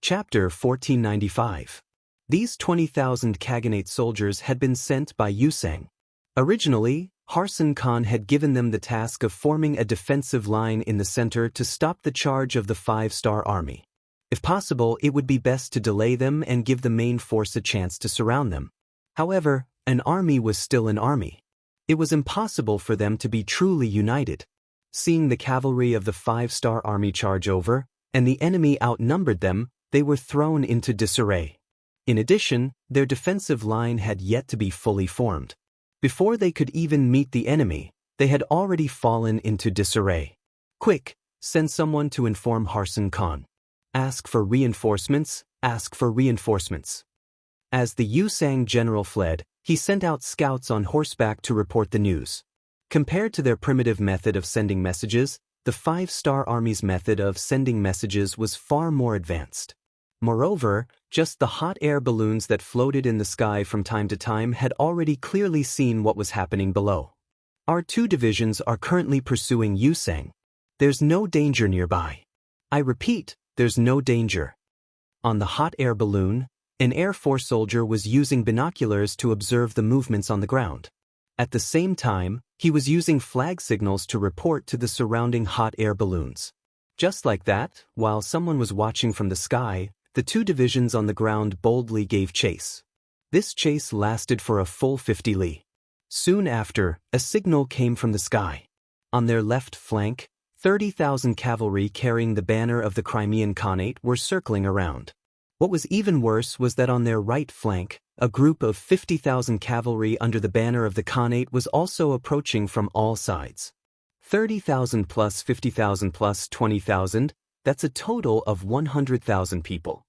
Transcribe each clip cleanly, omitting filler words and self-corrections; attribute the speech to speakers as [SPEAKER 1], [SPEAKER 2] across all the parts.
[SPEAKER 1] Chapter 1495. These 20,000 Khaganate soldiers had been sent by Yusang. Originally, Harsan Khan had given them the task of forming a defensive line in the center to stop the charge of the 5-star army. If possible, it would be best to delay them and give the main force a chance to surround them. However, an army was still an army. It was impossible for them to be truly united. Seeing the cavalry of the 5-star army charge over, and the enemy outnumbered them, they were thrown into disarray. In addition, their defensive line had yet to be fully formed. Before they could even meet the enemy, they had already fallen into disarray. Quick, send someone to inform Harsan Khan. Ask for reinforcements, ask for reinforcements. As the Yusang general fled, he sent out scouts on horseback to report the news. Compared to their primitive method of sending messages, the 5-star army's method of sending messages was far more advanced. Moreover, just the hot air balloons that floated in the sky from time to time had already clearly seen what was happening below. Our 2 divisions are currently pursuing Yusang. There's no danger nearby. I repeat, there's no danger. On the hot air balloon, an Air Force soldier was using binoculars to observe the movements on the ground. At the same time, he was using flag signals to report to the surrounding hot air balloons. Just like that, while someone was watching from the sky, the 2 divisions on the ground boldly gave chase. This chase lasted for a full 50 li. Soon after, a signal came from the sky. On their left flank, 30,000 cavalry carrying the banner of the Crimean Khanate were circling around. What was even worse was that on their right flank, a group of 50,000 cavalry under the banner of the Khanate was also approaching from all sides. 30,000 plus 50,000 plus 20,000, that's a total of 100,000 people.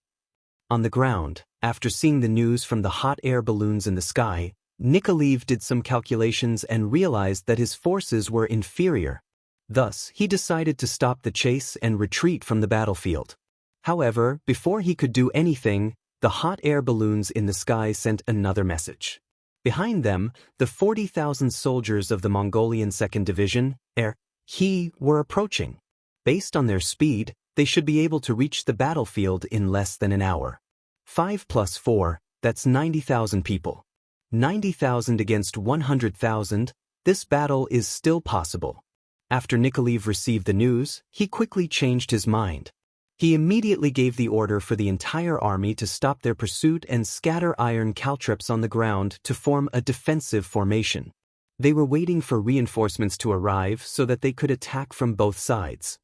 [SPEAKER 1] On the ground, after seeing the news from the hot air balloons in the sky, Nikolaev did some calculations and realized that his forces were inferior. Thus, he decided to stop the chase and retreat from the battlefield. However, before he could do anything, the hot air balloons in the sky sent another message. Behind them, the 40,000 soldiers of the Mongolian 2nd Division, were approaching. Based on their speed, they should be able to reach the battlefield in less than an hour. 5 plus 4, that's 90,000 people. 90,000 against 100,000, this battle is still possible. After Nikolaev received the news, he quickly changed his mind. He immediately gave the order for the entire army to stop their pursuit and scatter iron caltrops on the ground to form a defensive formation. They were waiting for reinforcements to arrive so that they could attack from both sides.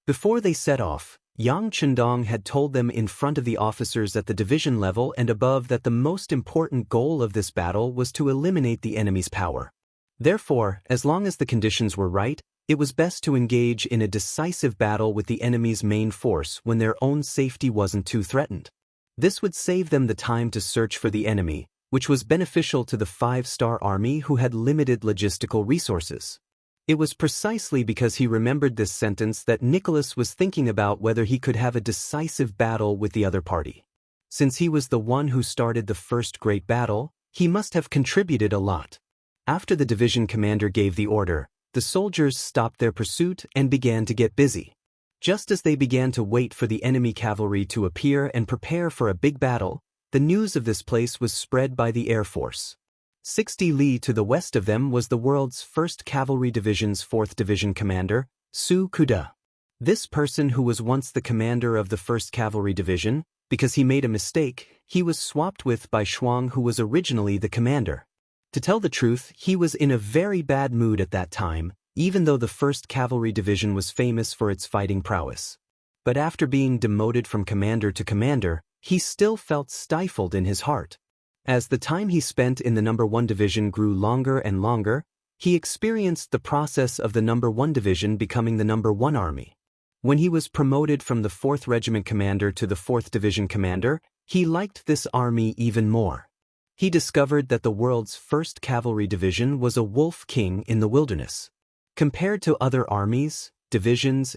[SPEAKER 1] Before they set off, Yang Chendong had told them in front of the officers at the division level and above that the most important goal of this battle was to eliminate the enemy's power. Therefore, as long as the conditions were right, it was best to engage in a decisive battle with the enemy's main force when their own safety wasn't too threatened. This would save them the time to search for the enemy, which was beneficial to the 5-star army who had limited logistical resources. It was precisely because he remembered this sentence that Nicholas was thinking about whether he could have a decisive battle with the other party. Since he was the one who started the first great battle, he must have contributed a lot. After the division commander gave the order, the soldiers stopped their pursuit and began to get busy. Just as they began to wait for the enemy cavalry to appear and prepare for a big battle, the news of this place was spread by the Air Force. 60 li to the west of them was the world's 1st Cavalry Division's 4th Division commander, Su Kuda. This person, who was once the commander of the 1st Cavalry Division, because he made a mistake, he was swapped with by Shuang, who was originally the commander. To tell the truth, he was in a very bad mood at that time, even though the 1st Cavalry Division was famous for its fighting prowess. But after being demoted from commander to commander, he still felt stifled in his heart. As the time he spent in the No. 1 Division grew longer and longer, he experienced the process of the No. 1 Division becoming the No. 1 Army. When he was promoted from the 4th Regiment commander to the 4th Division commander, he liked this army even more. He discovered that the world's 1st Cavalry Division was a wolf king in the wilderness. Compared to other armies, divisions,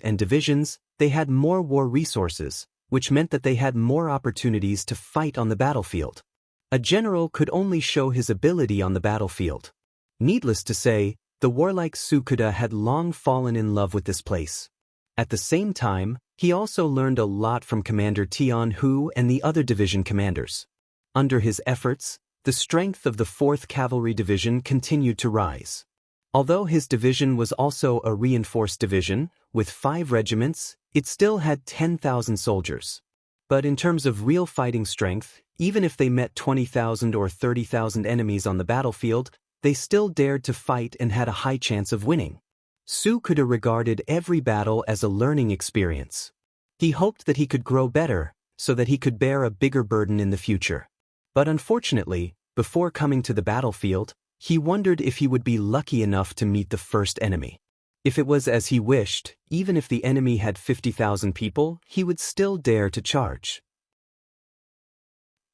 [SPEAKER 1] they had more war resources, which meant that they had more opportunities to fight on the battlefield. A general could only show his ability on the battlefield. Needless to say, the warlike Su Kuda had long fallen in love with this place. At the same time, He also learned a lot from Commander Tian Hu and the other division commanders. Under his efforts, the strength of the 4th Cavalry Division continued to rise. Although his division was also a reinforced division, with 5 regiments, it still had 10,000 soldiers. But in terms of real fighting strength, even if they met 20,000 or 30,000 enemies on the battlefield, they still dared to fight and had a high chance of winning. Su could have regarded every battle as a learning experience. He hoped that he could grow better, so that he could bear a bigger burden in the future. But unfortunately, before coming to the battlefield, he wondered if he would be lucky enough to meet the first enemy. If it was as he wished, even if the enemy had 50,000 people, he would still dare to charge.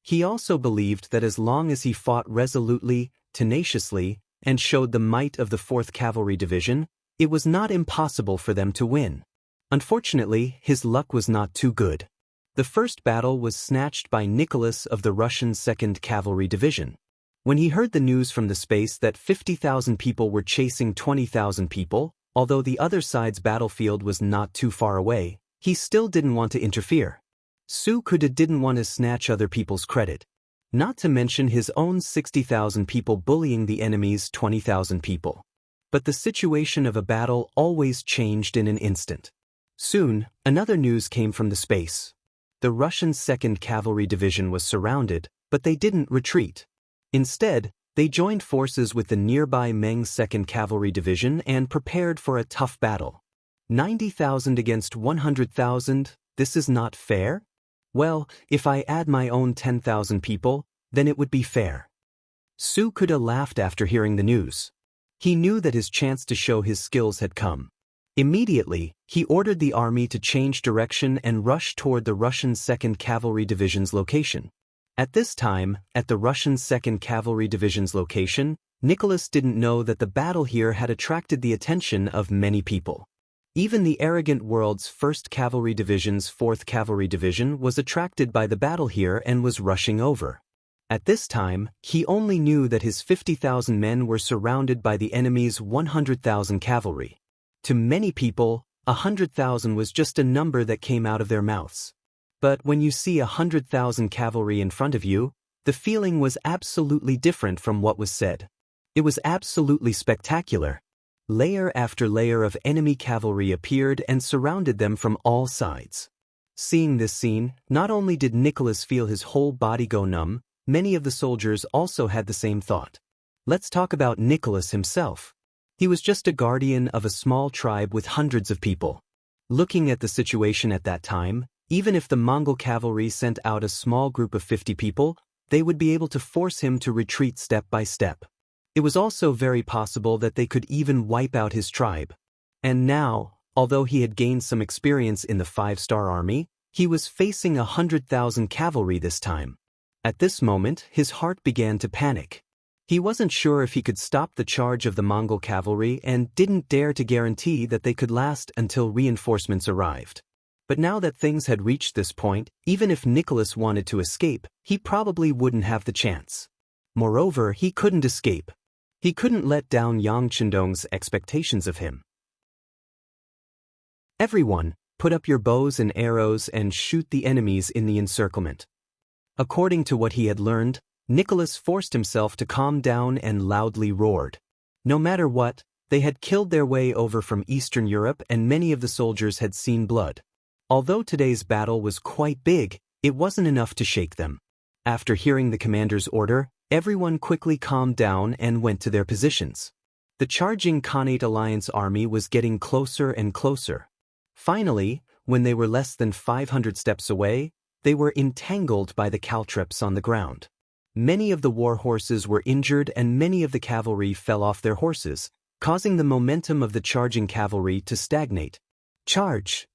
[SPEAKER 1] He also believed that as long as he fought resolutely, tenaciously, and showed the might of the 4th Cavalry Division, it was not impossible for them to win. Unfortunately, his luck was not too good. The first battle was snatched by Nicholas of the Russian 2nd Cavalry Division. When he heard the news from the space that 50,000 people were chasing 20,000 people, although the other side's battlefield was not too far away, he still didn't want to interfere. Su Kuda didn't want to snatch other people's credit. Not to mention his own 60,000 people bullying the enemy's 20,000 people. But the situation of a battle always changed in an instant. Soon, another news came from the space. The Russian 2nd Cavalry Division was surrounded, but they didn't retreat. Instead, they joined forces with the nearby Meng 2nd Cavalry Division and prepared for a tough battle. 90,000 against 100,000, this is not fair? Well, if I add my own 10,000 people, then it would be fair. Su Kuda laughed after hearing the news. He knew that his chance to show his skills had come. Immediately, he ordered the army to change direction and rush toward the Russian 2nd Cavalry Division's location. At this time, at the Russian 2nd Cavalry Division's location, Nicholas didn't know that the battle here had attracted the attention of many people. Even the arrogant world's 1st Cavalry Division's 4th Cavalry Division was attracted by the battle here and was rushing over. At this time, he only knew that his 50,000 men were surrounded by the enemy's 100,000 cavalry. To many people, 100,000 was just a number that came out of their mouths. But when you see 100,000 cavalry in front of you, the feeling was absolutely different from what was said. It was absolutely spectacular. Layer after layer of enemy cavalry appeared and surrounded them from all sides. Seeing this scene, not only did Nicholas feel his whole body go numb, many of the soldiers also had the same thought. Let's talk about Nicholas himself. He was just a guardian of a small tribe with hundreds of people. Looking at the situation at that time, even if the Mongol cavalry sent out a small group of 50 people, they would be able to force him to retreat step by step. It was also very possible that they could even wipe out his tribe. And now, although he had gained some experience in the 5-star army, he was facing 100,000 cavalry this time. At this moment, his heart began to panic. He wasn't sure if he could stop the charge of the Mongol cavalry and didn't dare to guarantee that they could last until reinforcements arrived. But now that things had reached this point, even if Nicholas wanted to escape, he probably wouldn't have the chance. Moreover, he couldn't escape. He couldn't let down Yang Chendong's expectations of him. Everyone, put up your bows and arrows and shoot the enemies in the encirclement. According to what he had learned, Nicholas forced himself to calm down and loudly roared. No matter what, they had killed their way over from Eastern Europe and many of the soldiers had seen blood. Although today's battle was quite big, it wasn't enough to shake them. After hearing the commander's order, everyone quickly calmed down and went to their positions. The charging Khanate Alliance army was getting closer and closer. Finally, when they were less than 500 steps away, they were entangled by the caltrops on the ground. Many of the war horses were injured and many of the cavalry fell off their horses, causing the momentum of the charging cavalry to stagnate. Charge!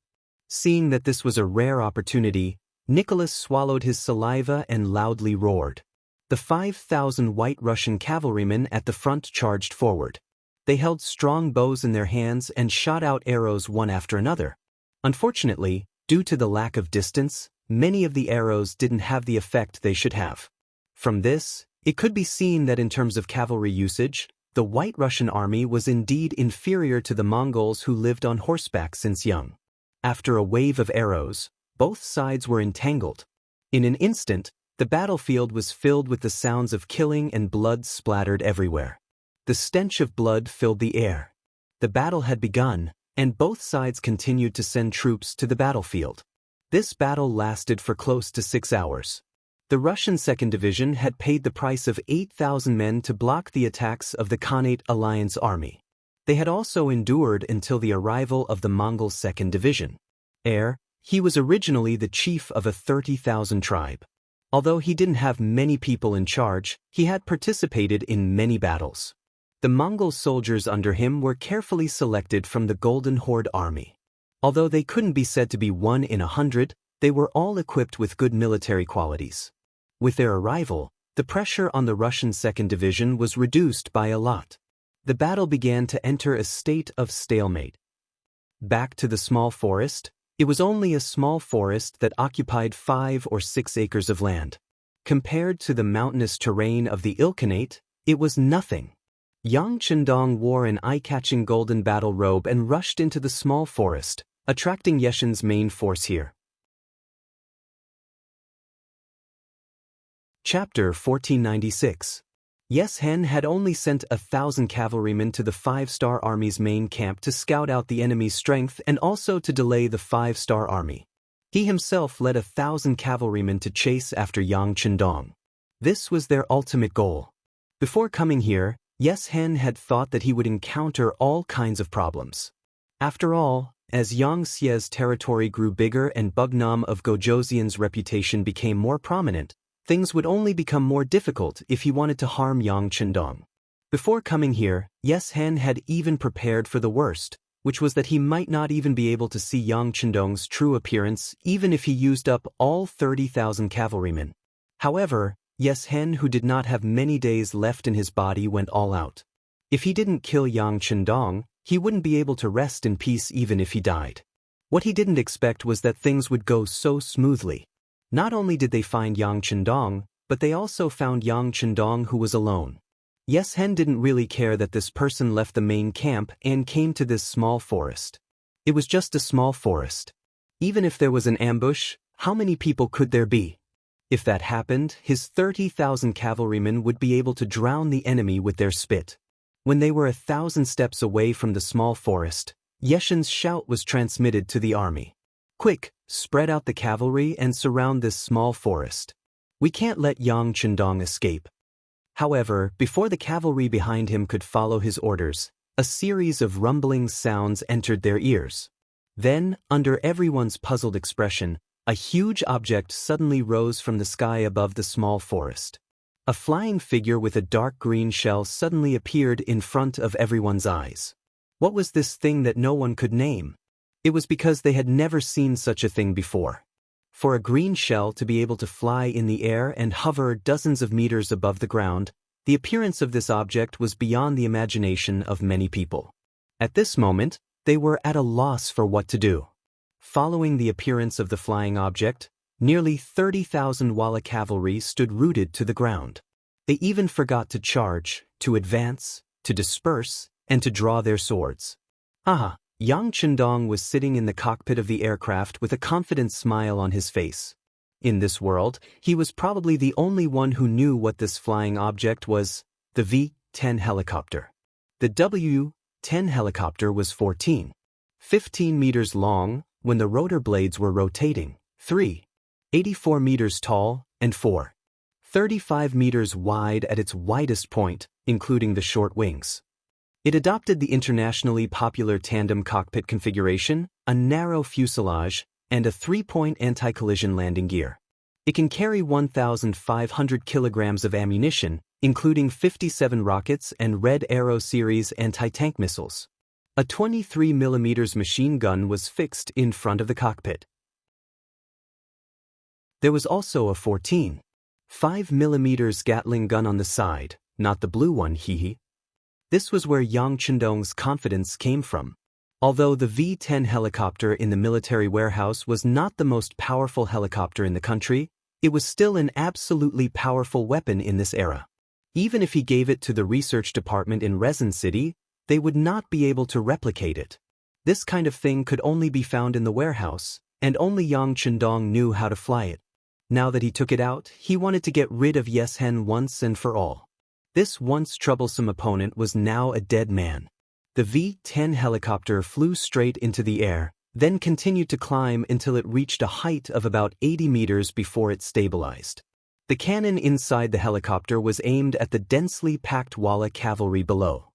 [SPEAKER 1] Seeing that this was a rare opportunity, Nicholas swallowed his saliva and loudly roared. The 5,000 White Russian cavalrymen at the front charged forward. They held strong bows in their hands and shot out arrows one after another. Unfortunately, due to the lack of distance, many of the arrows didn't have the effect they should have. From this, it could be seen that in terms of cavalry usage, the White Russian army was indeed inferior to the Mongols who lived on horseback since young. After a wave of arrows, both sides were entangled. In an instant, the battlefield was filled with the sounds of killing and blood splattered everywhere. The stench of blood filled the air. The battle had begun, and both sides continued to send troops to the battlefield. This battle lasted for close to 6 hours. The Russian 2nd Division had paid the price of 8,000 men to block the attacks of the Khanate Alliance army. They had also endured until the arrival of the Mongol 2nd Division. He was originally the chief of a 30,000 tribe. Although he didn't have many people in charge, he had participated in many battles. The Mongol soldiers under him were carefully selected from the Golden Horde army. Although they couldn't be said to be 1 in 100, they were all equipped with good military qualities. With their arrival, the pressure on the Russian 2nd Division was reduced by a lot. The battle began to enter a state of stalemate. Back to the small forest. It was only a small forest that occupied 5 or 6 acres of land. Compared to the mountainous terrain of the Ilkhanate, it was nothing. Yang Chendong wore an eye-catching golden battle robe and rushed into the small forest, attracting Yeshen's main force here. Chapter 1496. Yeshen had only sent 1,000 cavalrymen to the 5-star army's main camp to scout out the enemy's strength and also to delay the 5-star army. He himself led 1,000 cavalrymen to chase after Yang Chendong. This was their ultimate goal. Before coming here, Yeshen had thought that he would encounter all kinds of problems. After all, as Xianxia's territory grew bigger and Bugnam of Gojoseon's reputation became more prominent, things would only become more difficult if he wanted to harm Yang Chendong. Before coming here, Yeshen had even prepared for the worst, which was that he might not even be able to see Yang Chendong's true appearance even if he used up all 30,000 cavalrymen. However, Yeshen, who did not have many days left in his body, went all out. If he didn't kill Yang Chendong, he wouldn't be able to rest in peace even if he died. What he didn't expect was that things would go so smoothly. Not only did they find Yang Chendong, but they also found Yang Chendong who was alone. Yeshen didn't really care that this person left the main camp and came to this small forest. It was just a small forest. Even if there was an ambush, how many people could there be? If that happened, his 30,000 cavalrymen would be able to drown the enemy with their spit. When they were 1,000 steps away from the small forest, Yeshen's shout was transmitted to the army. "Quick, spread out the cavalry and surround this small forest. We can't let Yang Chendong escape." However, before the cavalry behind him could follow his orders, a series of rumbling sounds entered their ears. Then, under everyone's puzzled expression, a huge object suddenly rose from the sky above the small forest. A flying figure with a dark green shell suddenly appeared in front of everyone's eyes. What was this thing that no one could name? It was because they had never seen such a thing before. For a green shell to be able to fly in the air and hover dozens of meters above the ground, the appearance of this object was beyond the imagination of many people. At this moment, they were at a loss for what to do. Following the appearance of the flying object, nearly 30,000 Walla cavalry stood rooted to the ground. They even forgot to charge, to advance, to disperse, and to draw their swords. Yang Chendong was sitting in the cockpit of the aircraft with a confident smile on his face. In this world, he was probably the only one who knew what this flying object was: the V-10 helicopter. The W-10 helicopter was 15 meters long when the rotor blades were rotating, 84 meters tall, and 35 meters wide at its widest point, including the short wings. It adopted the internationally popular tandem cockpit configuration, a narrow fuselage, and a 3-point anti-collision landing gear. It can carry 1,500 kilograms of ammunition, including 57 rockets and Red Arrow series anti-tank missiles. A 23mm machine gun was fixed in front of the cockpit. There was also a 14.5mm Gatling gun on the side, not the blue one, This was where Yang Chendong's confidence came from. Although the V-10 helicopter in the military warehouse was not the most powerful helicopter in the country, it was still an absolutely powerful weapon in this era. Even if he gave it to the research department in Resin City, they would not be able to replicate it. This kind of thing could only be found in the warehouse, and only Yang Chendong knew how to fly it. Now that he took it out, he wanted to get rid of Yes Hen once and for all. This once troublesome opponent was now a dead man. The V-10 helicopter flew straight into the air, then continued to climb until it reached a height of about 80 meters before it stabilized. The cannon inside the helicopter was aimed at the densely packed Walla cavalry below.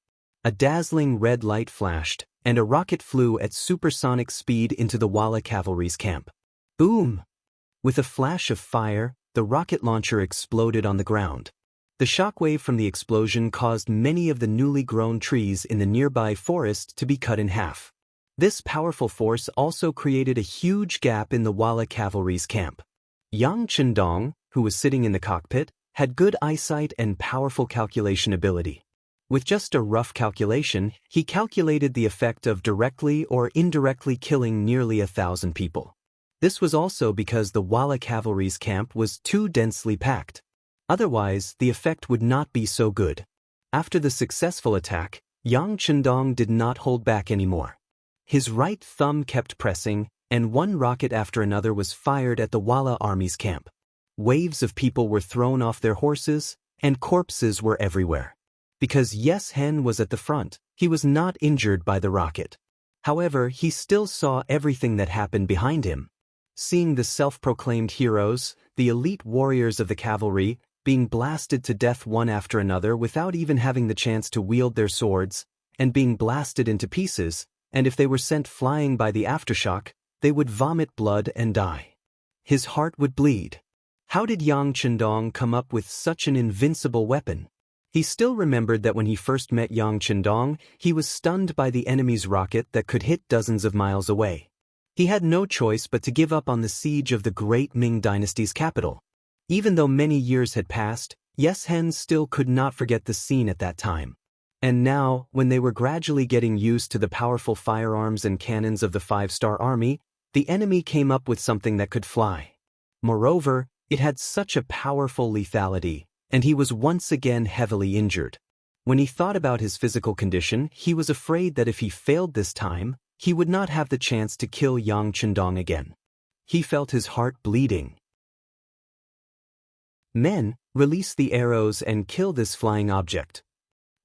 [SPEAKER 1] A dazzling red light flashed, and a rocket flew at supersonic speed into the Walla cavalry's camp. Boom! With a flash of fire, the rocket launcher exploded on the ground. The shockwave from the explosion caused many of the newly grown trees in the nearby forest to be cut in half. This powerful force also created a huge gap in the Walla cavalry's camp. Yang Chendong, who was sitting in the cockpit, had good eyesight and powerful calculation ability. With just a rough calculation, he calculated the effect of directly or indirectly killing nearly 1,000 people. This was also because the Walla cavalry's camp was too densely packed. Otherwise, the effect would not be so good. After the successful attack, Yang Chendong did not hold back anymore. His right thumb kept pressing, and one rocket after another was fired at the Walla army's camp. Waves of people were thrown off their horses, and corpses were everywhere. Because Yes Hen was at the front, he was not injured by the rocket. However, he still saw everything that happened behind him. Seeing the self-proclaimed heroes, the elite warriors of the cavalry, being blasted to death one after another without even having the chance to wield their swords, and being blasted into pieces, and if they were sent flying by the aftershock, they would vomit blood and die. His heart would bleed. How did Yang Chendong come up with such an invincible weapon? He still remembered that when he first met Yang Chendong, he was stunned by the enemy's rocket that could hit dozens of miles away. He had no choice but to give up on the siege of the great Ming dynasty's capital. Even though many years had passed, Yes Hen still could not forget the scene at that time. And now, when they were gradually getting used to the powerful firearms and cannons of the five-star army, the enemy came up with something that could fly. Moreover, it had such a powerful lethality, and he was once again heavily injured. When he thought about his physical condition, he was afraid that if he failed this time, he would not have the chance to kill Yang Chendong again. He felt his heart bleeding. Men, release the arrows and kill this flying object.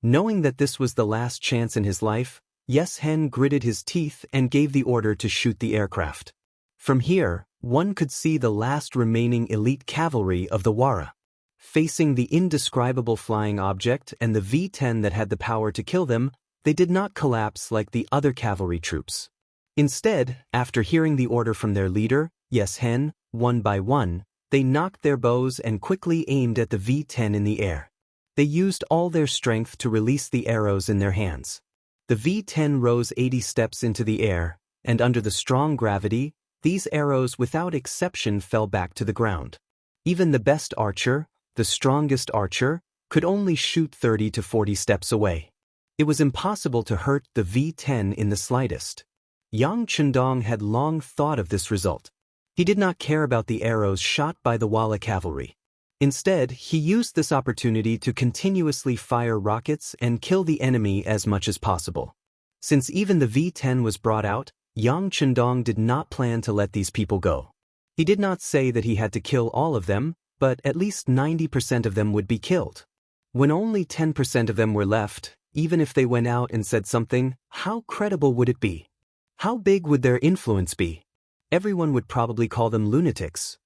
[SPEAKER 1] Knowing that this was the last chance in his life, Yes Hen gritted his teeth and gave the order to shoot the aircraft. From here, one could see the last remaining elite cavalry of the Wara. Facing the indescribable flying object and the V-10 that had the power to kill them, they did not collapse like the other cavalry troops. Instead, after hearing the order from their leader, Yes Hen, one by one, they knocked their bows and quickly aimed at the V-10 in the air. They used all their strength to release the arrows in their hands. The V-10 rose 80 steps into the air, and under the strong gravity, these arrows without exception fell back to the ground. Even the best archer, the strongest archer, could only shoot 30 to 40 steps away. It was impossible to hurt the V-10 in the slightest. Yang Chendong had long thought of this result. He did not care about the arrows shot by the Walla cavalry. Instead, he used this opportunity to continuously fire rockets and kill the enemy as much as possible. Since even the V-10 was brought out, Yang Chendong did not plan to let these people go. He did not say that he had to kill all of them, but at least 90% of them would be killed. When only 10% of them were left, even if they went out and said something, how credible would it be? How big would their influence be? Everyone would probably call them lunatics.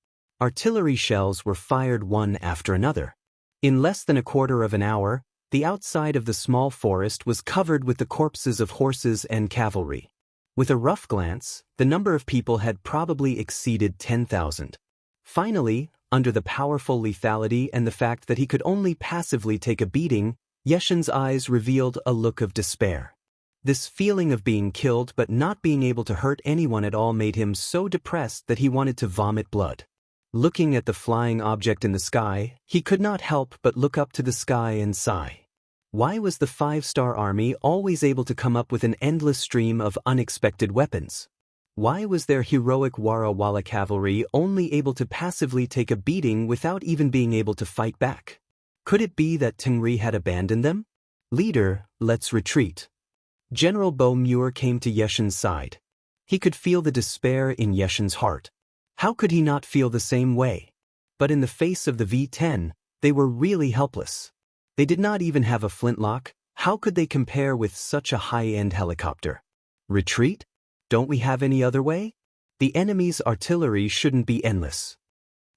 [SPEAKER 1] Artillery shells were fired one after another. In less than a quarter of an hour, the outside of the small forest was covered with the corpses of horses and cavalry. With a rough glance, the number of people had probably exceeded 10,000. Finally, under the powerful lethality and the fact that he could only passively take a beating, Yeshen's eyes revealed a look of despair. This feeling of being killed but not being able to hurt anyone at all made him so depressed that he wanted to vomit blood. Looking at the flying object in the sky, he could not help but look up to the sky and sigh. Why was the five-star army always able to come up with an endless stream of unexpected weapons? Why was their heroic Walla cavalry only able to passively take a beating without even being able to fight back? Could it be that Tengri had abandoned them? Leader, let's retreat. General Bo Muir came to Yeshen's side. He could feel the despair in Yeshen's heart. How could he not feel the same way? But in the face of the V-10, they were really helpless. They did not even have a flintlock. How could they compare with such a high-end helicopter? Retreat? Don't we have any other way? The enemy's artillery shouldn't be endless.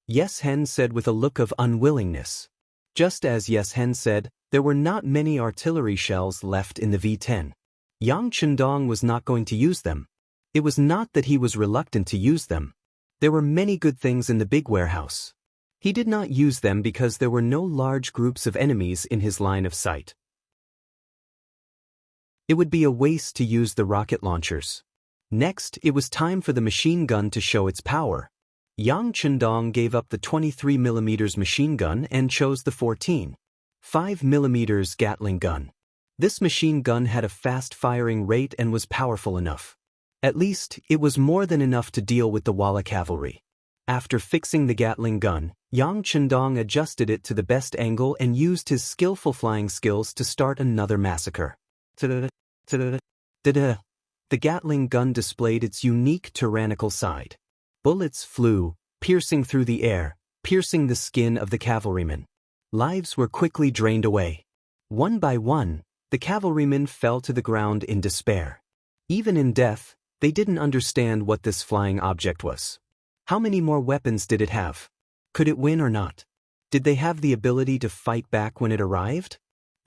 [SPEAKER 1] Yes Hen said with a look of unwillingness. Just as Yes Hen said, there were not many artillery shells left in the V-10. Yang Chendong was not going to use them. It was not that he was reluctant to use them. There were many good things in the big warehouse. He did not use them because there were no large groups of enemies in his line of sight. It would be a waste to use the rocket launchers. Next, it was time for the machine gun to show its power. Yang Chendong gave up the 23mm machine gun and chose the 14.5mm Gatling gun. This machine gun had a fast firing rate and was powerful enough. At least, it was more than enough to deal with the Walla cavalry. After fixing the Gatling gun, Yang Chendong adjusted it to the best angle and used his skillful flying skills to start another massacre. The Gatling gun displayed its unique tyrannical side. Bullets flew, piercing through the air, piercing the skin of the cavalrymen. Lives were quickly drained away. One by one, the cavalrymen fell to the ground in despair. Even in death, they didn't understand what this flying object was. How many more weapons did it have? Could it win or not? Did they have the ability to fight back when it arrived?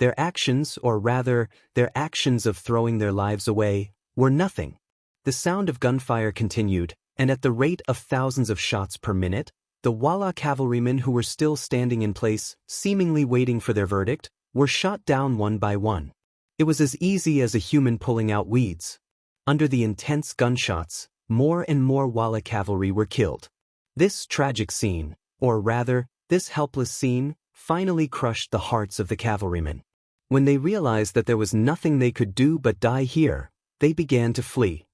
[SPEAKER 1] Their actions, or rather, their actions of throwing their lives away, were nothing. The sound of gunfire continued, and at the rate of thousands of shots per minute, the Walla cavalrymen who were still standing in place, seemingly waiting for their verdict, were shot down one by one. It was as easy as a human pulling out weeds. Under the intense gunshots, more and more Walla cavalry were killed. This tragic scene, or rather, this helpless scene, finally crushed the hearts of the cavalrymen. When they realized that there was nothing they could do but die here, they began to flee.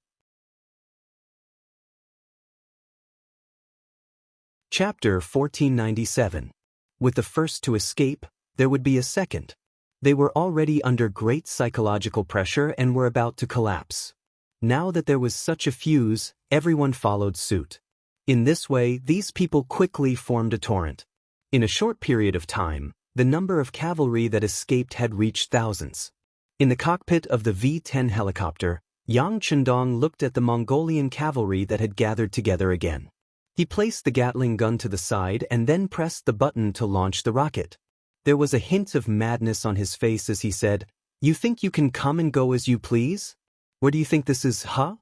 [SPEAKER 1] Chapter 1497. With the first to escape, there would be a second. They were already under great psychological pressure and were about to collapse. Now that there was such a fuse, everyone followed suit. In this way, these people quickly formed a torrent. In a short period of time, the number of cavalry that escaped had reached thousands. In the cockpit of the V-10 helicopter, Yang Chendong looked at the Mongolian cavalry that had gathered together again. He placed the Gatling gun to the side and then pressed the button to launch the rocket. There was a hint of madness on his face as he said, "You think you can come and go as you please? Where do you think this is, huh?"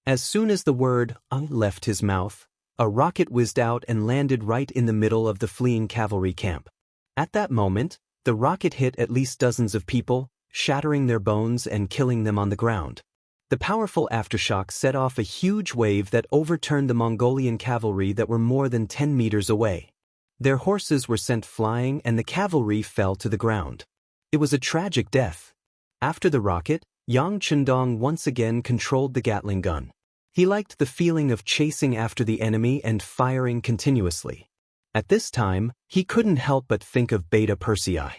[SPEAKER 1] As soon as the word left his mouth, a rocket whizzed out and landed right in the middle of the fleeing cavalry camp. At that moment, the rocket hit at least dozens of people, shattering their bones and killing them on the ground. The powerful aftershock set off a huge wave that overturned the Mongolian cavalry that were more than 10 meters away. Their horses were sent flying and the cavalry fell to the ground. It was a tragic death. After the rocket, Yang Chendong once again controlled the Gatling gun. He liked the feeling of chasing after the enemy and firing continuously. At this time, he couldn't help but think of Beta Persei.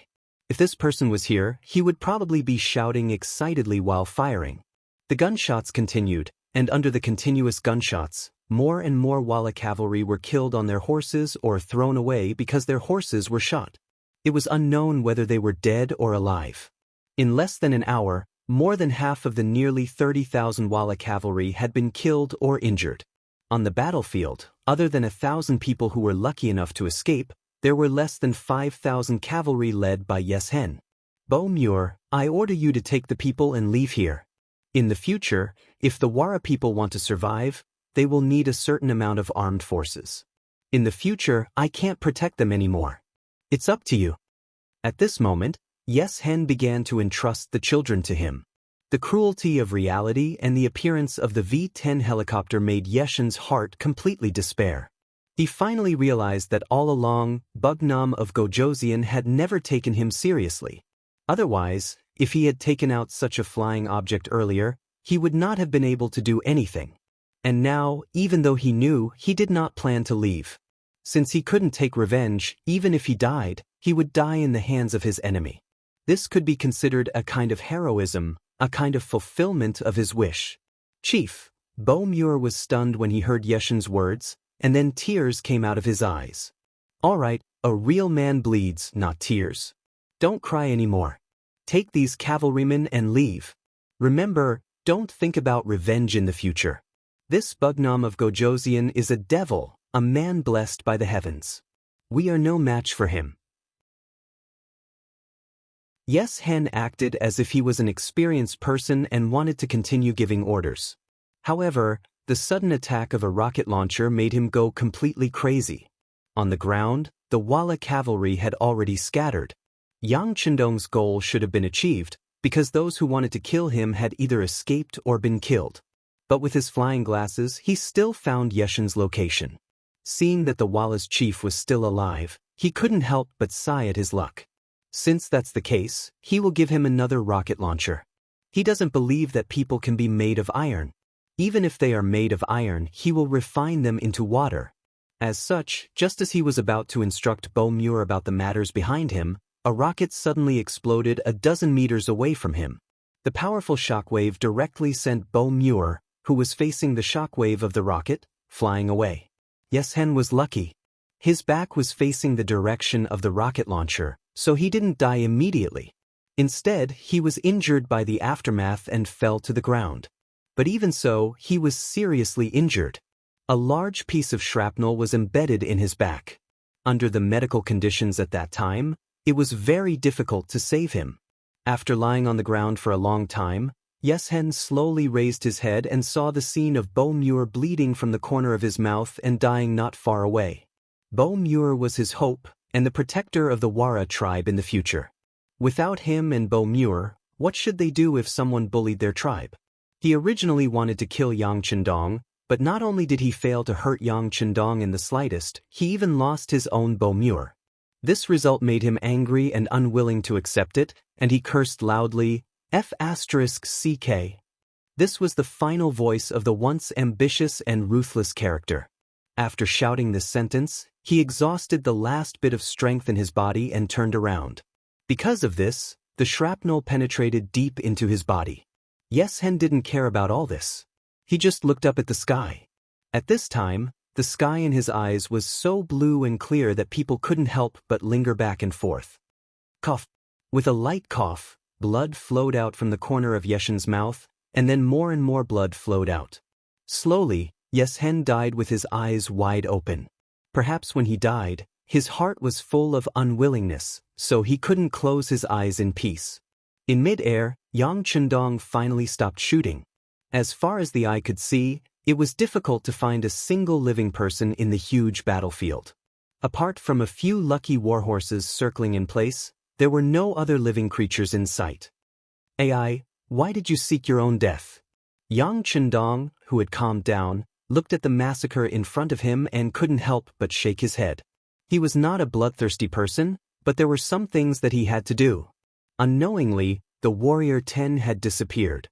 [SPEAKER 1] If this person was here, he would probably be shouting excitedly while firing. The gunshots continued, and under the continuous gunshots, more and more Walla cavalry were killed on their horses or thrown away because their horses were shot. It was unknown whether they were dead or alive. In less than an hour, more than half of the nearly 30,000 Walla cavalry had been killed or injured. On the battlefield, other than 1,000 people who were lucky enough to escape, there were less than 5,000 cavalry led by Yes Hen. Bo Muir, I order you to take the people and leave here. In the future, if the Wara people want to survive, they will need a certain amount of armed forces. In the future, I can't protect them anymore. It's up to you. At this moment, Yes Hen began to entrust the children to him. The cruelty of reality and the appearance of the V-10 helicopter made Yeshen's heart completely despair. He finally realized that all along, Bugnam of Gojoseon had never taken him seriously. Otherwise, if he had taken out such a flying object earlier, he would not have been able to do anything. And now, even though he knew, he did not plan to leave. Since he couldn't take revenge, even if he died, he would die in the hands of his enemy. This could be considered a kind of heroism, a kind of fulfillment of his wish. Chief, Bo Muir was stunned when he heard Yeshen's words, and then tears came out of his eyes. All right, a real man bleeds, not tears. Don't cry anymore. Take these cavalrymen and leave. Remember, don't think about revenge in the future. This Bugnam of Gojoseon is a devil, a man blessed by the heavens. We are no match for him. Yes-Hen acted as if he was an experienced person and wanted to continue giving orders. However, the sudden attack of a rocket launcher made him go completely crazy. On the ground, the Walla cavalry had already scattered. Yang Chendong's goal should have been achieved, because those who wanted to kill him had either escaped or been killed. But with his flying glasses, he still found Yeshen's location. Seeing that the Walla's chief was still alive, he couldn't help but sigh at his luck. Since that's the case, he will give him another rocket launcher. He doesn't believe that people can be made of iron. Even if they are made of iron, he will refine them into water. As such, just as he was about to instruct Bo Muir about the matters behind him, a rocket suddenly exploded a dozen meters away from him. The powerful shockwave directly sent Bo Muir, who was facing the shockwave of the rocket, flying away. Yes-Hen was lucky. His back was facing the direction of the rocket launcher, so he didn't die immediately. Instead, he was injured by the aftermath and fell to the ground. But even so, he was seriously injured. A large piece of shrapnel was embedded in his back. Under the medical conditions at that time, it was very difficult to save him. After lying on the ground for a long time, Yes-Hen slowly raised his head and saw the scene of Bo Muir bleeding from the corner of his mouth and dying not far away. Bo Muir was his hope and the protector of the Wara tribe in the future. Without him and Bo Muir, what should they do if someone bullied their tribe? He originally wanted to kill Yang Chendong, but not only did he fail to hurt Yang Chendong in the slightest, he even lost his own Bo Muir. This result made him angry and unwilling to accept it, and he cursed loudly, F***CK. This was the final voice of the once ambitious and ruthless character. After shouting this sentence, he exhausted the last bit of strength in his body and turned around. Because of this, the shrapnel penetrated deep into his body. Yes-Hen didn't care about all this. He just looked up at the sky. At this time, the sky in his eyes was so blue and clear that people couldn't help but linger back and forth. Cough. With a light cough, blood flowed out from the corner of Yeshen's mouth, and then more and more blood flowed out. Slowly, Yes-Hen died with his eyes wide open. Perhaps when he died, his heart was full of unwillingness, so he couldn't close his eyes in peace. In mid-air, Yang Chendong finally stopped shooting. As far as the eye could see, it was difficult to find a single living person in the huge battlefield. Apart from a few lucky warhorses circling in place, there were no other living creatures in sight. AI, why did you seek your own death? Yang Chendong, who had calmed down, looked at the massacre in front of him and couldn't help but shake his head. He was not a bloodthirsty person, but there were some things that he had to do. Unknowingly, the warrior 10 had disappeared.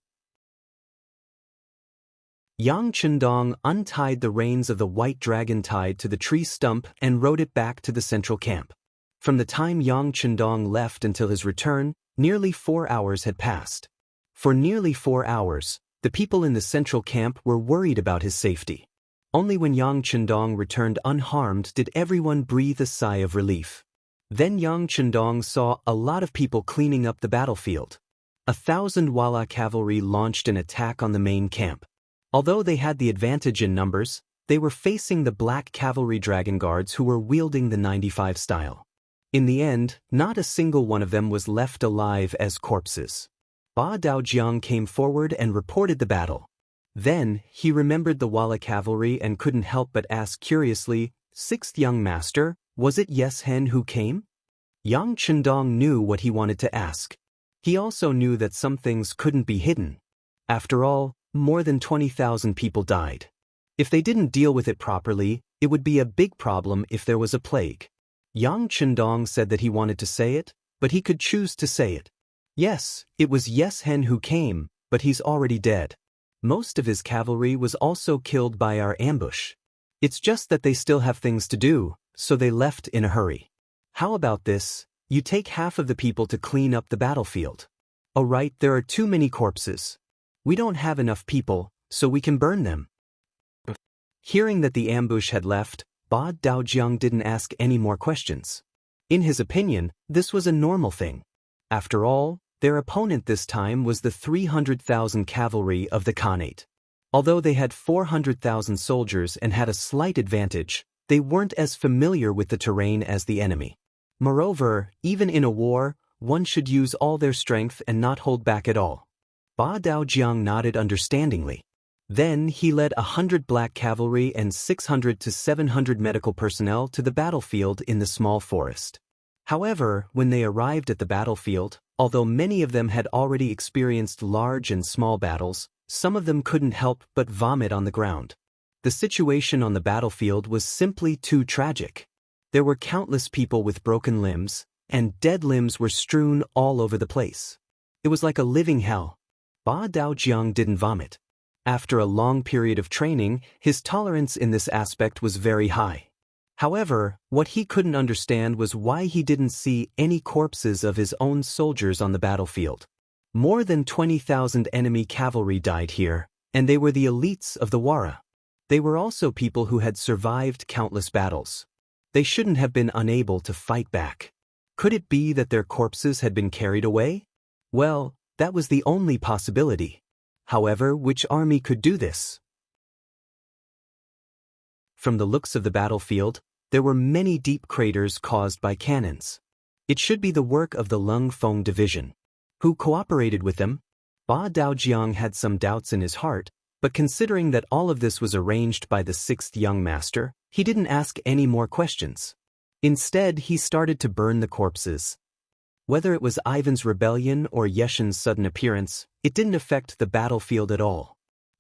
[SPEAKER 1] Yang Chendong untied the reins of the white dragon tied to the tree stump and rode it back to the central camp. From the time Yang Chendong left until his return, nearly 4 hours had passed. For nearly 4 hours, the people in the central camp were worried about his safety. Only when Yang Chendong returned unharmed did everyone breathe a sigh of relief. Then Yang Chendong saw a lot of people cleaning up the battlefield. 1,000 Walla cavalry launched an attack on the main camp. Although they had the advantage in numbers, they were facing the black cavalry dragon guards who were wielding the 95 style. In the end, not a single one of them was left alive as corpses. Ba Daojiang came forward and reported the battle. Then, he remembered the Walla cavalry and couldn't help but ask curiously, "Sixth young master, was it Yes-Hen who came?" Yang Chendong knew what he wanted to ask. He also knew that some things couldn't be hidden. After all, more than 20,000 people died. If they didn't deal with it properly, it would be a big problem if there was a plague. Yang Chendong said that he wanted to say it, but he could choose to say it. Yes, it was Yes-Hen who came, but he's already dead. Most of his cavalry was also killed by our ambush. It's just that they still have things to do, so they left in a hurry. How about this? You take half of the people to clean up the battlefield. "Oh right, there are too many corpses. We don't have enough people, so we can burn them." Hearing that the ambush had left, Ba Daojiang didn't ask any more questions. In his opinion, this was a normal thing. After all, their opponent this time was the 300,000 cavalry of the Khanate. Although they had 400,000 soldiers and had a slight advantage, they weren't as familiar with the terrain as the enemy. Moreover, even in a war, one should use all their strength and not hold back at all. Ba Daojiang nodded understandingly. Then he led 100 black cavalry and 600 to 700 medical personnel to the battlefield in the small forest. However, when they arrived at the battlefield, although many of them had already experienced large and small battles, some of them couldn't help but vomit on the ground. The situation on the battlefield was simply too tragic. There were countless people with broken limbs, and dead limbs were strewn all over the place. It was like a living hell. Ba Daojiang didn't vomit. After a long period of training, his tolerance in this aspect was very high. However, what he couldn't understand was why he didn't see any corpses of his own soldiers on the battlefield. More than 20,000 enemy cavalry died here, and they were the elites of the Wara. They were also people who had survived countless battles. They shouldn't have been unable to fight back. Could it be that their corpses had been carried away? Well, that was the only possibility. However, which army could do this? From the looks of the battlefield, there were many deep craters caused by cannons. It should be the work of the Lung Feng division. Who cooperated with them? Ba Daojiang had some doubts in his heart, but considering that all of this was arranged by the sixth young master, he didn't ask any more questions. Instead, he started to burn the corpses. Whether it was Ivan's rebellion or Yeshin's sudden appearance, it didn't affect the battlefield at all.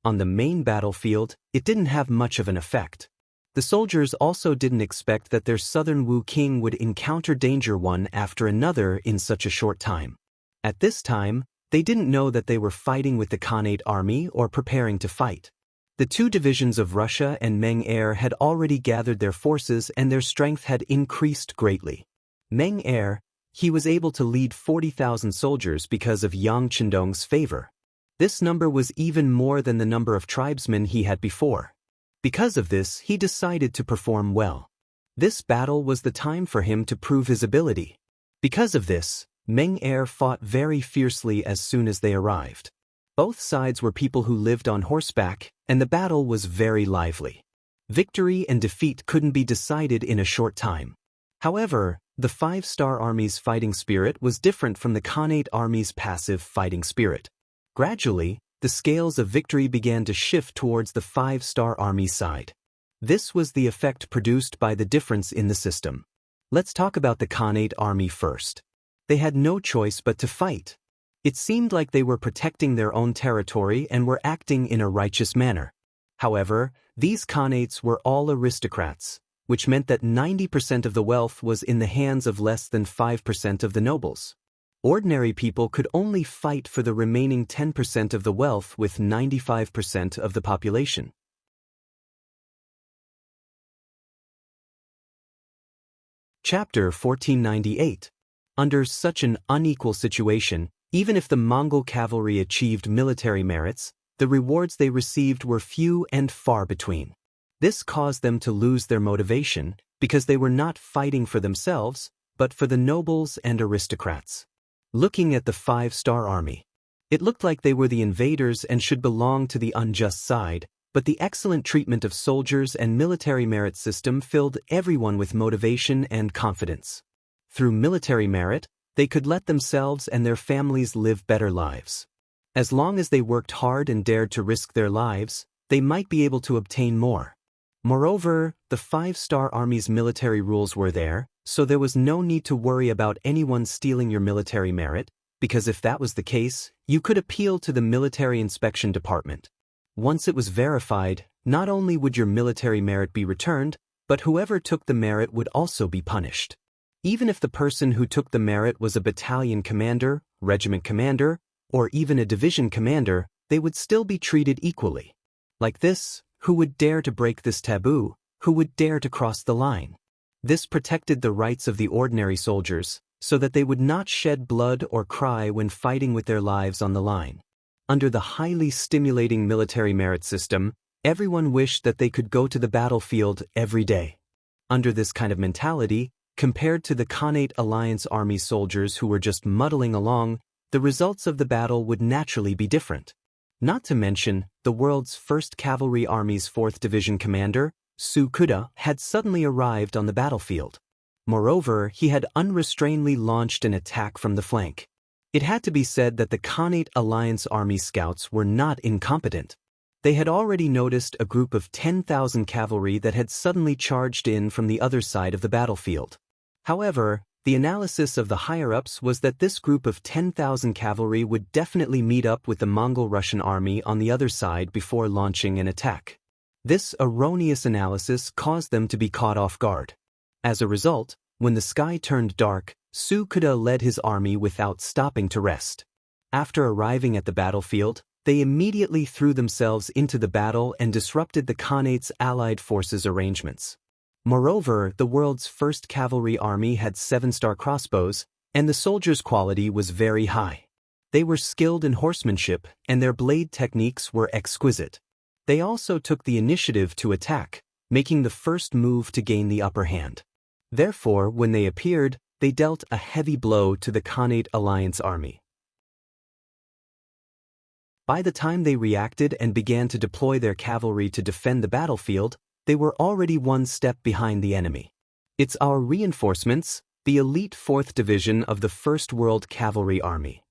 [SPEAKER 1] On the main battlefield, it didn't have much of an effect. The soldiers also didn't expect that their southern Wu king would encounter danger one after another in such a short time. At this time, they didn't know that they were fighting with the Khanate army or preparing to fight. The two divisions of Russia and Meng Air had already gathered their forces and their strength had increased greatly. Meng Air, he was able to lead 40,000 soldiers because of Yang Qindong's favor. This number was even more than the number of tribesmen he had before. Because of this, he decided to perform well. This battle was the time for him to prove his ability. Because of this, Meng Air fought very fiercely as soon as they arrived. Both sides were people who lived on horseback, and the battle was very lively. Victory and defeat couldn't be decided in a short time. However, the five-star army's fighting spirit was different from the Khanate army's passive fighting spirit. Gradually, the scales of victory began to shift towards the five-star army's side. This was the effect produced by the difference in the system. Let's talk about the Khanate army first. They had no choice but to fight. It seemed like they were protecting their own territory and were acting in a righteous manner. However, these Khanates were all aristocrats, which meant that 90% of the wealth was in the hands of less than 5% of the nobles. Ordinary people could only fight for the remaining 10% of the wealth with 95% of the population. Chapter 1498. Under such an unequal situation, even if the Mongol cavalry achieved military merits, the rewards they received were few and far between. This caused them to lose their motivation because they were not fighting for themselves, but for the nobles and aristocrats. Looking at the five-star army, it looked like they were the invaders and should belong to the unjust side, but the excellent treatment of soldiers and military merit system filled everyone with motivation and confidence. Through military merit, they could let themselves and their families live better lives. As long as they worked hard and dared to risk their lives, they might be able to obtain more. Moreover, the five-star army's military rules were there, so there was no need to worry about anyone stealing your military merit, because if that was the case, you could appeal to the military inspection department. Once it was verified, not only would your military merit be returned, but whoever took the merit would also be punished. Even if the person who took the merit was a battalion commander, regiment commander, or even a division commander, they would still be treated equally. Like this, who would dare to break this taboo? Who would dare to cross the line? This protected the rights of the ordinary soldiers, so that they would not shed blood or cry when fighting with their lives on the line. Under the highly stimulating military merit system, everyone wished that they could go to the battlefield every day. Under this kind of mentality, compared to the Khanate Alliance army soldiers who were just muddling along, the results of the battle would naturally be different. Not to mention, the world's 1st Cavalry Army's 4th Division commander, Su Kuda, had suddenly arrived on the battlefield. Moreover, he had unrestrainedly launched an attack from the flank. It had to be said that the Khanate Alliance army scouts were not incompetent. They had already noticed a group of 10,000 cavalry that had suddenly charged in from the other side of the battlefield. However, the analysis of the higher-ups was that this group of 10,000 cavalry would definitely meet up with the Mongol-Russian army on the other side before launching an attack. This erroneous analysis caused them to be caught off guard. As a result, when the sky turned dark, Su Kuda led his army without stopping to rest. After arriving at the battlefield, they immediately threw themselves into the battle and disrupted the Khanate's allied forces' arrangements. Moreover, the world's 1st Cavalry Army had 7-star crossbows, and the soldiers' quality was very high. They were skilled in horsemanship, and their blade techniques were exquisite. They also took the initiative to attack, making the first move to gain the upper hand. Therefore, when they appeared, they dealt a heavy blow to the Khanate Alliance army. By the time they reacted and began to deploy their cavalry to defend the battlefield, they were already one step behind the enemy. It's our reinforcements, the elite 4th Division of the 1st World Cavalry Army.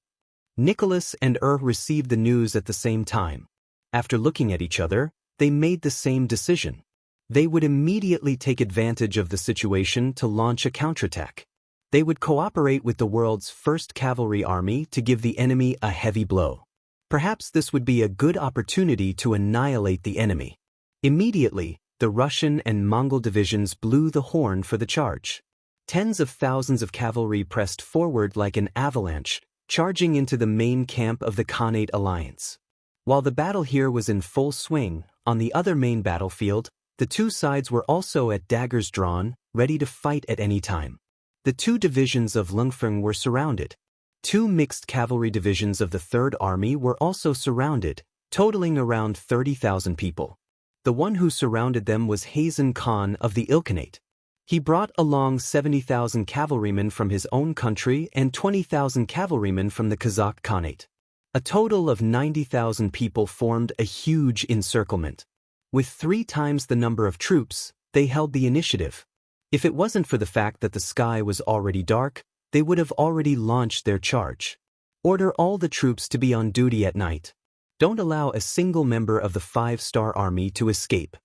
[SPEAKER 1] Nicholas and received the news at the same time. After looking at each other, they made the same decision. They would immediately take advantage of the situation to launch a counterattack. They would cooperate with the world's 1st Cavalry Army to give the enemy a heavy blow. Perhaps this would be a good opportunity to annihilate the enemy. Immediately, the Russian and Mongol divisions blew the horn for the charge. Tens of thousands of cavalry pressed forward like an avalanche, charging into the main camp of the Khanate Alliance. While the battle here was in full swing, on the other main battlefield, the two sides were also at daggers drawn, ready to fight at any time. The two divisions of Longfeng were surrounded. Two mixed cavalry divisions of the 3rd Army were also surrounded, totaling around 30,000 people. The one who surrounded them was Hazen Khan of the Ilkhanate. He brought along 70,000 cavalrymen from his own country and 20,000 cavalrymen from the Kazakh Khanate. A total of 90,000 people formed a huge encirclement. With 3 times the number of troops, they held the initiative. If it wasn't for the fact that the sky was already dark, they would have already launched their charge. Order all the troops to be on duty at night. Don't allow a single member of the 5-star army to escape.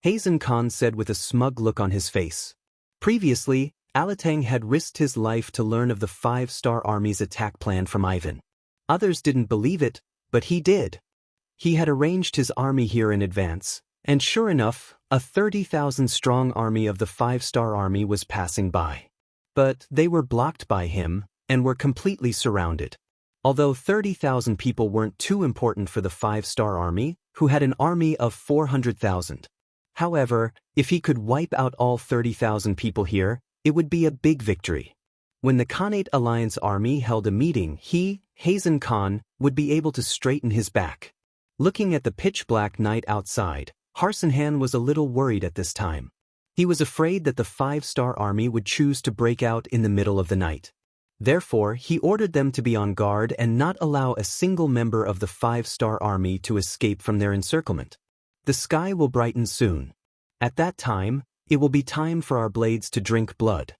[SPEAKER 1] Hazen Khan said with a smug look on his face. Previously, Alatang had risked his life to learn of the 5-star army's attack plan from Ivan. Others didn't believe it, but he did. He had arranged his army here in advance, and sure enough, a 30,000-strong army of the 5-star army was passing by. But they were blocked by him, and were completely surrounded. Although 30,000 people weren't too important for the 5-star army, who had an army of 400,000. However, if he could wipe out all 30,000 people here, it would be a big victory. When the Khanate Alliance army held a meeting, he, Hazen Khan, would be able to straighten his back. Looking at the pitch-black night outside, Harsenhan was a little worried at this time. He was afraid that the 5-star army would choose to break out in the middle of the night. Therefore, he ordered them to be on guard and not allow a single member of the 5-star army to escape from their encirclement. The sky will brighten soon. At that time, it will be time for our blades to drink blood.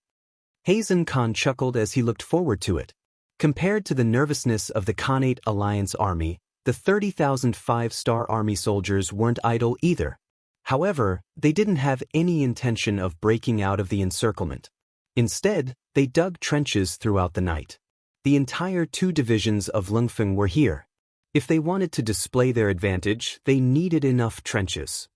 [SPEAKER 1] Hazen Khan chuckled as he looked forward to it. Compared to the nervousness of the Khanate Alliance army, the 30,000 5-star army soldiers weren't idle either. However, they didn't have any intention of breaking out of the encirclement. Instead, they dug trenches throughout the night. The entire 2 divisions of Longfeng were here. If they wanted to display their advantage, they needed enough trenches.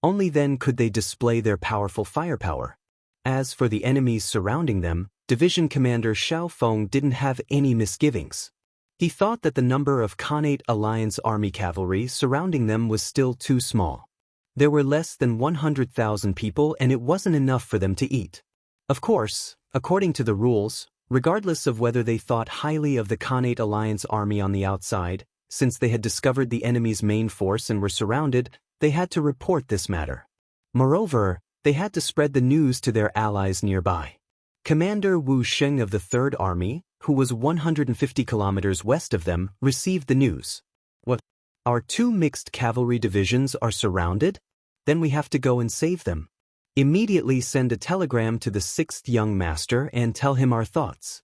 [SPEAKER 1] Only then could they display their powerful firepower. As for the enemies surrounding them, Division Commander Xiao Feng didn't have any misgivings. He thought that the number of Khanate Alliance army cavalry surrounding them was still too small. There were less than 100,000 people and it wasn't enough for them to eat. Of course, according to the rules, regardless of whether they thought highly of the Khanate Alliance army on the outside, since they had discovered the enemy's main force and were surrounded, they had to report this matter. Moreover, they had to spread the news to their allies nearby. Commander Wuxia of the Third Army, who was 150 kilometers west of them, received the news. What? Our 2 mixed cavalry divisions are surrounded? Then we have to go and save them. Immediately send a telegram to the 6th young master and tell him our thoughts.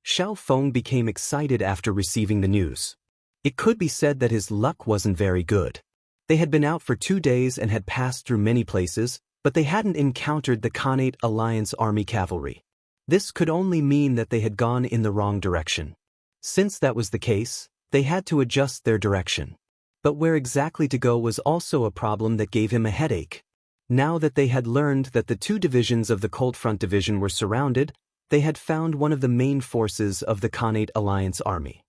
[SPEAKER 1] Xiao Feng became excited after receiving the news. It could be said that his luck wasn't very good. They had been out for 2 days and had passed through many places, but they hadn't encountered the Khanate Alliance army cavalry. This could only mean that they had gone in the wrong direction. Since that was the case, they had to adjust their direction. But where exactly to go was also a problem that gave him a headache. Now that they had learned that the 2 divisions of the Cold Front Division were surrounded, they had found one of the main forces of the Khanate Alliance army.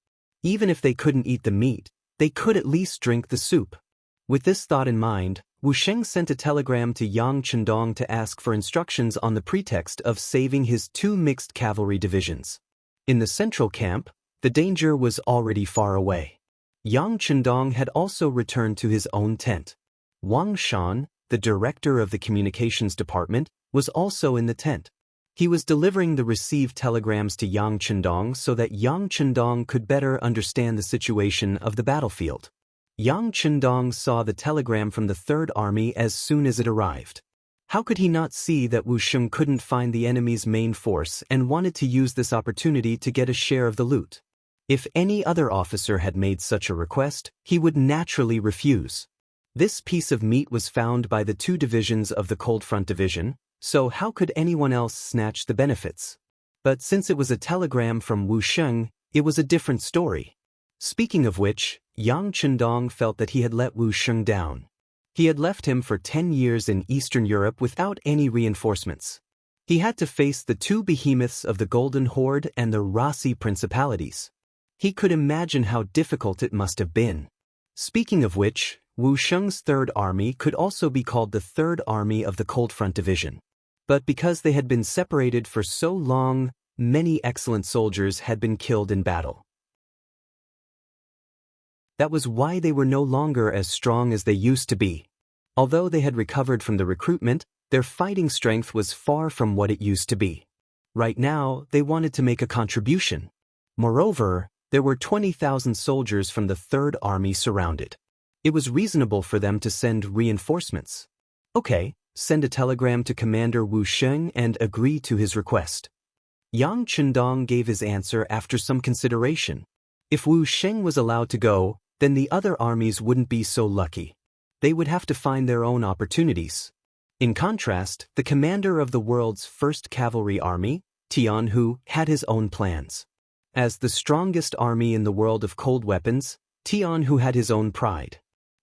[SPEAKER 1] Even if they couldn't eat the meat, they could at least drink the soup. With this thought in mind, Wuxia sent a telegram to Yang Chendong to ask for instructions on the pretext of saving his 2 mixed cavalry divisions. In the central camp, the danger was already far away. Yang Chendong had also returned to his own tent. Wang Shan, the director of the communications department, was also in the tent. He was delivering the received telegrams to Yang Chendong so that Yang Chendong could better understand the situation of the battlefield. Yang Chendong saw the telegram from the Third Army as soon as it arrived. How could he not see that Wuxia couldn't find the enemy's main force and wanted to use this opportunity to get a share of the loot? If any other officer had made such a request, he would naturally refuse. This piece of meat was found by the 2 divisions of the Cold Front Division, so how could anyone else snatch the benefits? But since it was a telegram from Wuxia, it was a different story. Speaking of which, Yang Chendong felt that he had let Wuxia down. He had left him for 10 years in Eastern Europe without any reinforcements. He had to face the 2 behemoths of the Golden Horde and the Rossi Principalities. He could imagine how difficult it must have been. Speaking of which, Wuxia's Third Army could also be called the Third Army of the Cold Front Division. But because they had been separated for so long, many excellent soldiers had been killed in battle. That was why they were no longer as strong as they used to be. Although they had recovered from the recruitment, their fighting strength was far from what it used to be. Right now, they wanted to make a contribution. Moreover, there were 20,000 soldiers from the Third Army surrounded. It was reasonable for them to send reinforcements. Okay, send a telegram to Commander Wuxia and agree to his request. Yang Chendong gave his answer after some consideration. If Wuxia was allowed to go, then the other armies wouldn't be so lucky. They would have to find their own opportunities. In contrast, the commander of the world's first cavalry army, Tianhu, had his own plans. As the strongest army in the world of cold weapons, Tianhu had his own pride.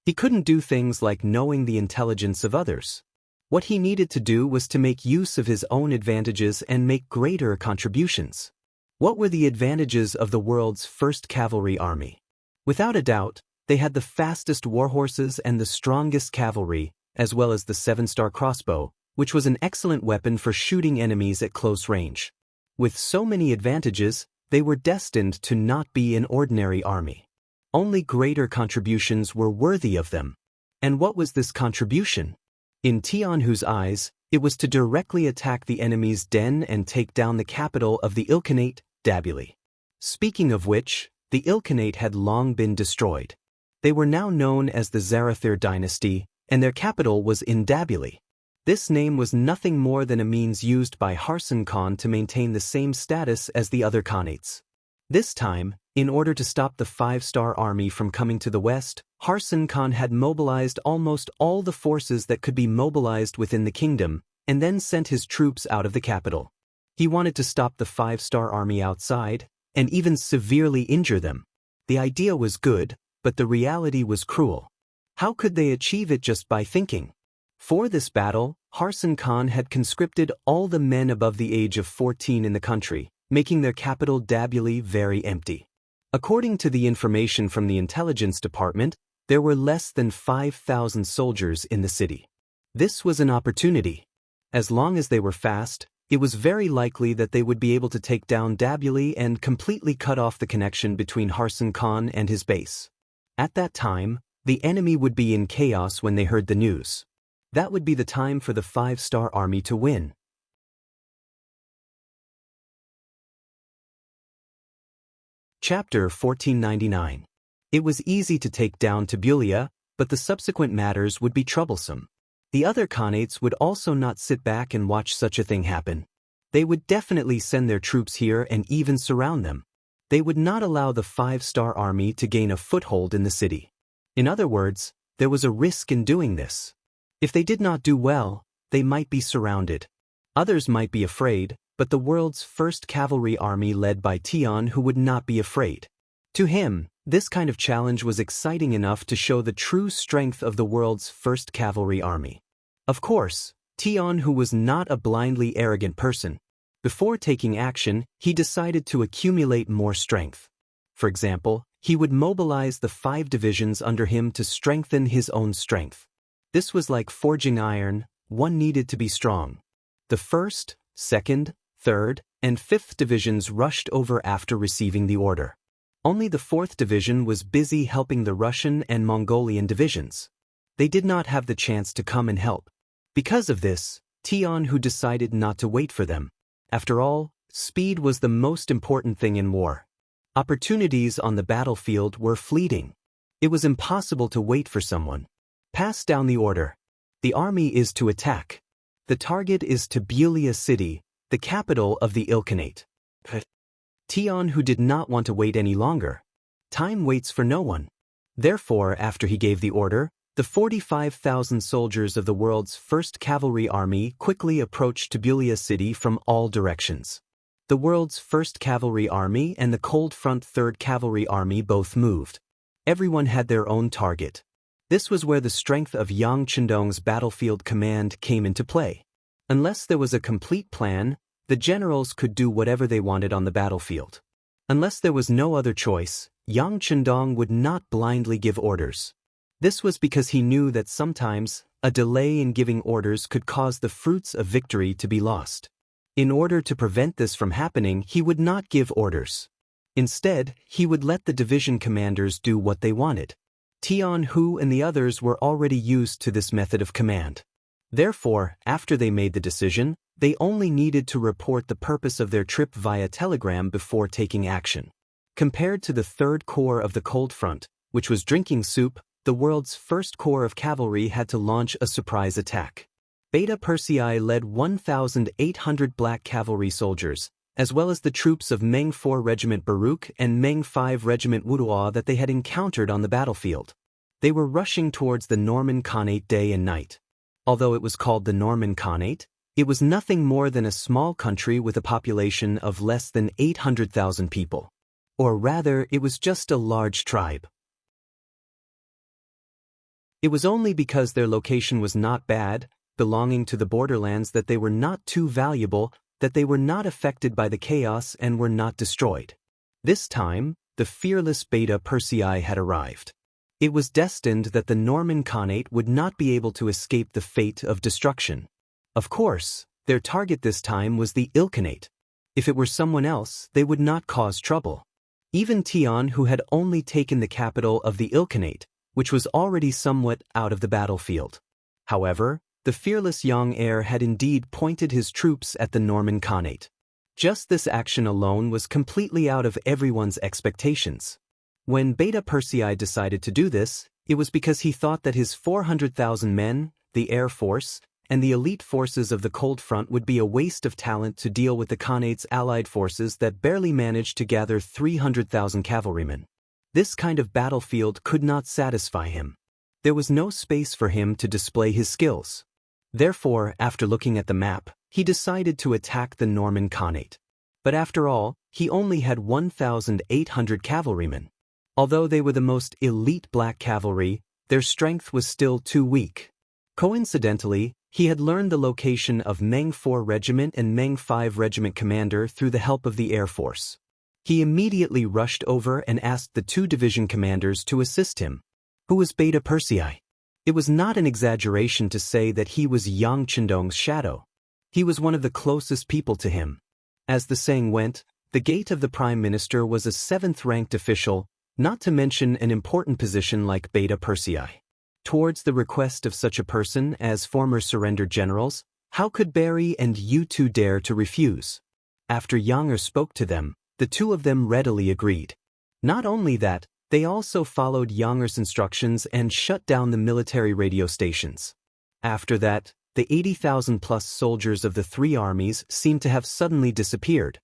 [SPEAKER 1] He couldn't do things like knowing the intelligence of others. What he needed to do was to make use of his own advantages and make greater contributions. What were the advantages of the world's first cavalry army? Without a doubt, they had the fastest warhorses and the strongest cavalry, as well as the 7-star crossbow, which was an excellent weapon for shooting enemies at close range. With so many advantages, they were destined to not be an ordinary army. Only greater contributions were worthy of them. And what was this contribution? In Tianhu's eyes, it was to directly attack the enemy's den and take down the capital of the Ilkhanate, Dabili. Speaking of which, the Ilkhanate had long been destroyed. They were now known as the Zarathir dynasty, and their capital was in Dabili. This name was nothing more than a means used by Harsan Khan to maintain the same status as the other Khanates. This time, in order to stop the 5-star army from coming to the west, Harsan Khan had mobilized almost all the forces that could be mobilized within the kingdom, and then sent his troops out of the capital. He wanted to stop the 5-star army outside, and even severely injure them. The idea was good, but the reality was cruel. How could they achieve it just by thinking? For this battle, Harsan Khan had conscripted all the men above the age of 14 in the country, making their capital Dabili very empty. According to the information from the intelligence department, there were less than 5,000 soldiers in the city. This was an opportunity. As long as they were fast, It was very likely that they would be able to take down Dabuli and completely cut off the connection between Harsan Khan and his base. At that time, the enemy would be in chaos when they heard the news. That would be the time for the 5-star army to win. Chapter 1499. It was easy to take down Tabulia, but the subsequent matters would be troublesome. The other Khanates would also not sit back and watch such a thing happen. They would definitely send their troops here and even surround them. They would not allow the 5-star army to gain a foothold in the city. In other words, there was a risk in doing this. If they did not do well, they might be surrounded. Others might be afraid, but the world's first cavalry army led by Tian who would not be afraid. To him, this kind of challenge was exciting enough to show the true strength of the world's first cavalry army. Of course, Tian who was not a blindly arrogant person. Before taking action, he decided to accumulate more strength. For example, he would mobilize the 5 divisions under him to strengthen his own strength. This was like forging iron, one needed to be strong. The 1st, 2nd, 3rd, and 5th divisions rushed over after receiving the order. Only the 4th division was busy helping the Russian and Mongolian divisions. They did not have the chance to come and help. Because of this, Tian who decided not to wait for them. After all, speed was the most important thing in war. Opportunities on the battlefield were fleeting. It was impossible to wait for someone. Pass down the order. The army is to attack. The target is Tabulia city, the capital of the Ilkhanate. Tian who did not want to wait any longer. Time waits for no one. Therefore, after he gave the order, the 45,000 soldiers of the world's first cavalry army quickly approached Tabulia city from all directions. The world's first cavalry army and the Cold Front 3rd Cavalry Army both moved. Everyone had their own target. This was where the strength of Yang Chendong's battlefield command came into play. Unless there was a complete plan, the generals could do whatever they wanted on the battlefield. Unless there was no other choice, Yang Chendong would not blindly give orders. This was because he knew that sometimes, a delay in giving orders could cause the fruits of victory to be lost. In order to prevent this from happening, he would not give orders. Instead, he would let the division commanders do what they wanted. Tian Hu and the others were already used to this method of command. Therefore, after they made the decision, they only needed to report the purpose of their trip via telegram before taking action. Compared to the 3rd Corps of the Cold Front, which was drinking soup, the world's 1st Corps of Cavalry had to launch a surprise attack. Beta Persei led 1,800 black cavalry soldiers, as well as the troops of Meng 4 Regiment Baruch and Meng 5 Regiment Wuduo that they had encountered on the battlefield. They were rushing towards the Norman Khanate day and night. Although it was called the Norman Khanate, it was nothing more than a small country with a population of less than 800,000 people. Or rather, it was just a large tribe. It was only because their location was not bad, belonging to the borderlands, that they were not too valuable, that they were not affected by the chaos and were not destroyed. This time, the fearless Beta Persei had arrived. It was destined that the Norman Khanate would not be able to escape the fate of destruction. Of course, their target this time was the Ilkhanate. If it were someone else, they would not cause trouble. Even Tian, who had only taken the capital of the Ilkhanate, which was already somewhat out of the battlefield. However, the fearless young heir had indeed pointed his troops at the Norman Khanate. Just this action alone was completely out of everyone's expectations. When Beta Persei decided to do this, it was because he thought that his 400,000 men, the Air Force, and the elite forces of the Cold Front would be a waste of talent to deal with the Khanate's allied forces that barely managed to gather 300,000 cavalrymen. This kind of battlefield could not satisfy him. There was no space for him to display his skills. Therefore, after looking at the map, he decided to attack the Norman Khanate. But after all, he only had 1,800 cavalrymen. Although they were the most elite black cavalry, their strength was still too weak. Coincidentally, he had learned the location of Meng 4 Regiment and Meng 5 Regiment commander through the help of the Air Force. He immediately rushed over and asked the 2 division commanders to assist him. Who was Beta Persei? It was not an exaggeration to say that he was Yang Chendong's shadow. He was one of the closest people to him. As the saying went, the gate of the prime minister was a 7th-ranked official, not to mention an important position like Beta Persei. Towards the request of such a person as former surrendered generals, how could Barry and you two dare to refuse? After Xianxia spoke to them, the two of them readily agreed. Not only that, they also followed Xianxia's instructions and shut down the military radio stations. After that, the 80,000-plus soldiers of the three armies seemed to have suddenly disappeared.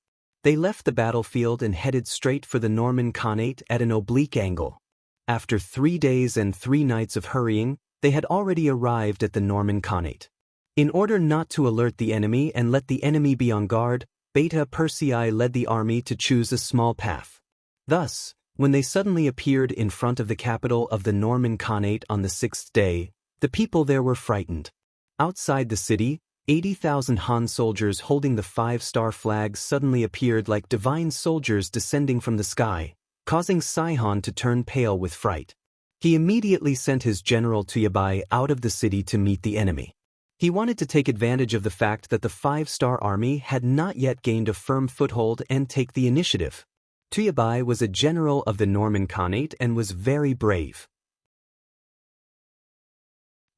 [SPEAKER 1] They left the battlefield and headed straight for the Norman Khanate at an oblique angle. After 3 days and 3 nights of hurrying, they had already arrived at the Norman Khanate. In order not to alert the enemy and let the enemy be on guard, Beta Persei led the army to choose a small path. Thus, when they suddenly appeared in front of the capital of the Norman Khanate on the 6th day, the people there were frightened. Outside the city, 80,000 Han soldiers holding the 5-star flag suddenly appeared like divine soldiers descending from the sky, causing Sihon to turn pale with fright. He immediately sent his general Tuyabai out of the city to meet the enemy. He wanted to take advantage of the fact that the 5-star army had not yet gained a firm foothold and take the initiative. Tuyabai was a general of the Norman Khanate and was very brave.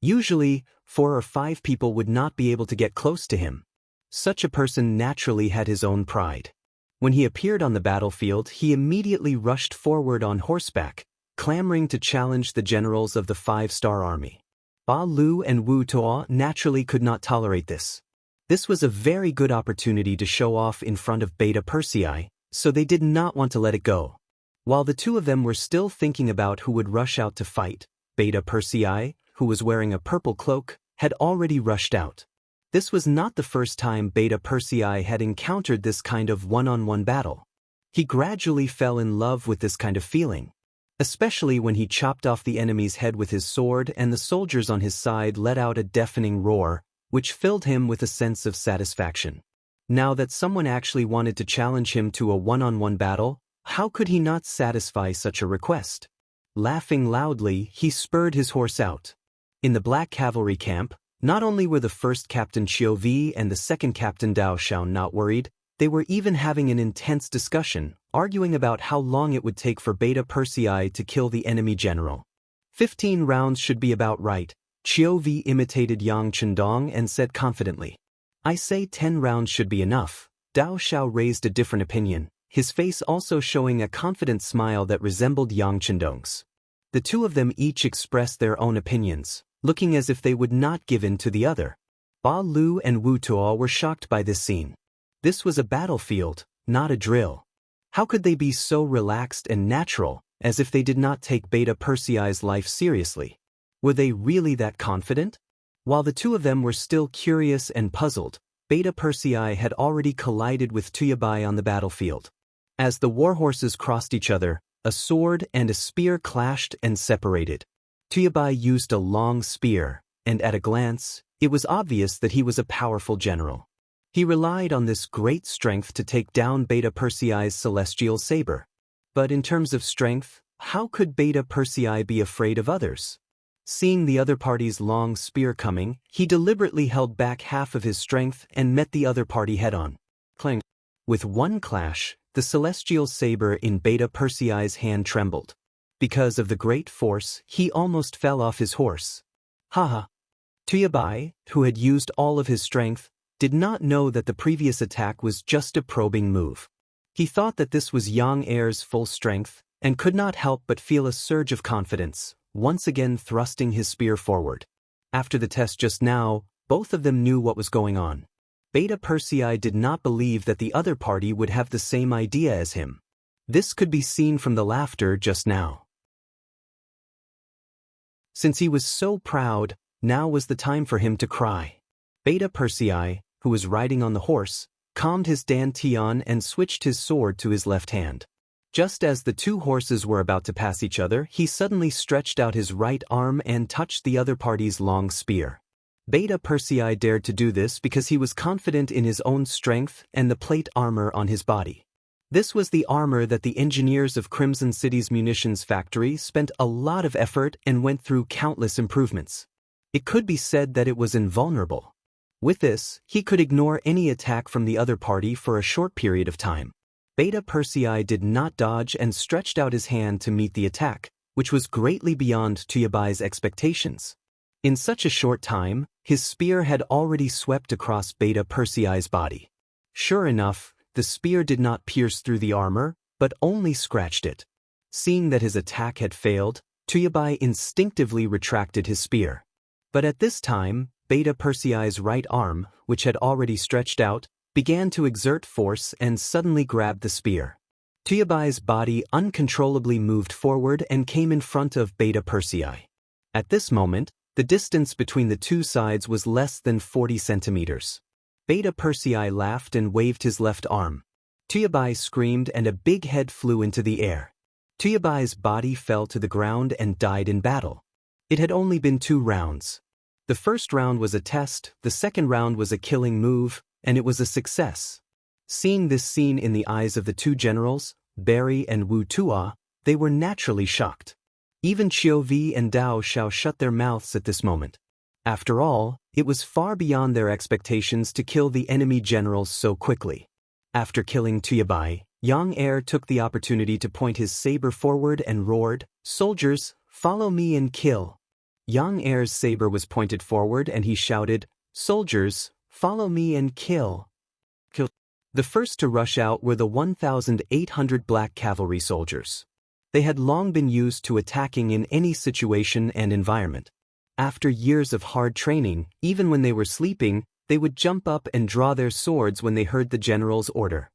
[SPEAKER 1] Usually, 4 or 5 people would not be able to get close to him. Such a person naturally had his own pride. When he appeared on the battlefield, he immediately rushed forward on horseback, clamoring to challenge the generals of the 5-star army. Ba Lu and Wu Tuo naturally could not tolerate this. This was a very good opportunity to show off in front of Beta Persei, so they did not want to let it go. While the two of them were still thinking about who would rush out to fight, Beta Persei, who was wearing a purple cloak, had already rushed out. This was not the first time Beta Persei had encountered this kind of one-on-one battle. He gradually fell in love with this kind of feeling, especially when he chopped off the enemy's head with his sword and the soldiers on his side let out a deafening roar, which filled him with a sense of satisfaction. Now that someone actually wanted to challenge him to a one-on-one battle, how could he not satisfy such a request? Laughing loudly, he spurred his horse out. In the Black Cavalry camp, not only were the first Captain Qiu Vi and the second Captain Dao Shao not worried, they were even having an intense discussion, arguing about how long it would take for Beta Persei to kill the enemy general. 15 rounds should be about right, Qiu Vi imitated Yang Chendong and said confidently. I say 10 rounds should be enough. Dao Shao raised a different opinion, his face also showing a confident smile that resembled Yang Chendong's. The two of them each expressed their own opinions, looking as if they would not give in to the other. Ba Lu and Wu Tuo were shocked by this scene. This was a battlefield, not a drill. How could they be so relaxed and natural, as if they did not take Beta Persei's life seriously? Were they really that confident? While the two of them were still curious and puzzled, Beta Persei had already collided with Tuyabai on the battlefield. As the warhorses crossed each other, a sword and a spear clashed and separated. Tuyabai used a long spear, and at a glance, it was obvious that he was a powerful general. He relied on this great strength to take down Beta Persei's celestial saber. But in terms of strength, how could Beta Persei be afraid of others? Seeing the other party's long spear coming, he deliberately held back half of his strength and met the other party head-on. Clang! With one clash, the celestial saber in Beta Persei's hand trembled. Because of the great force, he almost fell off his horse. Haha! Tuyabai, who had used all of his strength, did not know that the previous attack was just a probing move. He thought that this was Yang Er's full strength, and could not help but feel a surge of confidence, once again thrusting his spear forward. After the test just now, both of them knew what was going on. Beta Persei did not believe that the other party would have the same idea as him. This could be seen from the laughter just now. Since he was so proud, now was the time for him to cry. Beta Persei, who was riding on the horse, calmed his dantian and switched his sword to his left hand. Just as the two horses were about to pass each other, he suddenly stretched out his right arm and touched the other party's long spear. Beta Persei dared to do this because he was confident in his own strength and the plate armor on his body. This was the armor that the engineers of Crimson City's munitions factory spent a lot of effort and went through countless improvements. It could be said that it was invulnerable. With this, he could ignore any attack from the other party for a short period of time. Beta Persei did not dodge and stretched out his hand to meet the attack, which was greatly beyond Tuyabai's expectations. In such a short time, his spear had already swept across Beta Persei's body. Sure enough, the spear did not pierce through the armor, but only scratched it. Seeing that his attack had failed, Tuyabai instinctively retracted his spear. But at this time, Beta Persei's right arm, which had already stretched out, began to exert force and suddenly grabbed the spear. Tuyabai's body uncontrollably moved forward and came in front of Beta Persei. At this moment, the distance between the two sides was less than 40 centimeters. Beta Persei laughed and waved his left arm. Tuyabai screamed and a big head flew into the air. Tuyabai's body fell to the ground and died in battle. It had only been 2 rounds. The first round was a test, the second round was a killing move, and it was a success. Seeing this scene in the eyes of the 2 generals, Barry and Wu Tua, they were naturally shocked. Even Qiu Vi and Dao Xiao shut their mouths at this moment. After all, it was far beyond their expectations to kill the enemy generals so quickly. After killing Tuyabai, Yang Er took the opportunity to point his saber forward and roared, "Soldiers, follow me and kill." Yang Er's saber was pointed forward and he shouted, "Soldiers, follow me and kill." Kill. The first to rush out were the 1,800 black cavalry soldiers. They had long been used to attacking in any situation and environment. After years of hard training, even when they were sleeping, they would jump up and draw their swords when they heard the general's order.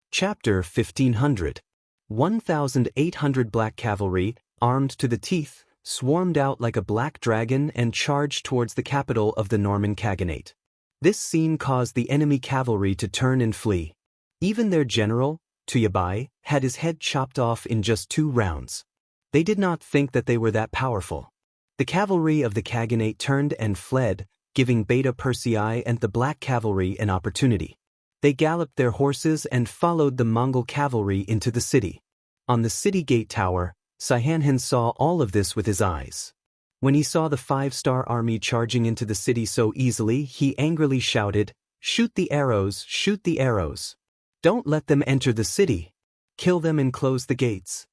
[SPEAKER 1] Chapter 1500. 1,800 black cavalry, armed to the teeth, swarmed out like a black dragon and charged towards the capital of the Norman Khaganate. This scene caused the enemy cavalry to turn and flee. Even their general, Tuyabai, had his head chopped off in just 2 rounds. They did not think that they were that powerful. The cavalry of the Khaganate turned and fled, giving Beta Persei and the black cavalry an opportunity. They galloped their horses and followed the Mongol cavalry into the city. On the city gate tower, Xianxia saw all of this with his eyes. When he saw the 5-star army charging into the city so easily, he angrily shouted, "Shoot the arrows, shoot the arrows. Don't let them enter the city. Kill them and close the gates."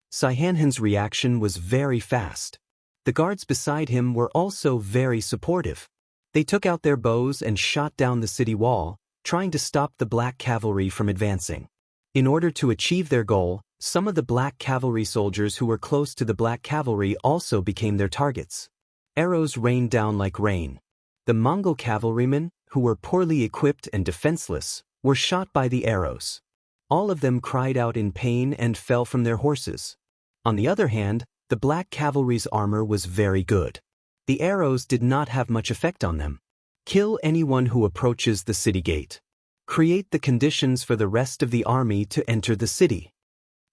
[SPEAKER 1] Xianxia's reaction was very fast. The guards beside him were also very supportive. They took out their bows and shot down the city wall, trying to stop the black cavalry from advancing. In order to achieve their goal, some of the black cavalry soldiers who were close to the black cavalry also became their targets. Arrows rained down like rain. The Mongol cavalrymen, who were poorly equipped and defenseless, were shot by the arrows. All of them cried out in pain and fell from their horses. On the other hand, the black cavalry's armor was very good. The arrows did not have much effect on them. Kill anyone who approaches the city gate. Create the conditions for the rest of the army to enter the city.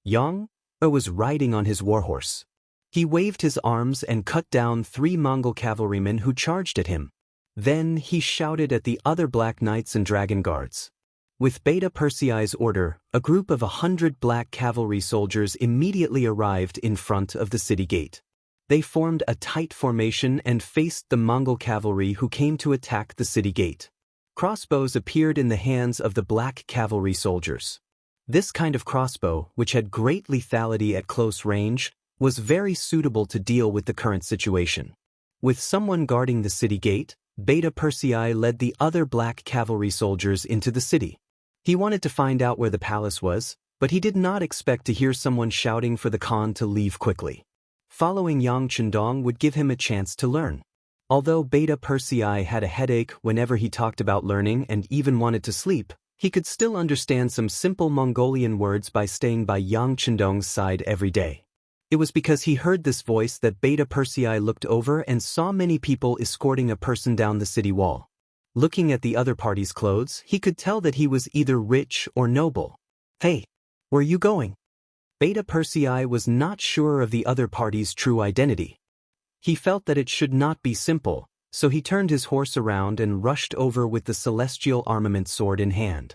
[SPEAKER 1] Yang Er was riding on his warhorse. He waved his arms and cut down 3 Mongol cavalrymen who charged at him. Then he shouted at the other black knights and dragon guards. With Beta Persei's order, a group of 100 black cavalry soldiers immediately arrived in front of the city gate. They formed a tight formation and faced the Mongol cavalry who came to attack the city gate. Crossbows appeared in the hands of the black cavalry soldiers. This kind of crossbow, which had great lethality at close range, was very suitable to deal with the current situation. With someone guarding the city gate, Beta Persei led the other black cavalry soldiers into the city. He wanted to find out where the palace was, but he did not expect to hear someone shouting for the Khan to leave quickly. Following Yang Chendong would give him a chance to learn. Although Beta Persei had a headache whenever he talked about learning and even wanted to sleep, he could still understand some simple Mongolian words by staying by Yang Chendong's side every day. It was because he heard this voice that Beta Persei looked over and saw many people escorting a person down the city wall. Looking at the other party's clothes, he could tell that he was either rich or noble. "Hey, where are you going?" Beta Persei was not sure of the other party's true identity. He felt that it should not be simple, so he turned his horse around and rushed over with the celestial armament sword in hand.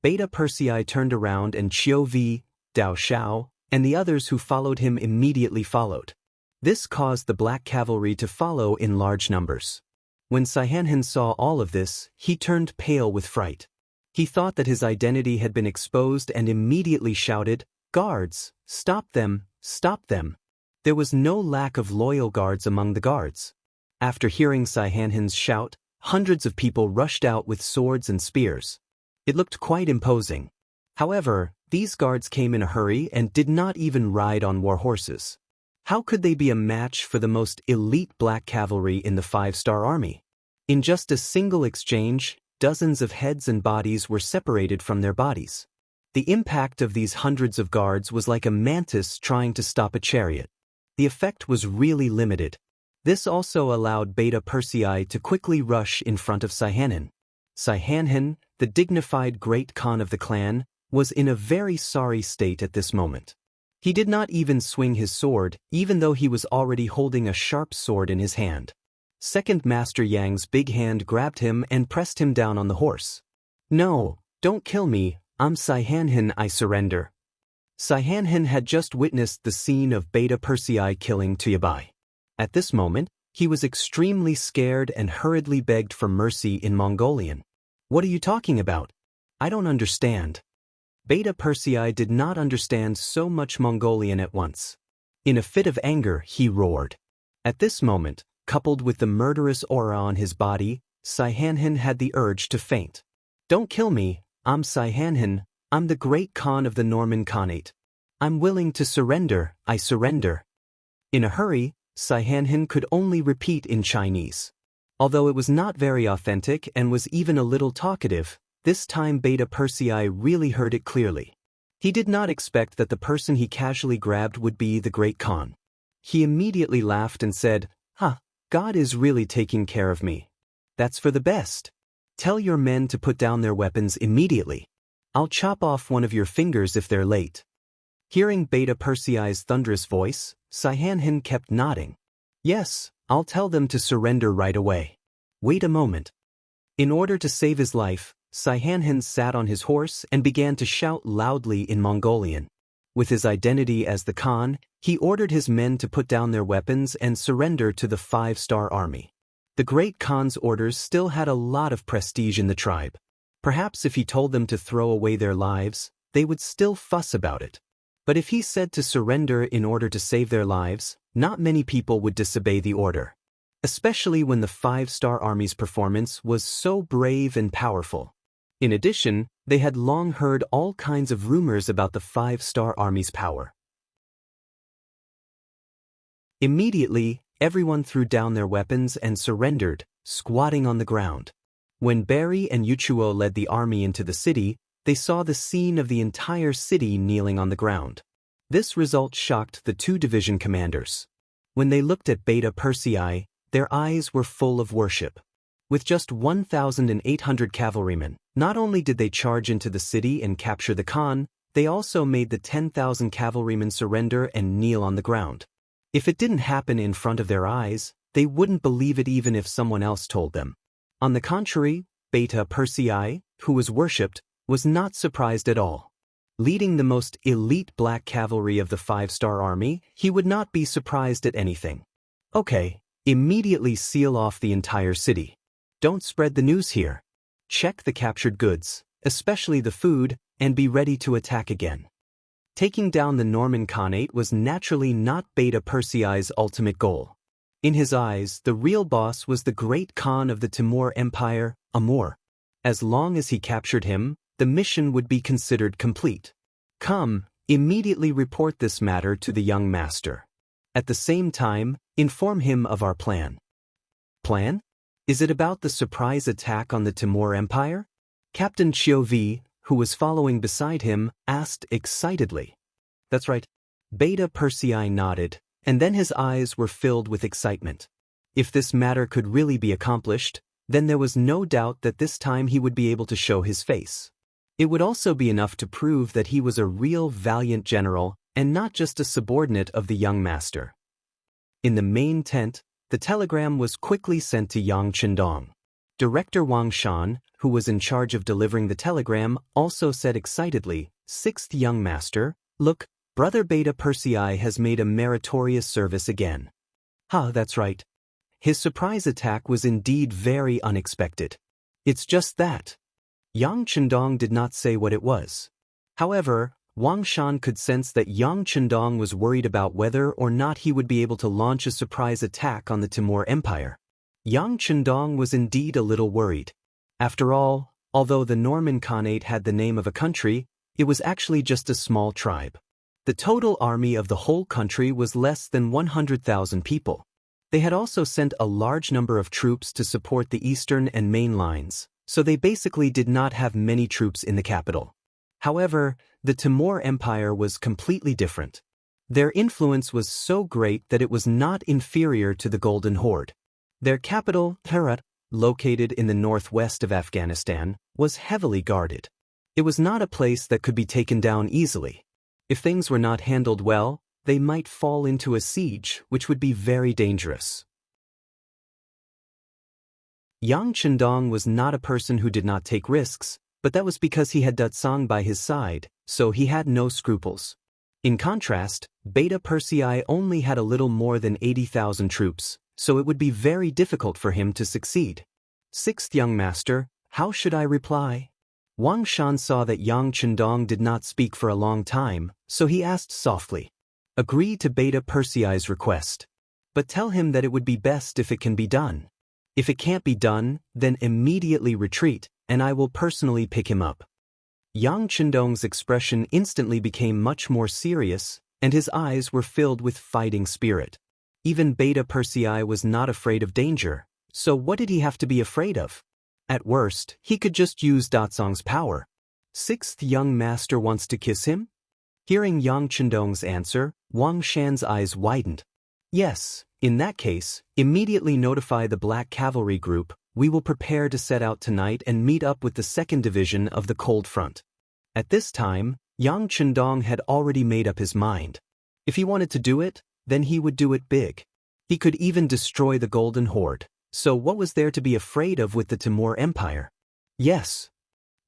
[SPEAKER 1] Beta Persei turned around and Qiu Vi, Dao Xiao, and the others who followed him immediately followed. This caused the black cavalry to follow in large numbers. When Xianxia saw all of this, he turned pale with fright. He thought that his identity had been exposed and immediately shouted, "Guards, stop them, stop them." There was no lack of loyal guards among the guards. After hearing Xianxia's shout, hundreds of people rushed out with swords and spears. It looked quite imposing. However, these guards came in a hurry and did not even ride on war horses. How could they be a match for the most elite black cavalry in the 5-star army? In just a single exchange, dozens of heads and bodies were separated from their bodies. The impact of these hundreds of guards was like a mantis trying to stop a chariot. The effect was really limited. This also allowed Beta Persei to quickly rush in front of Xianxia. Xianxia, the dignified great Khan of the clan, was in a very sorry state at this moment. He did not even swing his sword, even though he was already holding a sharp sword in his hand. Second Master Yang's big hand grabbed him and pressed him down on the horse. "No, don't kill me, I'm Xianxia, I surrender." Xianxia had just witnessed the scene of Beta Persei killing Tuyabai. At this moment, he was extremely scared and hurriedly begged for mercy in Mongolian. "What are you talking about? I don't understand." Beta Persei did not understand so much Mongolian at once. In a fit of anger, he roared. At this moment, coupled with the murderous aura on his body, Xianxia had the urge to faint. "Don't kill me, I'm Xianxia, I'm the great Khan of the Norman Khanate. I'm willing to surrender, I surrender." In a hurry, Xianxia could only repeat in Chinese. Although it was not very authentic and was even a little talkative, this time Beta Persei really heard it clearly. He did not expect that the person he casually grabbed would be the great Khan. He immediately laughed and said, God is really taking care of me. That's for the best. Tell your men to put down their weapons immediately. I'll chop off one of your fingers if they're late." Hearing Beta Persei's thunderous voice, Xianxia kept nodding. "Yes, I'll tell them to surrender right away. Wait a moment." In order to save his life, Xianxia sat on his horse and began to shout loudly in Mongolian. With his identity as the Khan, he ordered his men to put down their weapons and surrender to the 5-star army. The great Khan's orders still had a lot of prestige in the tribe. Perhaps if he told them to throw away their lives, they would still fuss about it. But if he said to surrender in order to save their lives, not many people would disobey the order. Especially when the 5-star army's performance was so brave and powerful. In addition, they had long heard all kinds of rumors about the 5-star army's power. Immediately, everyone threw down their weapons and surrendered, squatting on the ground. When Barry and Yuchuo led the army into the city, they saw the scene of the entire city kneeling on the ground. This result shocked the 2 division commanders. When they looked at Beta Persei, their eyes were full of worship. With just 1,800 cavalrymen, not only did they charge into the city and capture the Khan, they also made the 10,000 cavalrymen surrender and kneel on the ground. If it didn't happen in front of their eyes, they wouldn't believe it even if someone else told them. On the contrary, Beta Persei, who was worshipped, was not surprised at all. Leading the most elite black cavalry of the 5-star army, he would not be surprised at anything. "Okay, immediately seal off the entire city. Don't spread the news here. Check the captured goods, especially the food, and be ready to attack again." Taking down the Norman Khanate was naturally not Beta Persei's ultimate goal. In his eyes, the real boss was the great Khan of the Timur Empire, Amur. As long as he captured him, the mission would be considered complete. "Come, immediately report this matter to the young master. At the same time, inform him of our plan." "Plan? Is it about the surprise attack on the Timur Empire?" Captain Chiovi, who was following beside him, asked excitedly. "That's right." Beta Persei nodded, and then his eyes were filled with excitement. If this matter could really be accomplished, then there was no doubt that this time he would be able to show his face. It would also be enough to prove that he was a real valiant general and not just a subordinate of the young master. In the main tent, the telegram was quickly sent to Yang Chendong. Director Wang Shan, who was in charge of delivering the telegram, also said excitedly, "Sixth young master, look, Brother Beta Persei has made a meritorious service again. That's right. His surprise attack was indeed very unexpected. It's just that. Yang Chendong did not say what it was. However, Wang Shan could sense that Yang Chendong was worried about whether or not he would be able to launch a surprise attack on the Timur Empire. Yang Chendong was indeed a little worried. After all, although the Norman Khanate had the name of a country, it was actually just a small tribe. The total army of the whole country was less than 100,000 people. They had also sent a large number of troops to support the eastern and main lines, so they basically did not have many troops in the capital. However, the Timur Empire was completely different. Their influence was so great that it was not inferior to the Golden Horde. Their capital, Herat, located in the northwest of Afghanistan, was heavily guarded. It was not a place that could be taken down easily. If things were not handled well, they might fall into a siege, which would be very dangerous. Yang Chendong was not a person who did not take risks, but that was because he had Datsang by his side, so he had no scruples. In contrast, Beta Persei only had a little more than 80,000 troops, so it would be very difficult for him to succeed. Sixth young master, how should I reply? Wang Shan saw that Yang Chendong did not speak for a long time, so he asked softly. Agree to Beta Persei's request. But tell him that it would be best if it can be done. If it can't be done, then immediately retreat, and I will personally pick him up. Yang Chendong's expression instantly became much more serious, and his eyes were filled with fighting spirit. Even Beta Persei was not afraid of danger, so what did he have to be afraid of? At worst, he could just use Datsang's power. Sixth young master wants to kiss him? Hearing Yang Chendong's answer, Wang Shan's eyes widened. Yes, in that case, immediately notify the Black Cavalry Group. We will prepare to set out tonight and meet up with the 2nd Division of the Cold Front. At this time, Yang Chendong had already made up his mind. If he wanted to do it, then he would do it big. He could even destroy the Golden Horde. So what was there to be afraid of with the Timur Empire? Yes.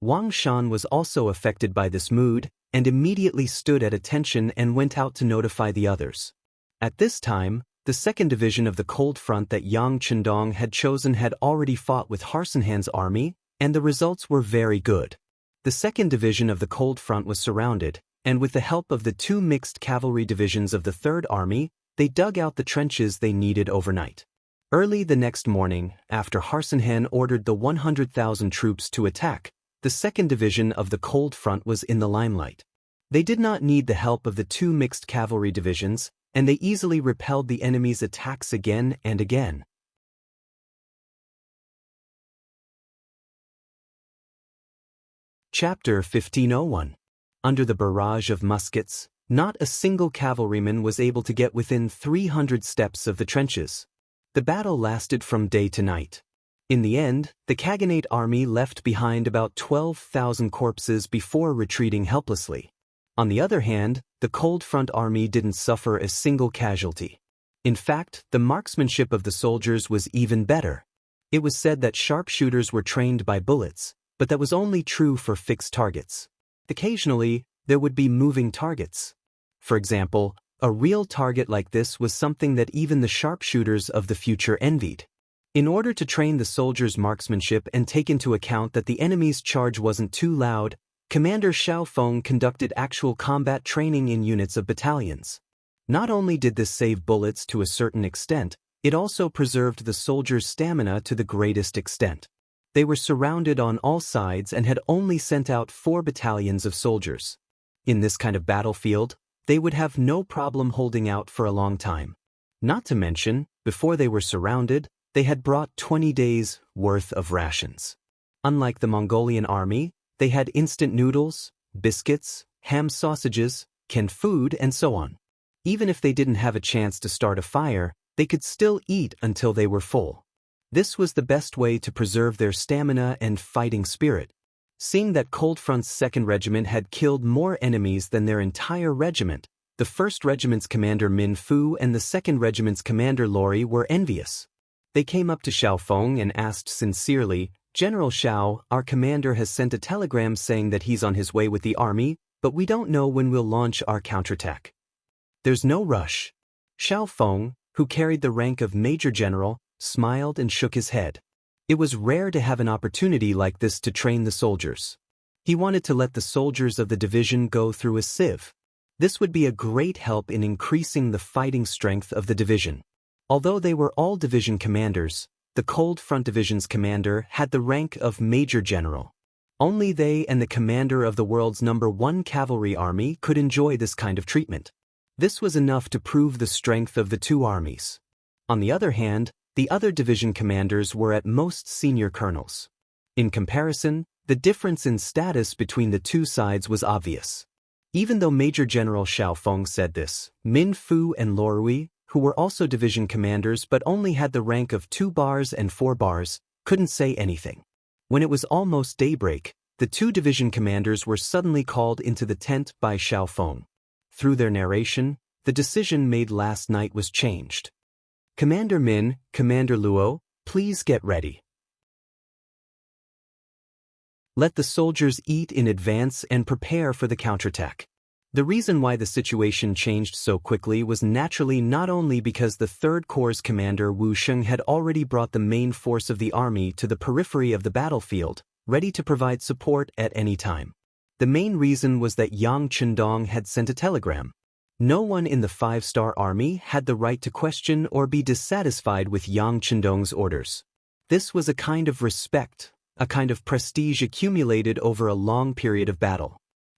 [SPEAKER 1] Wang Shan was also affected by this mood, and immediately stood at attention and went out to notify the others. At this time, the 2nd Division of the Cold Front that Yang Chendong had chosen had already fought with Harsenhan's army, and the results were very good. The 2nd Division of the Cold Front was surrounded, and with the help of the 2 mixed cavalry divisions of the 3rd Army, they dug out the trenches they needed overnight. Early the next morning, after Harsenhan ordered the 100,000 troops to attack, the 2nd Division of the Cold Front was in the limelight. They did not need the help of the 2 mixed cavalry divisions, and they easily repelled the enemy's attacks again and again. Chapter 1501. Under the barrage of muskets, not a single cavalryman was able to get within 300 steps of the trenches. The battle lasted from day to night. In the end, the Khaganate army left behind about 12,000 corpses before retreating helplessly. On the other hand, the Cold Front army didn't suffer a single casualty. In fact, the marksmanship of the soldiers was even better. It was said that sharpshooters were trained by bullets, but that was only true for fixed targets. Occasionally, there would be moving targets. For example, a real target like this was something that even the sharpshooters of the future envied. In order to train the soldiers' marksmanship and take into account that the enemy's charge wasn't too loud, Commander Xiaofeng conducted actual combat training in units of battalions. Not only did this save bullets to a certain extent, it also preserved the soldiers' stamina to the greatest extent. They were surrounded on all sides and had only sent out 4 battalions of soldiers. In this kind of battlefield, they would have no problem holding out for a long time. Not to mention, before they were surrounded, they had brought 20 days' worth of rations. Unlike the Mongolian army, they had instant noodles, biscuits, ham sausages, canned food, and so on. Even if they didn't have a chance to start a fire, they could still eat until they were full. This was the best way to preserve their stamina and fighting spirit. Seeing that Cold Front's 2nd Regiment had killed more enemies than their entire regiment, the 1st Regiment's commander Min Fu and the 2nd Regiment's commander Lori were envious. They came up to Xiaofeng and asked sincerely, "General Xiao, our commander has sent a telegram saying that he's on his way with the army. but we don't know when we'll launch our counterattack. There's no rush. Xiao Feng, who carried the rank of Major General, smiled and shook his head. It was rare to have an opportunity like this to train the soldiers. He wanted to let the soldiers of the division go through a sieve. This would be a great help in increasing the fighting strength of the division. Although they were all division commanders, the Cold Front Division's commander had the rank of Major General. Only they and the commander of the world's #1 cavalry army could enjoy this kind of treatment. This was enough to prove the strength of the two armies. On the other hand, the other division commanders were at most senior colonels. In comparison, the difference in status between the two sides was obvious. Even though Major General Xiao Feng said this, Min Fu and Lorui, who were also division commanders but only had the rank of 2 bars and 4 bars, couldn't say anything. When it was almost daybreak, the two division commanders were suddenly called into the tent by Xiao Feng. Through their narration, the decision made last night was changed. Commander Min, Commander Luo, please get ready. Let the soldiers eat in advance and prepare for the counterattack. The reason why the situation changed so quickly was naturally not only because the 3rd Corps commander Wu Sheng had already brought the main force of the army to the periphery of the battlefield, ready to provide support at any time. The main reason was that Yang Chendong had sent a telegram. No one in the 5-star army had the right to question or be dissatisfied with Yang Chendong's orders. This was a kind of respect, a kind of prestige accumulated over a long period of battle.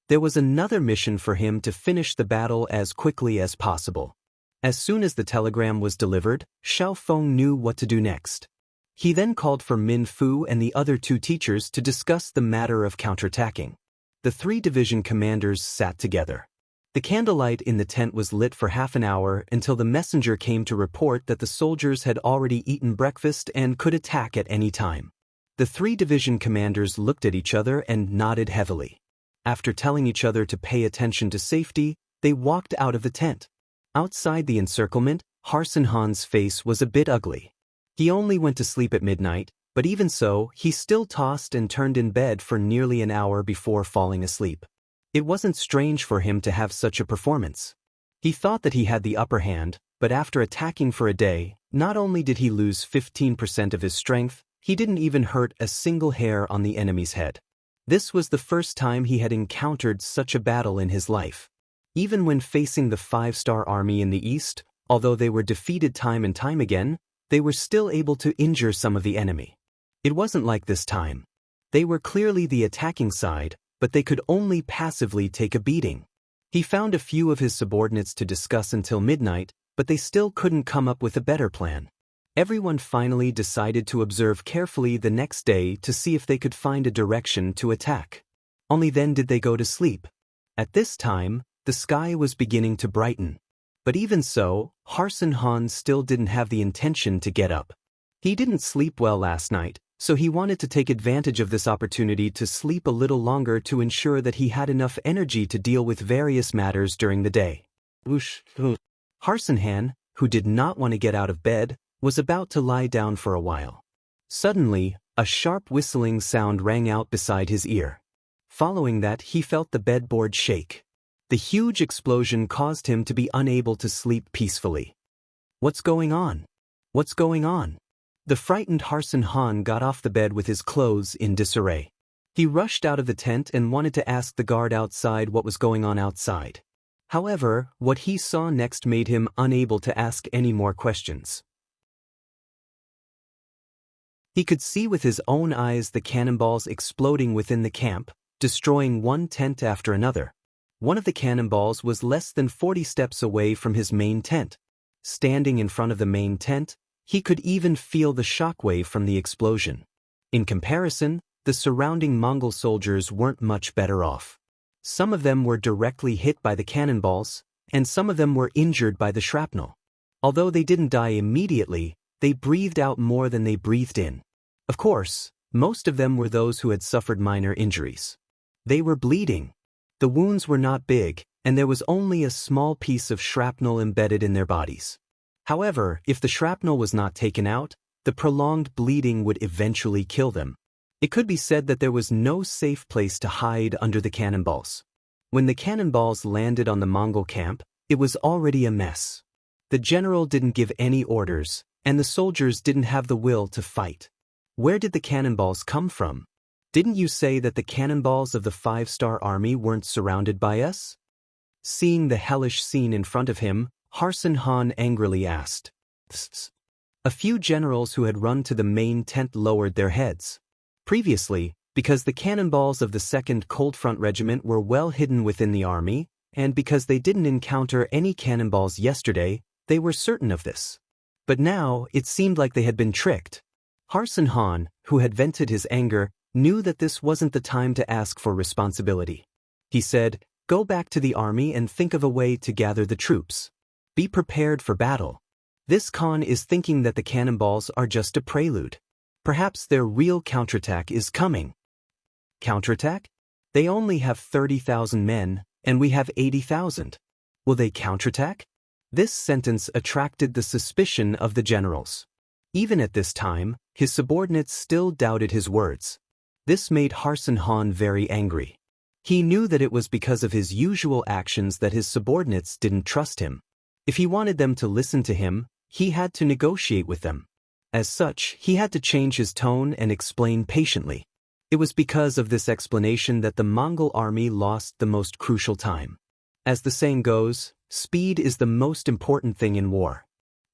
[SPEAKER 1] There was another mission for him to finish the battle as quickly as possible. As soon as the telegram was delivered, Xiao Feng knew what to do next. He then called for Min Fu and the other 2 teachers to discuss the matter of counterattacking. The 3 division commanders sat together. The candlelight in the tent was lit for half an hour until the messenger came to report that the soldiers had already eaten breakfast and could attack at any time. The 3 division commanders looked at each other and nodded heavily. After telling each other to pay attention to safety, they walked out of the tent. Outside the encirclement, Harsin Han's face was a bit ugly. He only went to sleep at midnight, but even so, he still tossed and turned in bed for nearly an hour before falling asleep. It wasn't strange for him to have such a performance. He thought that he had the upper hand, but after attacking for a day, not only did he lose 15% of his strength, he didn't even hurt a single hair on the enemy's head. This was the first time he had encountered such a battle in his life. Even when facing the 5-star army in the east, although they were defeated time and time again, they were still able to injure some of the enemy. It wasn't like this time. They were clearly the attacking side, but they could only passively take a beating. He found a few of his subordinates to discuss until midnight, but they still couldn't come up with a better plan. Everyone finally decided to observe carefully the next day to see if they could find a direction to attack. Only then did they go to sleep. At this time, the sky was beginning to brighten. But even so, Harsin Han still didn't have the intention to get up. He didn't sleep well last night, so he wanted to take advantage of this opportunity to sleep a little longer to ensure that he had enough energy to deal with various matters during the day. Harsin Han, who did not want to get out of bed, was about to lie down for a while. Suddenly, a sharp whistling sound rang out beside his ear. Following that, he felt the bedboard shake. The huge explosion caused him to be unable to sleep peacefully. What's going on? What's going on? The frightened Harsin Han got off the bed with his clothes in disarray. He rushed out of the tent and wanted to ask the guard outside what was going on outside. However, what he saw next made him unable to ask any more questions. He could see with his own eyes the cannonballs exploding within the camp, destroying one tent after another. One of the cannonballs was less than 40 steps away from his main tent. Standing in front of the main tent, he could even feel the shockwave from the explosion. In comparison, the surrounding Mongol soldiers weren't much better off. Some of them were directly hit by the cannonballs, and some of them were injured by the shrapnel. Although they didn't die immediately, they breathed out more than they breathed in. Of course, most of them were those who had suffered minor injuries. They were bleeding. The wounds were not big, and there was only a small piece of shrapnel embedded in their bodies. However, if the shrapnel was not taken out, the prolonged bleeding would eventually kill them. It could be said that there was no safe place to hide under the cannonballs. When the cannonballs landed on the Mongol camp, it was already a mess. The general didn't give any orders, and the soldiers didn't have the will to fight. Where did the cannonballs come from? Didn't you say that the cannonballs of the 5-star army weren't surrounded by us? Seeing the hellish scene in front of him, Harsin Han angrily asked. Tss. A few generals who had run to the main tent lowered their heads. Previously, because the cannonballs of the 2nd Cold Front Regiment were well hidden within the army, and because they didn't encounter any cannonballs yesterday, they were certain of this. But now, it seemed like they had been tricked. Harsin Han, who had vented his anger, knew that this wasn't the time to ask for responsibility. He said, "Go back to the army and think of a way to gather the troops. Be prepared for battle. This Khan is thinking that the cannonballs are just a prelude. Perhaps their real counterattack is coming." Counterattack? They only have 30,000 men, and we have 80,000. Will they counterattack? This sentence attracted the suspicion of the generals. Even at this time, his subordinates still doubted his words. This made Harsin Han very angry. He knew that it was because of his usual actions that his subordinates didn't trust him. If he wanted them to listen to him, he had to negotiate with them. As such, he had to change his tone and explain patiently. It was because of this explanation that the Mongol army lost the most crucial time. As the saying goes, speed is the most important thing in war.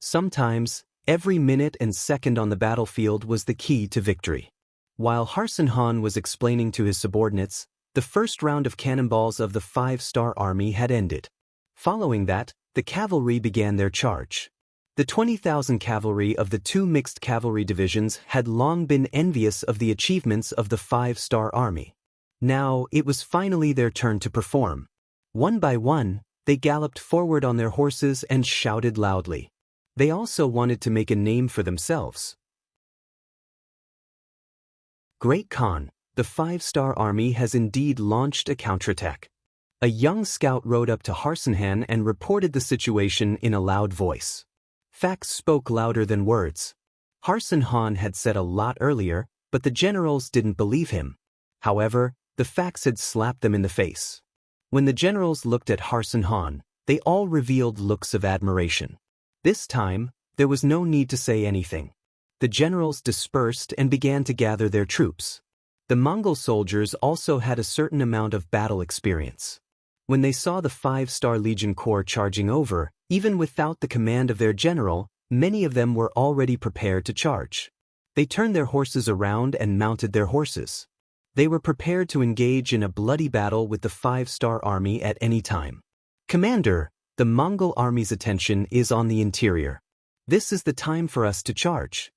[SPEAKER 1] Sometimes, every minute and second on the battlefield was the key to victory. While Harsin Han was explaining to his subordinates, the first round of cannonballs of the 5-star army had ended. Following that, the cavalry began their charge. The 20,000 cavalry of the 2 mixed cavalry divisions had long been envious of the achievements of the 5-star army. Now, it was finally their turn to perform. One by one, they galloped forward on their horses and shouted loudly. They also wanted to make a name for themselves. Great Khan, the 5-star army has indeed launched a counterattack. A young scout rode up to Harsin Han and reported the situation in a loud voice. Facts spoke louder than words. Harsin Han had said a lot earlier, but the generals didn't believe him. However, the facts had slapped them in the face. When the generals looked at Harsin Han, they all revealed looks of admiration. This time, there was no need to say anything. The generals dispersed and began to gather their troops. The Mongol soldiers also had a certain amount of battle experience. When they saw the 5-star Legion Corps charging over, even without the command of their general, many of them were already prepared to charge. They turned their horses around and mounted their horses. They were prepared to engage in a bloody battle with the 5-star army at any time. "Commander, the Mongol army's attention is on the interior. This is the time for us to charge."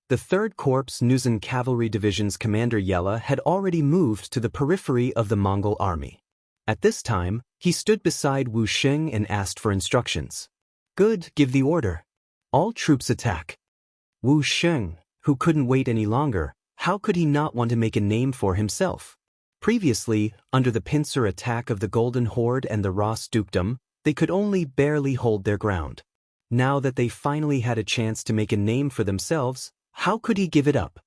[SPEAKER 1] The 3rd Corps Nuzan Cavalry Division's commander Yella had already moved to the periphery of the Mongol army. At this time, he stood beside Wu Sheng and asked for instructions. "Good, give the order. All troops attack." Wu Sheng, who couldn't wait any longer, how could he not want to make a name for himself? Previously, under the pincer attack of the Golden Horde and the Ross Dukedom, they could only barely hold their ground. Now that they finally had a chance to make a name for themselves, how could he give it up?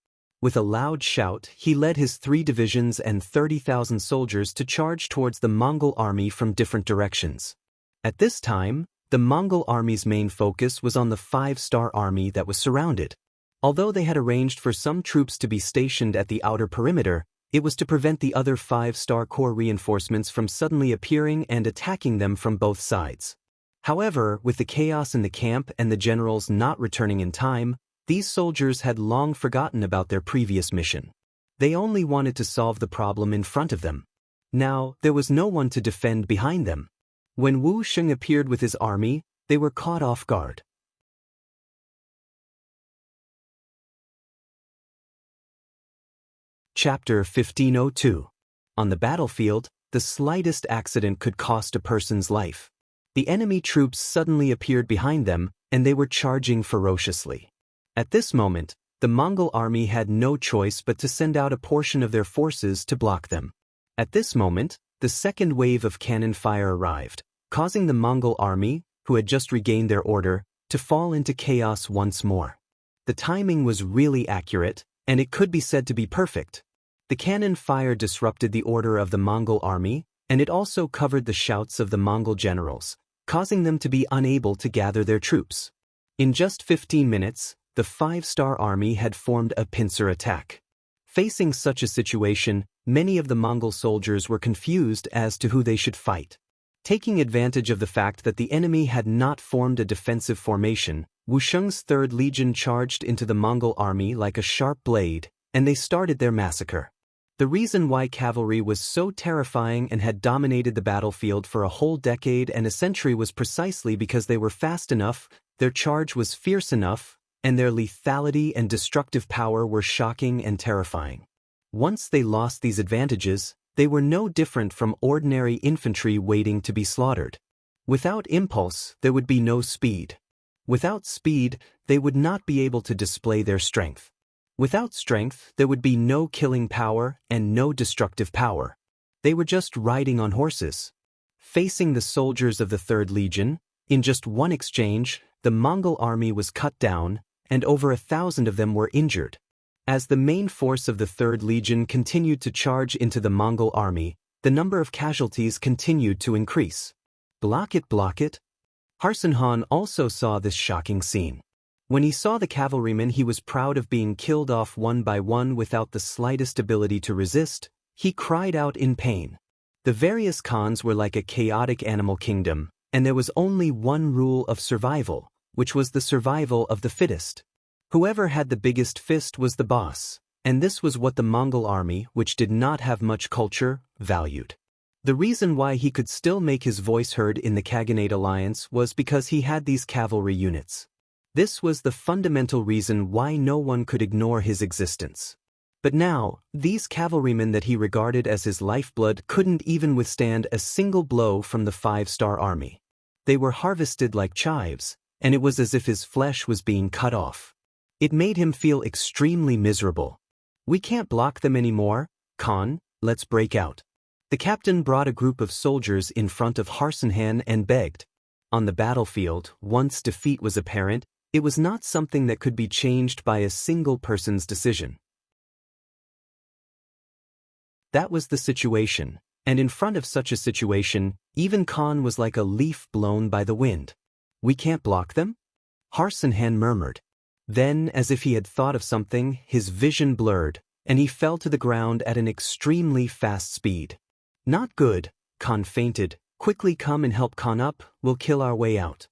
[SPEAKER 1] With a loud shout, he led his 3 divisions and 30,000 soldiers to charge towards the Mongol army from different directions. At this time, the Mongol army's main focus was on the 5-star army that was surrounded. Although they had arranged for some troops to be stationed at the outer perimeter, it was to prevent the other 5-star Corps reinforcements from suddenly appearing and attacking them from both sides. However, with the chaos in the camp and the generals not returning in time, these soldiers had long forgotten about their previous mission. They only wanted to solve the problem in front of them. Now, there was no one to defend behind them. When Wu Sheng appeared with his army, they were caught off guard. Chapter 1502. On the battlefield, the slightest accident could cost a person's life. The enemy troops suddenly appeared behind them, and they were charging ferociously. At this moment, the Mongol army had no choice but to send out a portion of their forces to block them. At this moment, the second wave of cannon fire arrived, causing the Mongol army, who had just regained their order, to fall into chaos once more. The timing was really accurate, and it could be said to be perfect. The cannon fire disrupted the order of the Mongol army, and it also covered the shouts of the Mongol generals, causing them to be unable to gather their troops. In just 15 minutes, the 5-star army had formed a pincer attack. Facing such a situation, many of the Mongol soldiers were confused as to who they should fight. Taking advantage of the fact that the enemy had not formed a defensive formation, Wusheng's 3rd Legion charged into the Mongol army like a sharp blade, and they started their massacre. The reason why cavalry was so terrifying and had dominated the battlefield for a whole decade and a century was precisely because they were fast enough, their charge was fierce enough, and their lethality and destructive power were shocking and terrifying. Once they lost these advantages, they were no different from ordinary infantry waiting to be slaughtered. Without impulse, there would be no speed. Without speed, they would not be able to display their strength. Without strength, there would be no killing power and no destructive power. They were just riding on horses. Facing the soldiers of the 3rd Legion, in just one exchange, the Mongol army was cut down, and over 1,000 of them were injured. As the main force of the 3rd Legion continued to charge into the Mongol army, the number of casualties continued to increase. Block it, block it. Harsan Han also saw this shocking scene. When he saw the cavalrymen, he was proud of being killed off one by one without the slightest ability to resist. He cried out in pain. The various khans were like a chaotic animal kingdom, and there was only one rule of survival, which was the survival of the fittest. Whoever had the biggest fist was the boss, and this was what the Mongol army, which did not have much culture, valued. The reason why he could still make his voice heard in the Khaganate alliance was because he had these cavalry units. This was the fundamental reason why no one could ignore his existence. But now, these cavalrymen that he regarded as his lifeblood couldn't even withstand a single blow from the 5-star army. They were harvested like chives, and it was as if his flesh was being cut off. It made him feel extremely miserable. We can't block them anymore, Khan, let's break out. The captain brought a group of soldiers in front of Harsan Han and begged. On the battlefield, once defeat was apparent, it was not something that could be changed by a single person's decision. That was the situation, and in front of such a situation, even Khan was like a leaf blown by the wind. We can't block them? Harsan Han murmured. Then, as if he had thought of something, his vision blurred, and he fell to the ground at an extremely fast speed. Not good, Khan fainted. Quickly come and help Khan up, we'll kill our way out.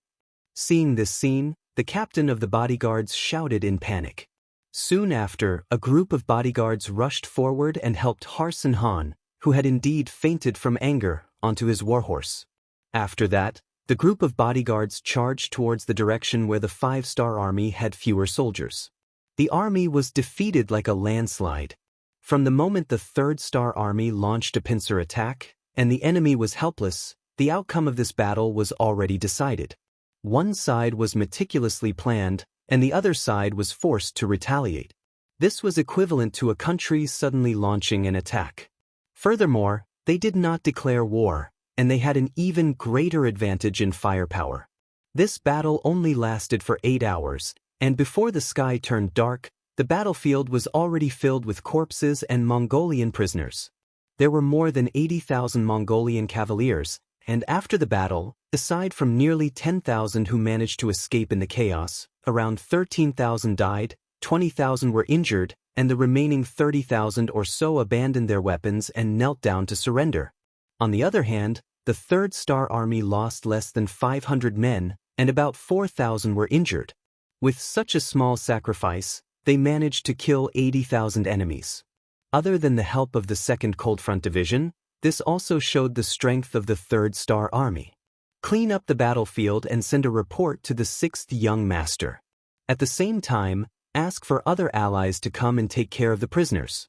[SPEAKER 1] Seeing this scene, the captain of the bodyguards shouted in panic. Soon after, a group of bodyguards rushed forward and helped Harsan Han, who had indeed fainted from anger, onto his warhorse. After that, the group of bodyguards charged towards the direction where the 5-star army had fewer soldiers. The army was defeated like a landslide. From the moment the 3rd-star army launched a pincer attack, and the enemy was helpless, the outcome of this battle was already decided. One side was meticulously planned, and the other side was forced to retaliate. This was equivalent to a country suddenly launching an attack. Furthermore, they did not declare war, and they had an even greater advantage in firepower. This battle only lasted for 8 hours, and before the sky turned dark, the battlefield was already filled with corpses and Mongolian prisoners. There were more than 80,000 Mongolian cavaliers, and after the battle, aside from nearly 10,000 who managed to escape in the chaos, around 13,000 died, 20,000 were injured, and the remaining 30,000 or so abandoned their weapons and knelt down to surrender. On the other hand, the 3rd-star army lost less than 500 men, and about 4,000 were injured. With such a small sacrifice, they managed to kill 80,000 enemies. Other than the help of the 2nd Cold Front Division, this also showed the strength of the 3rd-star army. Clean up the battlefield and send a report to the 6th Young Master. At the same time, ask for other allies to come and take care of the prisoners.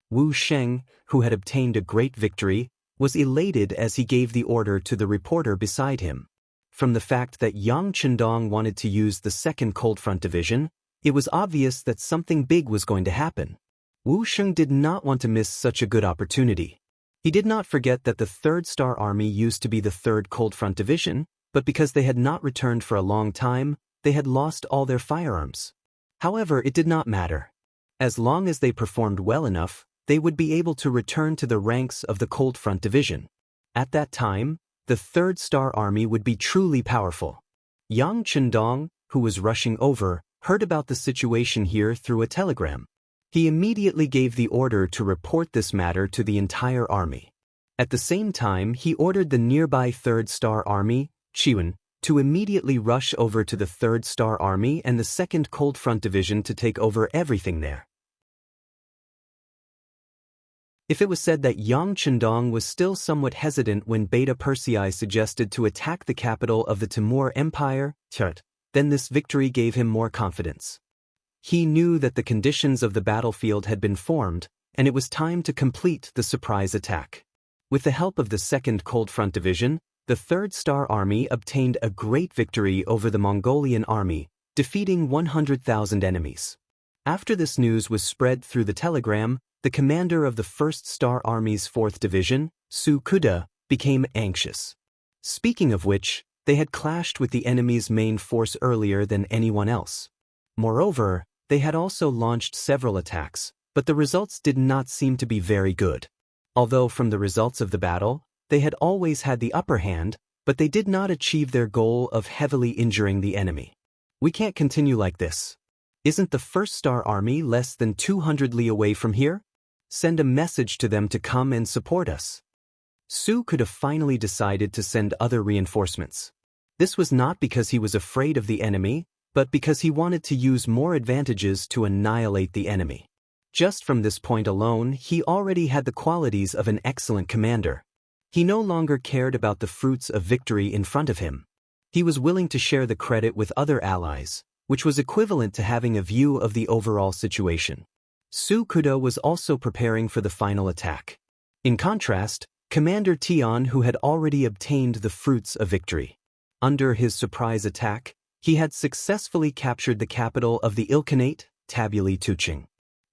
[SPEAKER 1] Wu Sheng, who had obtained a great victory, was elated as he gave the order to the reporter beside him. From the fact that Yang Chendong wanted to use the 2nd Cold Front Division, it was obvious that something big was going to happen. Wu Sheng did not want to miss such a good opportunity. He did not forget that the 3rd-star army used to be the 3rd Cold Front Division, but because they had not returned for a long time, they had lost all their firearms. However, it did not matter. As long as they performed well enough, they would be able to return to the ranks of the Cold Front Division. At that time, the Third Star Army would be truly powerful. Yang Chendong, who was rushing over, heard about the situation here through a telegram. He immediately gave the order to report this matter to the entire army. At the same time, he ordered the nearby Third Star Army, Chiwen, to immediately rush over to the Third Star Army and the 2nd Cold Front Division to take over everything there. If it was said that Yang Chendong was still somewhat hesitant when Beta Persei suggested to attack the capital of the Timur Empire, then this victory gave him more confidence. He knew that the conditions of the battlefield had been formed, and it was time to complete the surprise attack. With the help of the 2nd Cold Front Division, the Third Star Army obtained a great victory over the Mongolian army, defeating 100,000 enemies. After this news was spread through the telegram, the commander of the First Star Army's 4th Division, Su Kuda, became anxious. Speaking of which, they had clashed with the enemy's main force earlier than anyone else. Moreover, they had also launched several attacks, but the results did not seem to be very good. Although from the results of the battle, they had always had the upper hand, but they did not achieve their goal of heavily injuring the enemy. We can't continue like this. Isn't the First Star Army less than 200 li away from here? Send a message to them to come and support us. Su could have finally decided to send other reinforcements. This was not because he was afraid of the enemy, but because he wanted to use more advantages to annihilate the enemy. Just from this point alone, he already had the qualities of an excellent commander. He no longer cared about the fruits of victory in front of him. He was willing to share the credit with other allies, which was equivalent to having a view of the overall situation. Su Kuda was also preparing for the final attack. In contrast, Commander Tian, who had already obtained the fruits of victory. Under his surprise attack, he had successfully captured the capital of the Ilkhanate, Tabuli Tuching.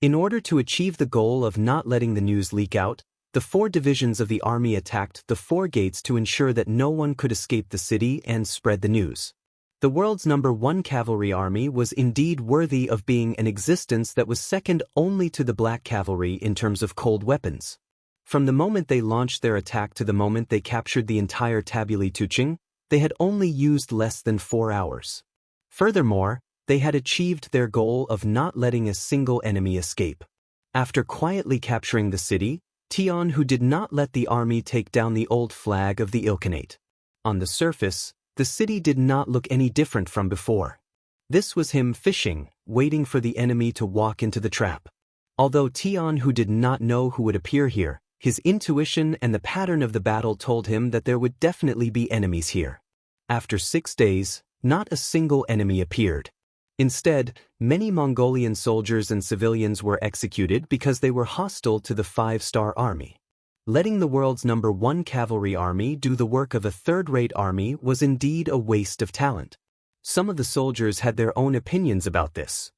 [SPEAKER 1] In order to achieve the goal of not letting the news leak out, the 4 divisions of the army attacked the 4 gates to ensure that no one could escape the city and spread the news. The world's #1 cavalry army was indeed worthy of being an existence that was second only to the Black Cavalry in terms of cold weapons. From the moment they launched their attack to the moment they captured the entire Tabuli Tuching, they had only used less than 4 hours. Furthermore, they had achieved their goal of not letting a single enemy escape. After quietly capturing the city, Tian, who did not let the army take down the old flag of the Ilkhanate. On the surface, the city did not look any different from before. This was him fishing, waiting for the enemy to walk into the trap. Although Tian, who did not know who would appear here, his intuition and the pattern of the battle told him that there would definitely be enemies here. After 6 days, not a single enemy appeared. Instead, many Mongolian soldiers and civilians were executed because they were hostile to the 5-Star Army. Letting the world's #1 cavalry army do the work of a third-rate army was indeed a waste of talent. Some of the soldiers had their own opinions about this.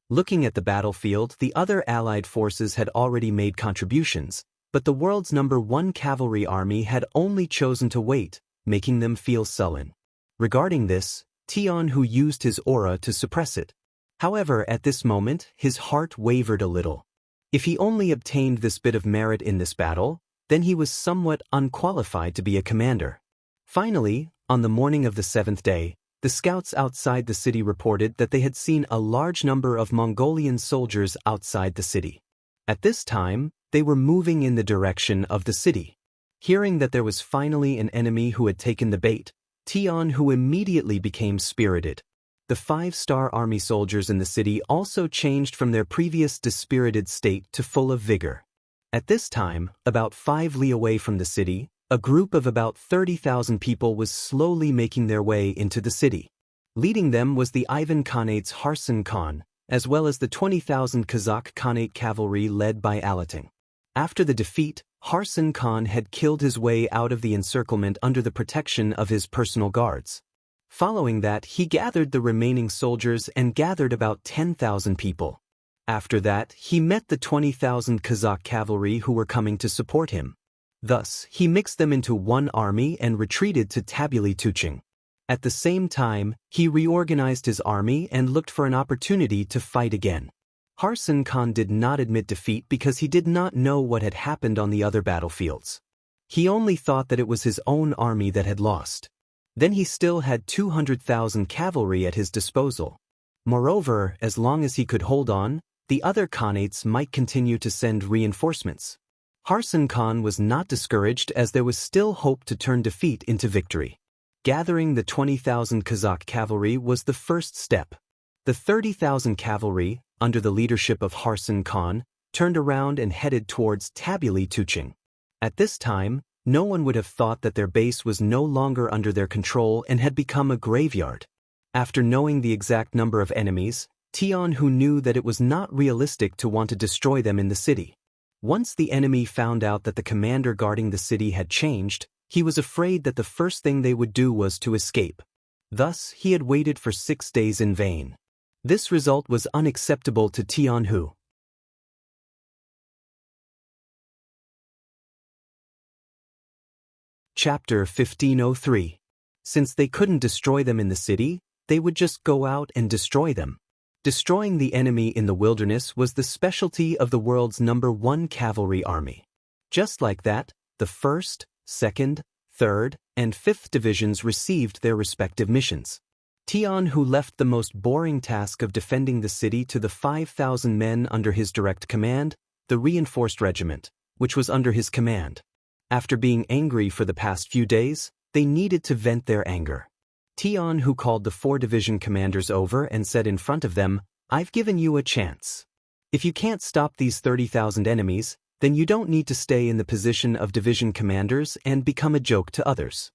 [SPEAKER 1] Looking at the battlefield, the other allied forces had already made contributions, but the world's #1 cavalry army had only chosen to wait, making them feel sullen. Regarding this, Tian, who used his aura to suppress it. However, at this moment, his heart wavered a little. If he only obtained this bit of merit in this battle, then he was somewhat unqualified to be a commander. Finally, on the morning of the 7th day, the scouts outside the city reported that they had seen a large number of Mongolian soldiers outside the city. At this time, they were moving in the direction of the city. Hearing that there was finally an enemy who had taken the bait, Tian, who immediately became spirited. The 5-Star Army soldiers in the city also changed from their previous dispirited state to full of vigor. At this time, about 5 li away from the city, a group of about 30,000 people was slowly making their way into the city. Leading them was the Ivan Khanate's Harsan Khan, as well as the 20,000 Kazakh Khanate cavalry led by Alating. After the defeat, Harsan Khan had killed his way out of the encirclement under the protection of his personal guards. Following that, he gathered the remaining soldiers and gathered about 10,000 people. After that, he met the 20,000 Kazakh cavalry who were coming to support him. Thus, he mixed them into one army and retreated to Tabuli Tuching. At the same time, he reorganized his army and looked for an opportunity to fight again. Harsan Khan did not admit defeat because he did not know what had happened on the other battlefields. He only thought that it was his own army that had lost. Then he still had 200,000 cavalry at his disposal. Moreover, as long as he could hold on, the other Khanates might continue to send reinforcements. Harsan Khan was not discouraged as there was still hope to turn defeat into victory. Gathering the 20,000 Kazakh cavalry was the first step. The 30,000 cavalry, under the leadership of Harsan Khan, turned around and headed towards Tabuli Tuching. At this time, no one would have thought that their base was no longer under their control and had become a graveyard. After knowing the exact number of enemies, Tian Hu knew that it was not realistic to want to destroy them in the city. Once the enemy found out that the commander guarding the city had changed, he was afraid that the first thing they would do was to escape. Thus, he had waited for 6 days in vain. This result was unacceptable to Tian Hu. Chapter 1503. Since they couldn't destroy them in the city, they would just go out and destroy them. Destroying the enemy in the wilderness was the specialty of the world's #1 cavalry army. Just like that, the 1st, 2nd, 3rd, and 5th divisions received their respective missions. Tian Hu left the most boring task of defending the city to the 5,000 men under his direct command, the reinforced regiment, which was under his command. After being angry for the past few days, they needed to vent their anger. Tian Hu called the 4 division commanders over and said in front of them, "I've given you a chance. If you can't stop these 30,000 enemies, then you don't need to stay in the position of division commanders and become a joke to others."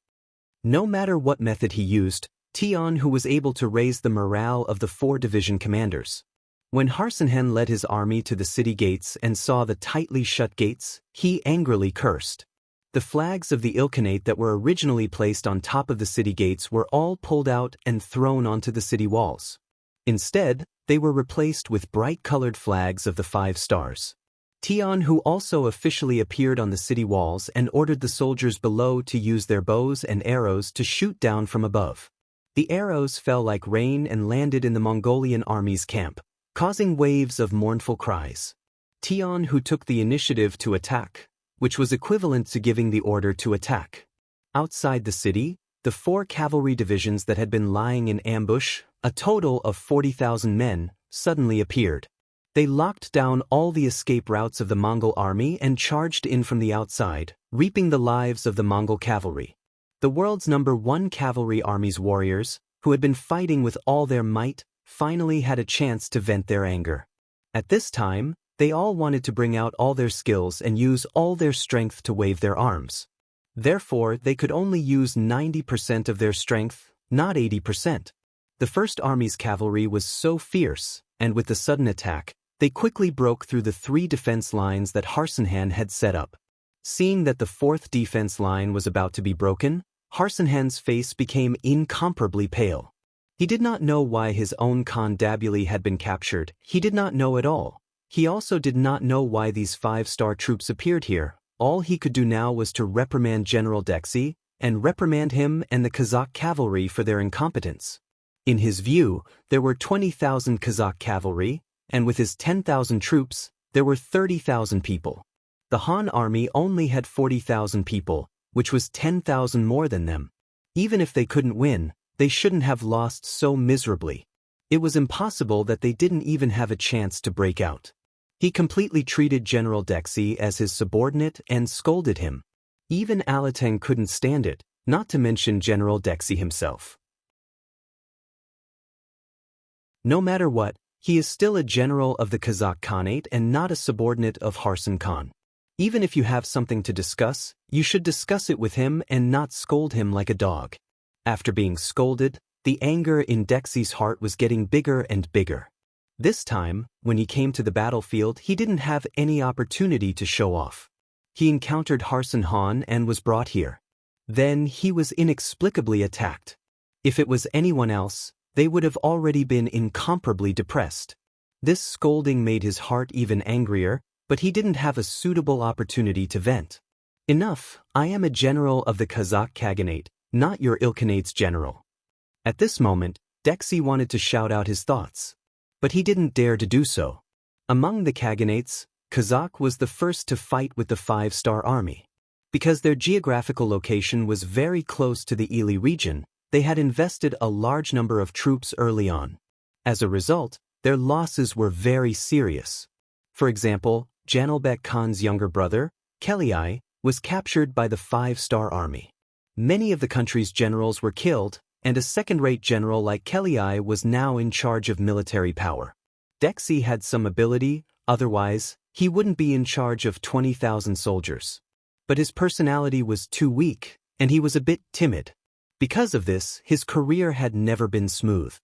[SPEAKER 1] No matter what method he used, Tian Hu was able to raise the morale of the 4 division commanders. When Harsanhan led his army to the city gates and saw the tightly shut gates, he angrily cursed. The flags of the Ilkhanate that were originally placed on top of the city gates were all pulled out and thrown onto the city walls. Instead, they were replaced with bright-colored flags of the 5 stars. Tian Hu also officially appeared on the city walls and ordered the soldiers below to use their bows and arrows to shoot down from above. The arrows fell like rain and landed in the Mongolian army's camp, causing waves of mournful cries. Tian Hu took the initiative to attack, which was equivalent to giving the order to attack. Outside the city, the 4 cavalry divisions that had been lying in ambush, a total of 40,000 men, suddenly appeared. They locked down all the escape routes of the Mongol army and charged in from the outside, reaping the lives of the Mongol cavalry. The world's #1 cavalry army's warriors, who had been fighting with all their might, finally had a chance to vent their anger. At this time, they all wanted to bring out all their skills and use all their strength to wave their arms. Therefore, they could only use 90% of their strength, not 80%. The First Army's cavalry was so fierce, and with the sudden attack, they quickly broke through the 3 defense lines that Harsanhan had set up. Seeing that the 4th defense line was about to be broken, Harsanhan's face became incomparably pale. He did not know why his own Khan Dabuli had been captured. He did not know at all. He also did not know why these 5-star troops appeared here. All he could do now was to reprimand General Dexy, and reprimand him and the Kazakh cavalry for their incompetence. In his view, there were 20,000 Kazakh cavalry, and with his 10,000 troops, there were 30,000 people. The Han army only had 40,000 people, which was 10,000 more than them. Even if they couldn't win, they shouldn't have lost so miserably. It was impossible that they didn't even have a chance to break out. He completely treated General Dexy as his subordinate and scolded him. Even Alateng couldn't stand it, not to mention General Dexy himself. No matter what, he is still a general of the Kazakh Khanate and not a subordinate of Harsan Khan. Even if you have something to discuss, you should discuss it with him and not scold him like a dog. After being scolded, the anger in Dexy's heart was getting bigger and bigger. This time, when he came to the battlefield, he didn't have any opportunity to show off. He encountered Harsan Han and was brought here. Then he was inexplicably attacked. If it was anyone else, they would have already been incomparably depressed. This scolding made his heart even angrier, but he didn't have a suitable opportunity to vent. Enough, I am a general of the Kazakh Khaganate, not your Ilkhanate's general. At this moment, Dexy wanted to shout out his thoughts. But he didn't dare to do so. Among the Kaganates, Kazakh was the first to fight with the five-star army. Because their geographical location was very close to the Ili region, they had invested a large number of troops early on. As a result, their losses were very serious. For example, Janilbek Khan's younger brother, Kelii, was captured by the five-star army. Many of the country's generals were killed, and a second-rate general like Kelii was now in charge of military power. Dexy had some ability, otherwise, he wouldn't be in charge of 20,000 soldiers. But his personality was too weak, and he was a bit timid. Because of this, his career had never been smooth.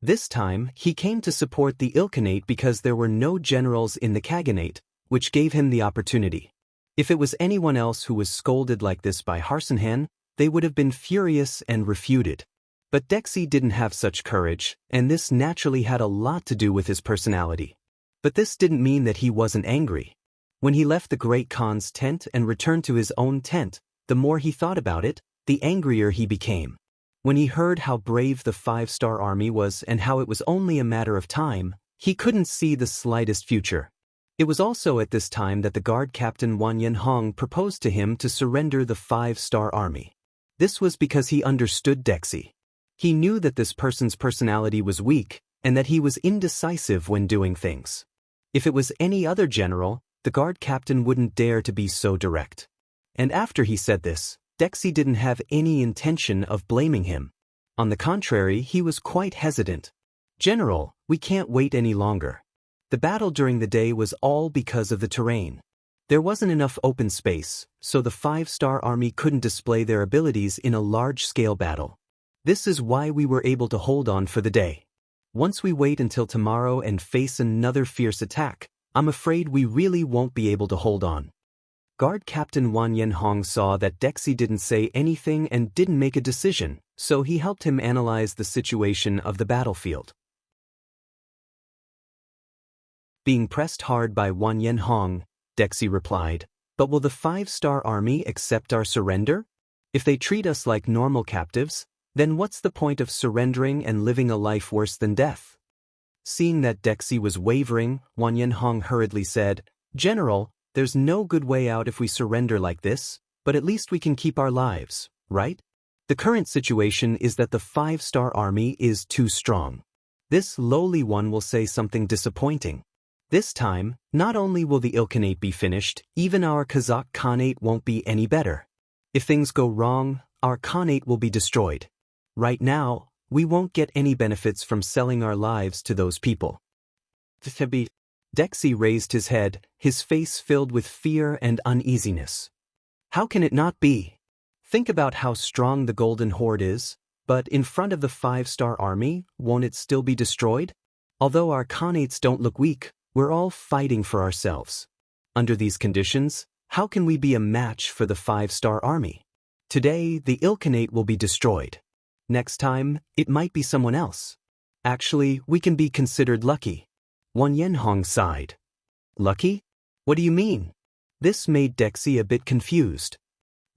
[SPEAKER 1] This time, he came to support the Ilkhanate because there were no generals in the Khaganate, which gave him the opportunity. If it was anyone else who was scolded like this by Harsanhan, they would have been furious and refuted. But Dexy didn't have such courage, and this naturally had a lot to do with his personality. But this didn't mean that he wasn't angry. When he left the Great Khan's tent and returned to his own tent, the more he thought about it, the angrier he became. When he heard how brave the five-star army was and how it was only a matter of time, he couldn't see the slightest future. It was also at this time that the guard captain Wang Lin proposed to him to surrender the five-star army. This was because he understood Dexy. He knew that this person's personality was weak and that he was indecisive when doing things. If it was any other general, the guard captain wouldn't dare to be so direct. And after he said this, Dexy didn't have any intention of blaming him. On the contrary, he was quite hesitant. "General, we can't wait any longer." The battle during the day was all because of the terrain. There wasn't enough open space, so the five-star army couldn't display their abilities in a large-scale battle. This is why we were able to hold on for the day. Once we wait until tomorrow and face another fierce attack, I'm afraid we really won't be able to hold on. Guard Captain Wang Yanhong saw that Dexy didn't say anything and didn't make a decision, so he helped him analyze the situation of the battlefield. Being pressed hard by Wang Yanhong, Dexy replied, "But will the five-star army accept our surrender? If they treat us like normal captives, then what's the point of surrendering and living a life worse than death?" Seeing that Dexy was wavering, Wang Yanhong hurriedly said, "General, there's no good way out if we surrender like this, but at least we can keep our lives, right? The current situation is that the five-star army is too strong. This lowly one will say something disappointing. This time, not only will the Ilkhanate be finished, even our Kazakh Khanate won't be any better. If things go wrong, our Khanate will be destroyed. Right now, we won't get any benefits from selling our lives to those people." Dexy raised his head, his face filled with fear and uneasiness. "How can it not be? Think about how strong the Golden Horde is, but in front of the five-star army, won't it still be destroyed? Although our Khanates don't look weak, we're all fighting for ourselves. Under these conditions, how can we be a match for the five-star army? Today, the Ilkhanate will be destroyed. Next time, it might be someone else. Actually, we can be considered lucky." Wang Yanhong sighed. "Lucky? What do you mean?" This made Dexy a bit confused.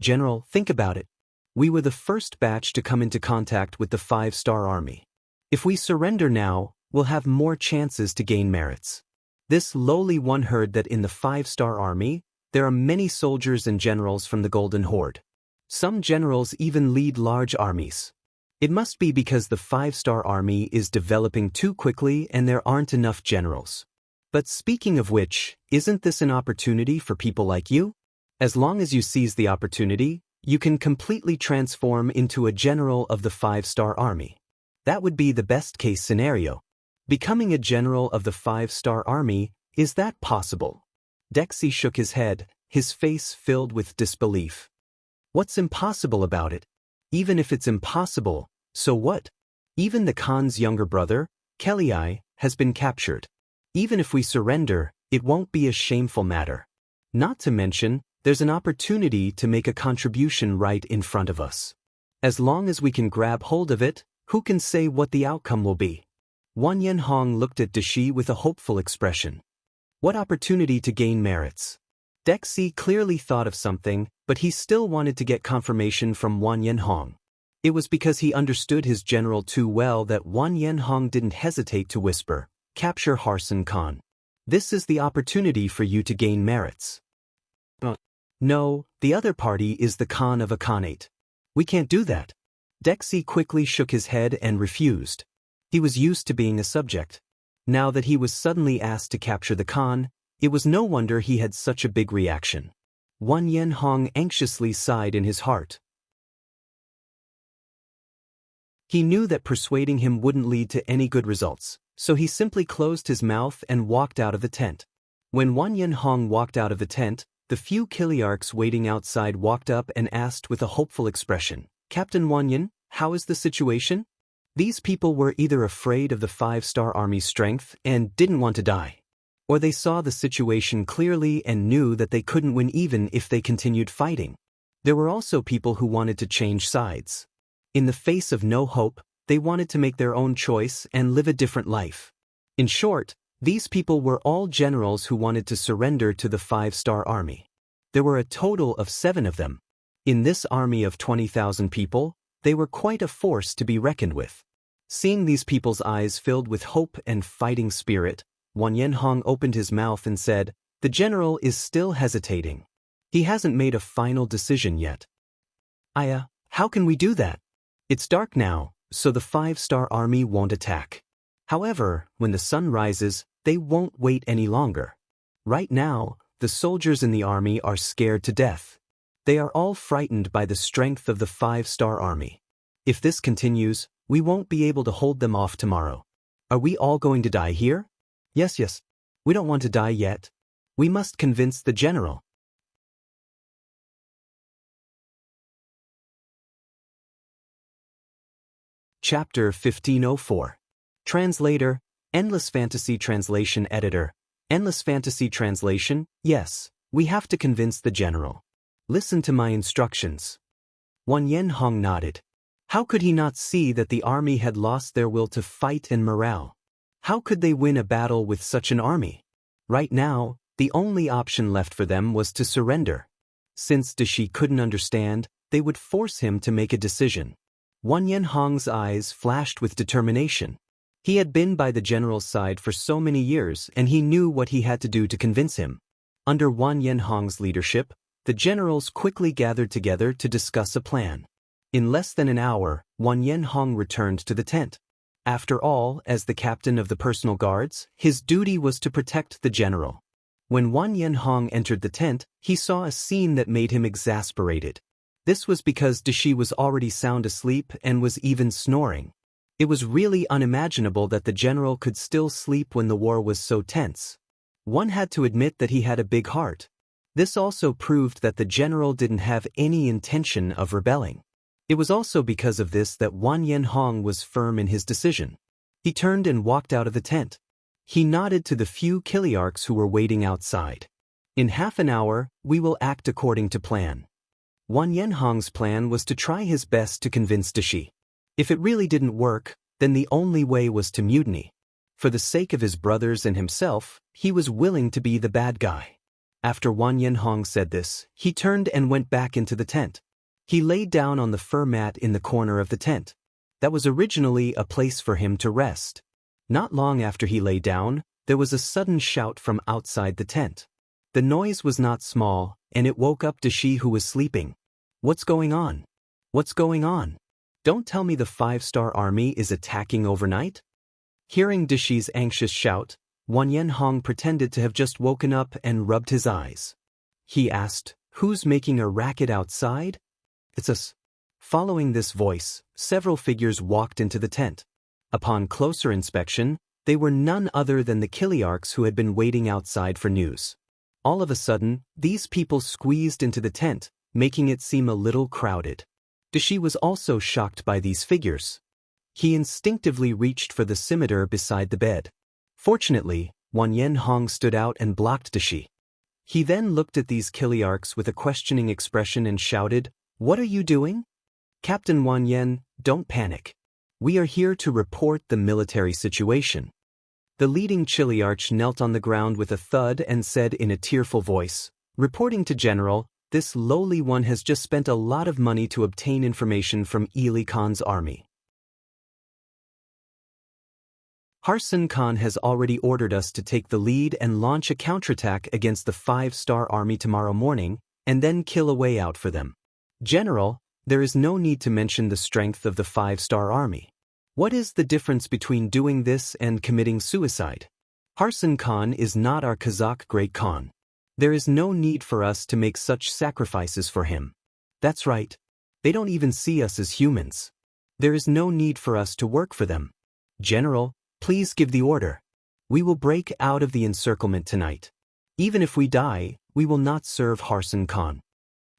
[SPEAKER 1] "General, think about it. We were the first batch to come into contact with the five-star army. If we surrender now, we'll have more chances to gain merits. This lowly one heard that in the five-star army, there are many soldiers and generals from the Golden Horde. Some generals even lead large armies. It must be because the five-star army is developing too quickly and there aren't enough generals. But speaking of which, isn't this an opportunity for people like you? As long as you seize the opportunity, you can completely transform into a general of the five-star army. That would be the best-case scenario. Becoming a general of the five-star army, is that possible?" Dexy shook his head, his face filled with disbelief. "What's impossible about it? Even if it's impossible, so what? Even the Khan's younger brother, Kelii, has been captured. Even if we surrender, it won't be a shameful matter. Not to mention, there's an opportunity to make a contribution right in front of us. As long as we can grab hold of it, who can say what the outcome will be?" Wang Yanhong looked at Dashi with a hopeful expression. What opportunity to gain merits? Dexy clearly thought of something, but he still wanted to get confirmation from Wang Yanhong. It was because he understood his general too well that Wang Yanhong didn't hesitate to whisper, "Capture Harsan Khan." This is the opportunity for you to gain merits. No, the other party is the Khan of a Khanate. We can't do that. Dexy quickly shook his head and refused. He was used to being a subject. Now that he was suddenly asked to capture the Khan, it was no wonder he had such a big reaction. Wang Yanhong anxiously sighed in his heart. He knew that persuading him wouldn't lead to any good results, so he simply closed his mouth and walked out of the tent. When Wang Yanhong walked out of the tent, the few Kiliarchs waiting outside walked up and asked with a hopeful expression, "Captain Wang Yan, how is the situation?" These people were either afraid of the 5-star army's strength and didn't want to die, or they saw the situation clearly and knew that they couldn't win even if they continued fighting. There were also people who wanted to change sides. In the face of no hope, they wanted to make their own choice and live a different life. In short, these people were all generals who wanted to surrender to the 5-star army. There were a total of 7 of them. In this army of 20,000 people, they were quite a force to be reckoned with. Seeing these people's eyes filled with hope and fighting spirit, Wang Yanhong opened his mouth and said, "The general is still hesitating. He hasn't made a final decision yet." How can we do that? It's dark now, so the 5-star army won't attack. However, when the sun rises, they won't wait any longer. Right now, the soldiers in the army are scared to death. They are all frightened by the strength of the 5-star army. If this continues, we won't be able to hold them off tomorrow. Are we all going to die here? Yes. We don't want to die yet. We must convince the general. Chapter 1504. Translator, Endless Fantasy Translation Editor. Endless Fantasy Translation, yes, we have to convince the general. Listen to my instructions. Wang Yanhong nodded. How could he not see that the army had lost their will to fight and morale? How could they win a battle with such an army? Right now, the only option left for them was to surrender. Since Dashi couldn't understand, they would force him to make a decision. Wang Yanhong's eyes flashed with determination. He had been by the general's side for so many years and he knew what he had to do to convince him. Under Wang Yanhong's leadership, the generals quickly gathered together to discuss a plan. In less than an hour, Wang Yanhong returned to the tent. After all, as the captain of the personal guards, his duty was to protect the general. When Wang Yanhong entered the tent, he saw a scene that made him exasperated. This was because Dashi was already sound asleep and was even snoring. It was really unimaginable that the general could still sleep when the war was so tense. One had to admit that he had a big heart. This also proved that the general didn't have any intention of rebelling. It was also because of this that Wang Yanhong was firm in his decision. He turned and walked out of the tent. He nodded to the few Kiliarchs who were waiting outside. In half an hour, we will act according to plan. Wang Yanhong's plan was to try his best to convince Dashi. If it really didn't work, then the only way was to mutiny. For the sake of his brothers and himself, he was willing to be the bad guy. After Wang Yanhong said this, he turned and went back into the tent. He laid down on the fur mat in the corner of the tent. That was originally a place for him to rest. Not long after he lay down, there was a sudden shout from outside the tent. The noise was not small, and it woke up Dashi, who was sleeping. What's going on? What's going on? Don't tell me the 5-star army is attacking overnight? Hearing Dashi's anxious shout, Wang Yanhong pretended to have just woken up and rubbed his eyes. He asked, "Who's making a racket outside?" "It's us." Following this voice, several figures walked into the tent. Upon closer inspection, they were none other than the Kiliarchs who had been waiting outside for news. All of a sudden, these people squeezed into the tent, making it seem a little crowded. Dashi was also shocked by these figures. He instinctively reached for the scimitar beside the bed. Fortunately, Wang Yanhong stood out and blocked Dashi. He then looked at these Kiliarchs with a questioning expression and shouted, "What are you doing?" "Captain Wang Yan, don't panic. We are here to report the military situation." The leading Kiliarch knelt on the ground with a thud and said in a tearful voice, "Reporting to General, this lowly one has just spent a lot of money to obtain information from Ili Khan's army. Harsun Khan has already ordered us to take the lead and launch a counterattack against the 5-star army tomorrow morning, and then kill a way out for them. General, there is no need to mention the strength of the 5-star army. What is the difference between doing this and committing suicide? Harsun Khan is not our Kazakh Great Khan. There is no need for us to make such sacrifices for him. That's right. They don't even see us as humans. There is no need for us to work for them. General, please give the order. We will break out of the encirclement tonight. Even if we die, we will not serve Harsun Khan.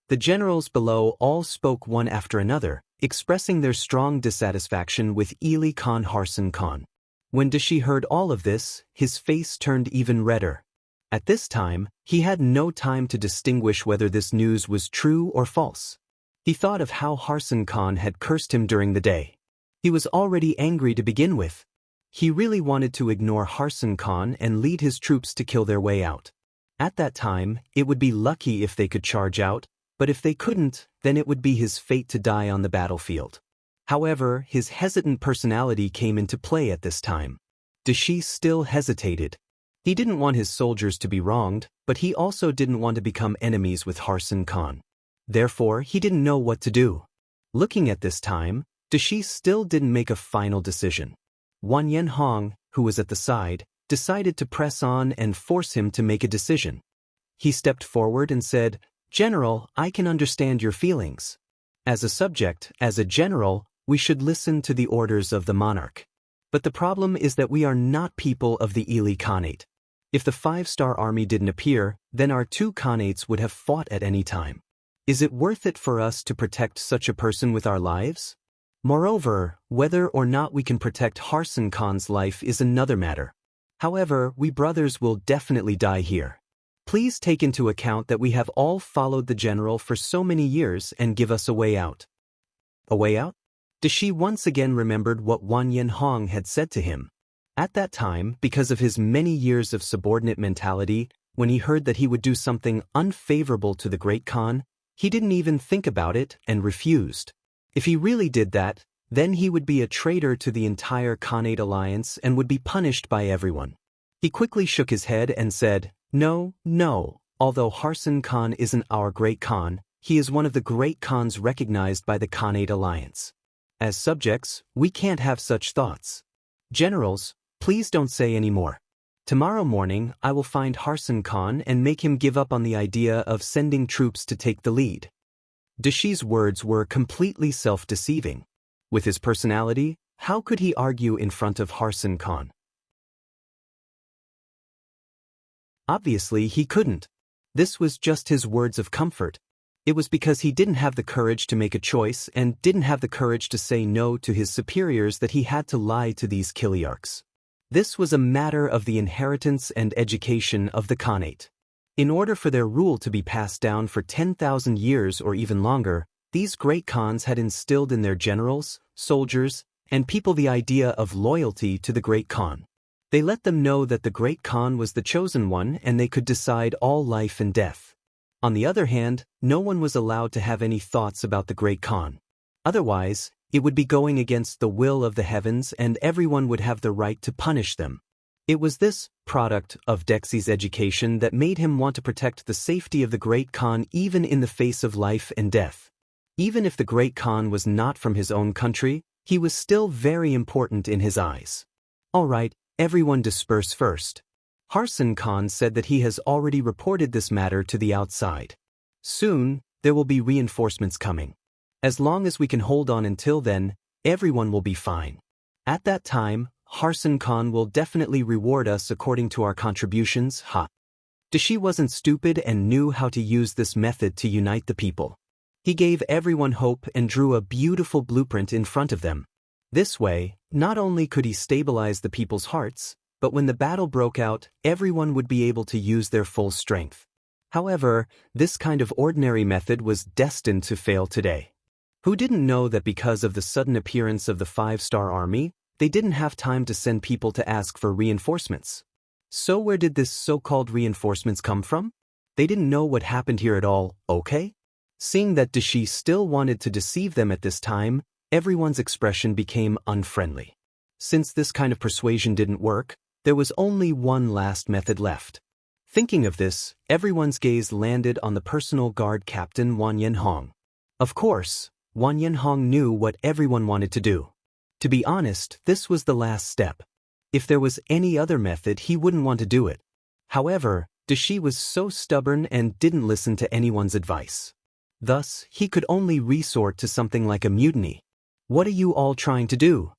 [SPEAKER 1] The generals below all spoke one after another, expressing their strong dissatisfaction with Ili Khan Harsun Khan. When Dashi heard all of this, his face turned even redder. At this time, he had no time to distinguish whether this news was true or false. He thought of how Harsun Khan had cursed him during the day. He was already angry to begin with. He really wanted to ignore Harsun Khan and lead his troops to kill their way out. At that time, it would be lucky if they could charge out, but if they couldn't, then it would be his fate to die on the battlefield. However, his hesitant personality came into play at this time. Dashi still hesitated. He didn't want his soldiers to be wronged, but he also didn't want to become enemies with Harsun Khan. Therefore, he didn't know what to do. Looking at this time, Dashi still didn't make a final decision. Wan Yanhong, who was at the side, decided to press on and force him to make a decision. He stepped forward and said, "General, I can understand your feelings. As a subject, as a general, we should listen to the orders of the monarch. But the problem is that we are not people of the Ili Khanate. If the 5-star army didn't appear, then our 2 Khanates would have fought at any time. Is it worth it for us to protect such a person with our lives? Moreover, whether or not we can protect Harsun Khan's life is another matter. However, we brothers will definitely die here. Please take into account that we have all followed the general for so many years and give us a way out." A way out? Dashi once again remembered what Wan Yanhong had said to him. At that time, because of his many years of subordinate mentality, when he heard that he would do something unfavorable to the Great Khan, he didn't even think about it and refused. If he really did that, then he would be a traitor to the entire Khanate alliance and would be punished by everyone. He quickly shook his head and said, "No, no, although Harsun Khan isn't our Great Khan, he is one of the Great Khans recognized by the Khanate alliance. As subjects, we can't have such thoughts. Generals, please don't say any more. Tomorrow morning, I will find Harsun Khan and make him give up on the idea of sending troops to take the lead." Dashi's words were completely self-deceiving. With his personality, how could he argue in front of Harsun Khan? Obviously, he couldn't. This was just his words of comfort. It was because he didn't have the courage to make a choice and didn't have the courage to say no to his superiors that he had to lie to these Kiliarchs. This was a matter of the inheritance and education of the Khanate. In order for their rule to be passed down for 10,000 years or even longer, these Great Khans had instilled in their generals, soldiers, and people the idea of loyalty to the Great Khan. They let them know that the Great Khan was the chosen one and they could decide all life and death. On the other hand, no one was allowed to have any thoughts about the Great Khan. Otherwise, it would be going against the will of the heavens and everyone would have the right to punish them. It was this product of Dexi's education that made him want to protect the safety of the Great Khan even in the face of life and death. Even if the Great Khan was not from his own country, he was still very important in his eyes. All right, everyone disperse first. Harsun Khan said that he has already reported this matter to the outside. Soon, there will be reinforcements coming. As long as we can hold on until then, everyone will be fine. At that time, Harsun Khan will definitely reward us according to our contributions, Dashi wasn't stupid and knew how to use this method to unite the people. He gave everyone hope and drew a beautiful blueprint in front of them. This way, not only could he stabilize the people's hearts, but when the battle broke out, everyone would be able to use their full strength. However, this kind of ordinary method was destined to fail today. Who didn't know that because of the sudden appearance of the 5-star army, they didn't have time to send people to ask for reinforcements? So where did this so-called reinforcements come from? They didn't know what happened here at all, okay? Seeing that Dashi still wanted to deceive them at this time, everyone's expression became unfriendly. Since this kind of persuasion didn't work, there was only one last method left. Thinking of this, everyone's gaze landed on the personal guard captain Wang Yanhong. Of course, Wang Yanhong knew what everyone wanted to do. To be honest, this was the last step. If there was any other method, he wouldn't want to do it. However, Daoist was so stubborn and didn't listen to anyone's advice. Thus, he could only resort to something like a mutiny. What are you all trying to do?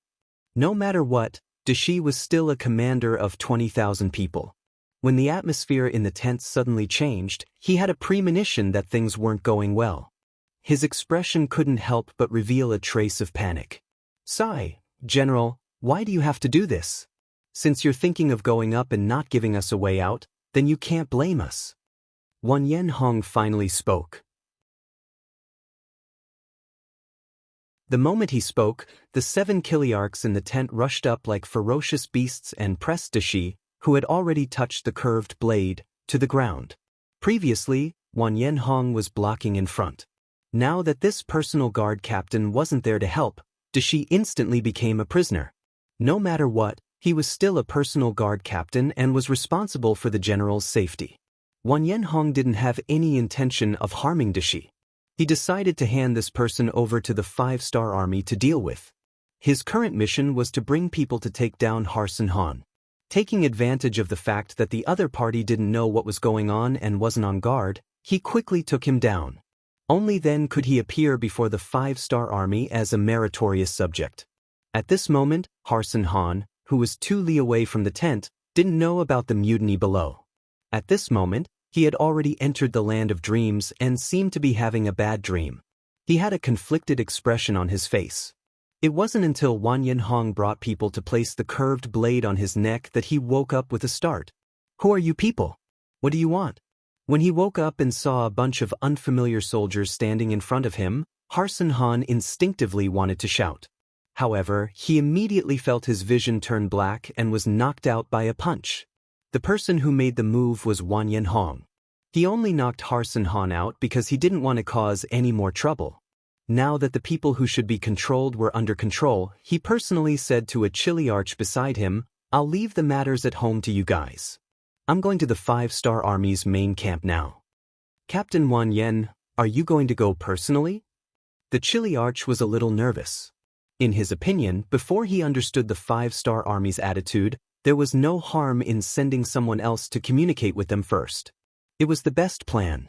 [SPEAKER 1] No matter what, Daoist was still a commander of 20,000 people. When the atmosphere in the tent suddenly changed, he had a premonition that things weren't going well. His expression couldn't help but reveal a trace of panic. "Sigh, General, why do you have to do this? Since you're thinking of going up and not giving us a way out, then you can't blame us." Wang Yanhong finally spoke. The moment he spoke, the 7 Kiliarchs in the tent rushed up like ferocious beasts and pressed Daoist, who had already touched the curved blade, to the ground. Previously, Wang Yanhong was blocking in front. Now that this personal guard captain wasn't there to help, Daoist instantly became a prisoner. No matter what, he was still a personal guard captain and was responsible for the general's safety. Wang Yanhong didn't have any intention of harming Daoist. He decided to hand this person over to the 5-star army to deal with. His current mission was to bring people to take down Harsun Han. Taking advantage of the fact that the other party didn't know what was going on and wasn't on guard, he quickly took him down. Only then could he appear before the 5-star army as a meritorious subject. At this moment, Harsun Han, who was 2 li away from the tent, didn't know about the mutiny below. At this moment, he had already entered the land of dreams and seemed to be having a bad dream. He had a conflicted expression on his face. It wasn't until Wang Yanhong brought people to place the curved blade on his neck that he woke up with a start. "Who are you people? What do you want?" When he woke up and saw a bunch of unfamiliar soldiers standing in front of him, Harsun Han instinctively wanted to shout. However, he immediately felt his vision turn black and was knocked out by a punch. The person who made the move was Wang Yanhong. He only knocked Harsun Han out because he didn't want to cause any more trouble. Now that the people who should be controlled were under control, he personally said to a Chiliarch beside him, "I'll leave the matters at home to you guys. I'm going to the 5-star army's main camp now." "Captain Wang Yan, are you going to go personally?" The Chiliarch was a little nervous. In his opinion, before he understood the 5-star army's attitude, there was no harm in sending someone else to communicate with them first. It was the best plan.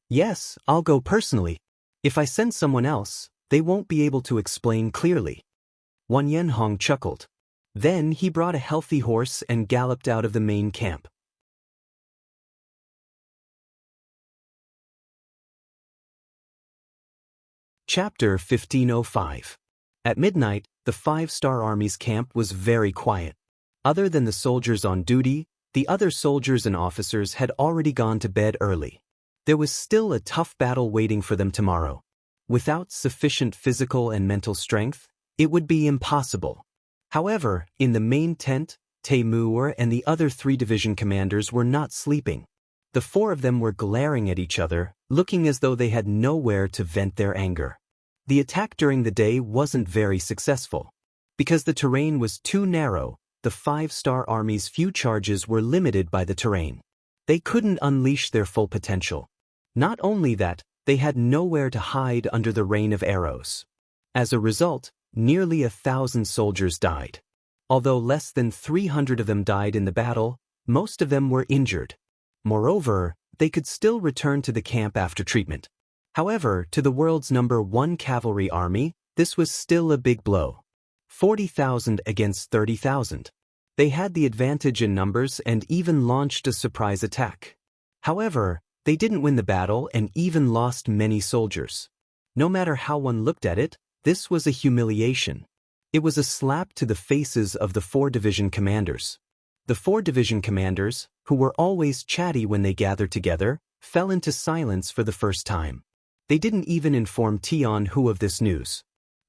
[SPEAKER 1] "Yes, I'll go personally. If I send someone else, they won't be able to explain clearly." Wang Yanhong chuckled. Then he brought a healthy horse and galloped out of the main camp. Chapter 1505. At midnight, the 5-star army's camp was very quiet. Other than the soldiers on duty, the other soldiers and officers had already gone to bed early. There was still a tough battle waiting for them tomorrow. Without sufficient physical and mental strength, it would be impossible. However, in the main tent, Taimur and the other 3 division commanders were not sleeping. The 4 of them were glaring at each other, looking as though they had nowhere to vent their anger. The attack during the day wasn't very successful. Because the terrain was too narrow, the 5-star army's few charges were limited by the terrain. They couldn't unleash their full potential. Not only that, they had nowhere to hide under the rain of arrows. As a result, nearly 1,000 soldiers died. Although less than 300 of them died in the battle, most of them were injured. Moreover, they could still return to the camp after treatment. However, to the world's #1 cavalry army, this was still a big blow. 40,000 against 30,000. They had the advantage in numbers and even launched a surprise attack. However, they didn't win the battle and even lost many soldiers. No matter how one looked at it, this was a humiliation. It was a slap to the faces of the 4 division commanders. The 4 division commanders, who were always chatty when they gathered together, fell into silence for the first time. They didn't even inform Tian Hu of this news.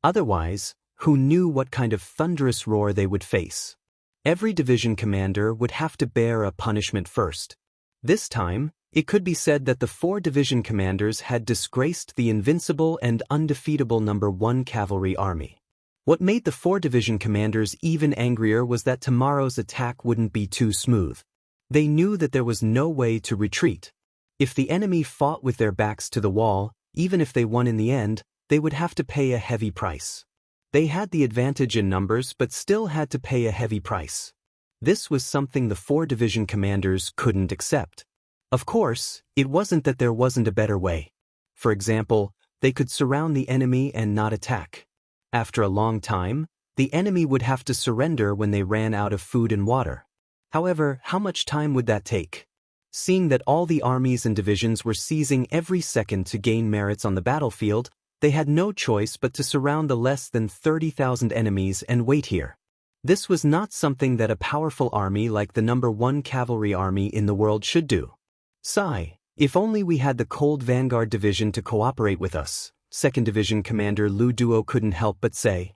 [SPEAKER 1] Otherwise, who knew what kind of thunderous roar they would face? Every division commander would have to bear a punishment first. This time, it could be said that the 4 division commanders had disgraced the invincible and undefeatable #1 cavalry army. What made the 4 division commanders even angrier was that tomorrow's attack wouldn't be too smooth. They knew that there was no way to retreat. If the enemy fought with their backs to the wall, even if they won in the end, they would have to pay a heavy price. They had the advantage in numbers but still had to pay a heavy price. This was something the 4 division commanders couldn't accept. Of course, it wasn't that there wasn't a better way. For example, they could surround the enemy and not attack. After a long time, the enemy would have to surrender when they ran out of food and water. However, how much time would that take? Seeing that all the armies and divisions were seizing every second to gain merits on the battlefield, they had no choice but to surround the less than 30,000 enemies and wait here. This was not something that a powerful army like the number 1 cavalry army in the world should do. Sigh, if only we had the Cold Vanguard Division to cooperate with us, 2nd Division Commander Lu Duo couldn't help but say.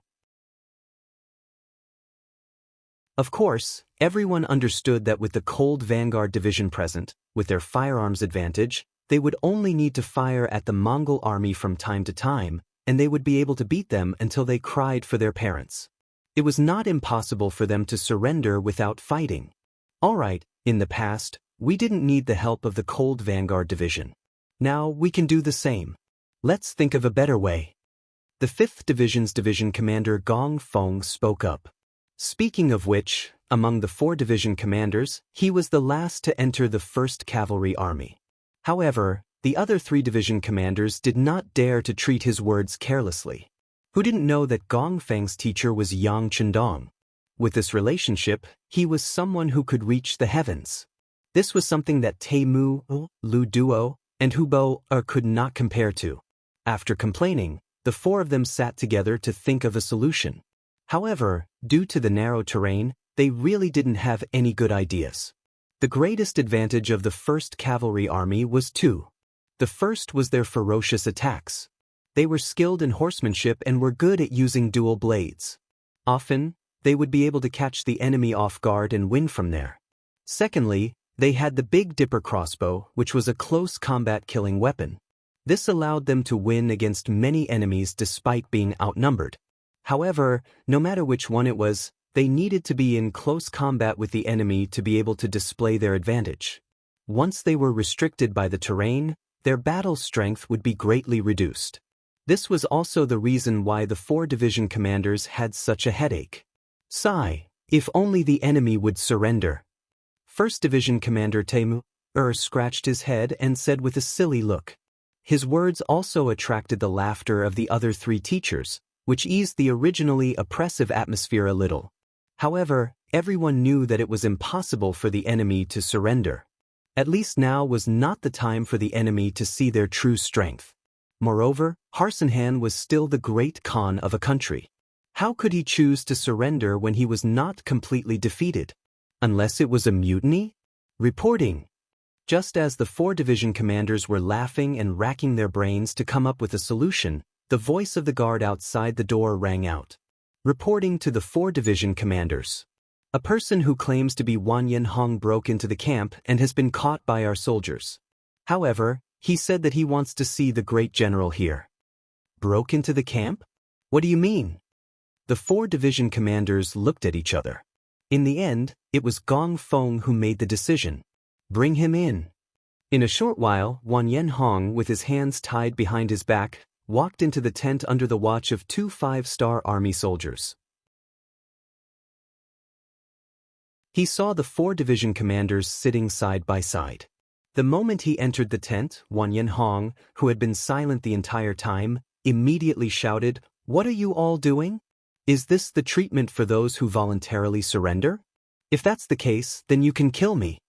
[SPEAKER 1] Of course, everyone understood that with the Cold Vanguard Division present, with their firearms advantage, they would only need to fire at the Mongol army from time to time, and they would be able to beat them until they cried for their parents. It was not impossible for them to surrender without fighting. Alright, in the past, we didn't need the help of the Cold Vanguard Division. Now we can do the same. Let's think of a better way. The 5th Division's division commander Gong Feng spoke up. Speaking of which, among the 4 division commanders, he was the last to enter the 1st Cavalry Army. However, the other 3 division commanders did not dare to treat his words carelessly. Who didn't know that Gong Feng's teacher was Yang Chendong? With this relationship, he was someone who could reach the heavens. This was something that Mu, Lu Duo, and Hubo could not compare to. After complaining, the 4 of them sat together to think of a solution. However, due to the narrow terrain, they really didn't have any good ideas. The greatest advantage of the 1st Cavalry Army was 2. The first was their ferocious attacks. They were skilled in horsemanship and were good at using dual blades. Often, they would be able to catch the enemy off guard and win from there. Secondly, they had the Big Dipper crossbow, which was a close combat killing weapon. This allowed them to win against many enemies despite being outnumbered. However, no matter which one it was, they needed to be in close combat with the enemy to be able to display their advantage. Once they were restricted by the terrain, their battle strength would be greatly reduced. This was also the reason why the 4 division commanders had such a headache. Sigh, if only the enemy would surrender. 1st Division Commander Mu scratched his head and said with a silly look. His words also attracted the laughter of the other 3 teachers, which eased the originally oppressive atmosphere a little. However, everyone knew that it was impossible for the enemy to surrender. At least now was not the time for the enemy to see their true strength. Moreover, Harsenhan was still the great Khan of a country. How could he choose to surrender when he was not completely defeated? Unless it was a mutiny? Reporting. Just as the 4 division commanders were laughing and racking their brains to come up with a solution, the voice of the guard outside the door rang out. Reporting to the 4 division commanders. A person who claims to be Wang Lin broke into the camp and has been caught by our soldiers. However, he said that he wants to see the great general here. Broke into the camp? What do you mean? The 4 division commanders looked at each other. In the end, it was Gong Feng who made the decision. Bring him in. In a short while, Wang Yanhong, with his hands tied behind his back, walked into the tent under the watch of 2 5-star army soldiers. He saw the 4 division commanders sitting side by side. The moment he entered the tent, Wang Yanhong, who had been silent the entire time, immediately shouted, "What are you all doing? Is this the treatment for those who voluntarily surrender? If that's the case, then you can kill me."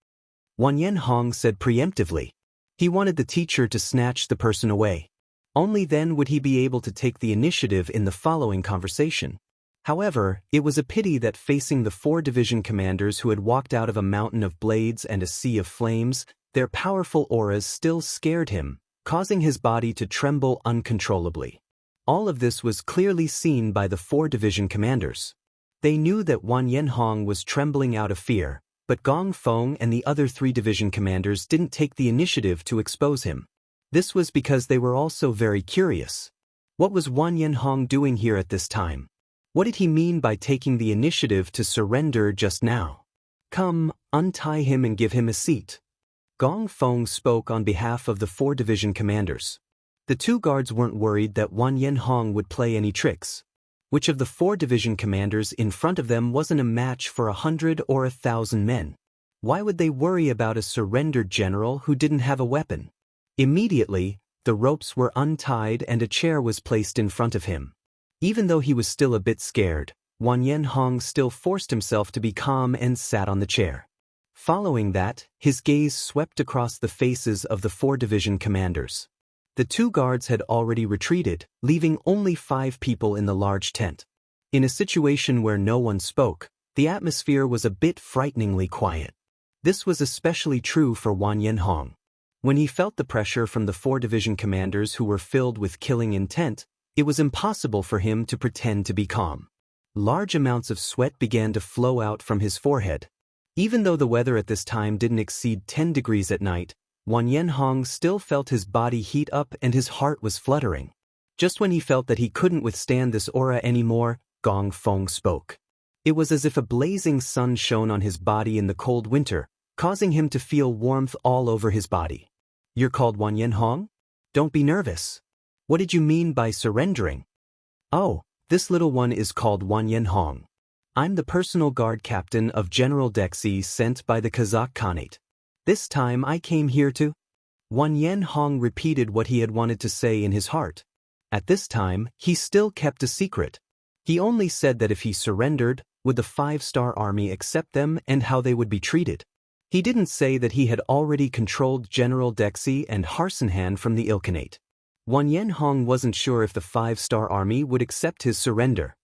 [SPEAKER 1] Wang Yanhong said preemptively. He wanted the teacher to snatch the person away. Only then would he be able to take the initiative in the following conversation. However, it was a pity that facing the 4 division commanders who had walked out of a mountain of blades and a sea of flames, their powerful auras still scared him, causing his body to tremble uncontrollably. All of this was clearly seen by the 4 division commanders. They knew that Wang Yanhong was trembling out of fear, but Gong Feng and the other 3 division commanders didn't take the initiative to expose him. This was because they were also very curious. What was Wang Yanhong doing here at this time? What did he mean by taking the initiative to surrender just now? Come, untie him and give him a seat. Gong Feng spoke on behalf of the 4 division commanders. The 2 guards weren't worried that Wan Yanhong would play any tricks. Which of the 4 division commanders in front of them wasn't a match for 100 or 1,000 men? Why would they worry about a surrendered general who didn't have a weapon? Immediately, the ropes were untied and a chair was placed in front of him. Even though he was still a bit scared, Wan Yanhong still forced himself to be calm and sat on the chair. Following that, his gaze swept across the faces of the 4 division commanders. The 2 guards had already retreated, leaving only 5 people in the large tent. In a situation where no one spoke, the atmosphere was a bit frighteningly quiet. This was especially true for Wan Yanhong. When he felt the pressure from the 4 division commanders who were filled with killing intent, it was impossible for him to pretend to be calm. Large amounts of sweat began to flow out from his forehead. Even though the weather at this time didn't exceed 10 degrees at night, Wan Yanhong still felt his body heat up and his heart was fluttering. Just when he felt that he couldn't withstand this aura anymore, Gong Feng spoke. It was as if a blazing sun shone on his body in the cold winter, causing him to feel warmth all over his body. You're called Wan Yanhong? Don't be nervous. What did you mean by surrendering? Oh, this little one is called Wan Yanhong. I'm the personal guard captain of General Dexi sent by the Kazakh Khanate. This time I came here to... Wan Yanhong repeated what he had wanted to say in his heart. At this time, he still kept a secret. He only said that if he surrendered, would the 5-star army accept them and how they would be treated. He didn't say that he had already controlled General Dexi and Harsenhan from the Ilkhanate. Wan Yanhong wasn't sure if the 5-star army would accept his surrender.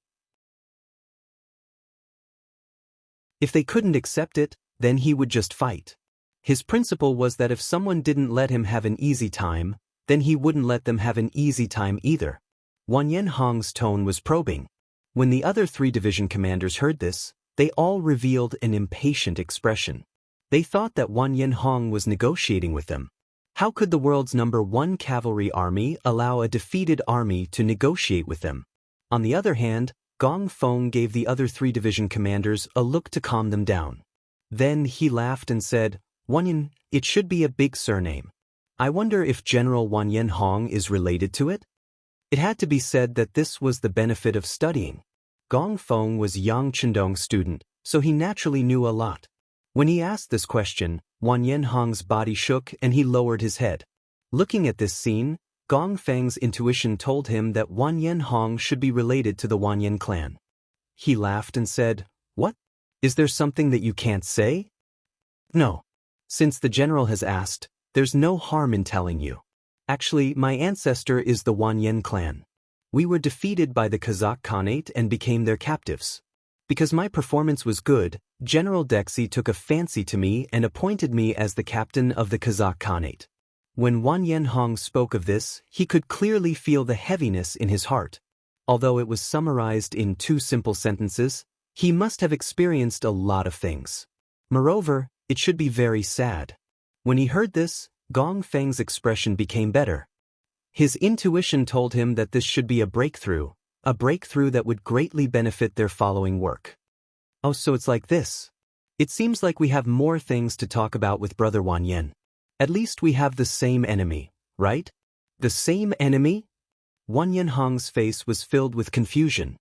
[SPEAKER 1] If they couldn't accept it, then he would just fight. His principle was that if someone didn't let him have an easy time, then he wouldn't let them have an easy time either. Wan Yanhong's tone was probing. When the other 3 division commanders heard this, they all revealed an impatient expression. They thought that Wan Yanhong was negotiating with them. How could the world's #1 cavalry army allow a defeated army to negotiate with them? On the other hand, Gong Feng gave the other 3 division commanders a look to calm them down. Then he laughed and said, Wanyan, it should be a big surname. I wonder if General Wan Yanhong is related to it? It had to be said that this was the benefit of studying. Gong Feng was Yang Chendong's student, so he naturally knew a lot. When he asked this question, Wan Yanhong's body shook and he lowered his head. Looking at this scene, Gong Feng's intuition told him that Wan Yanhong should be related to the Wanyan clan. He laughed and said, What? Is there something that you can't say? No. Since the general has asked, there's no harm in telling you. Actually, my ancestor is the Wanyan clan. We were defeated by the Kazakh Khanate and became their captives. Because my performance was good, General Dexi took a fancy to me and appointed me as the captain of the Kazakh Khanate. When Wan Yanhong spoke of this, he could clearly feel the heaviness in his heart. Although it was summarized in 2 simple sentences, he must have experienced a lot of things. Moreover, it should be very sad. When he heard this, Gong Feng's expression became better. His intuition told him that this should be a breakthrough that would greatly benefit their following work. Oh, so it's like this. It seems like we have more things to talk about with Brother Wan Yan. At least we have the same enemy, right? The same enemy? Wan Yanhong's face was filled with confusion.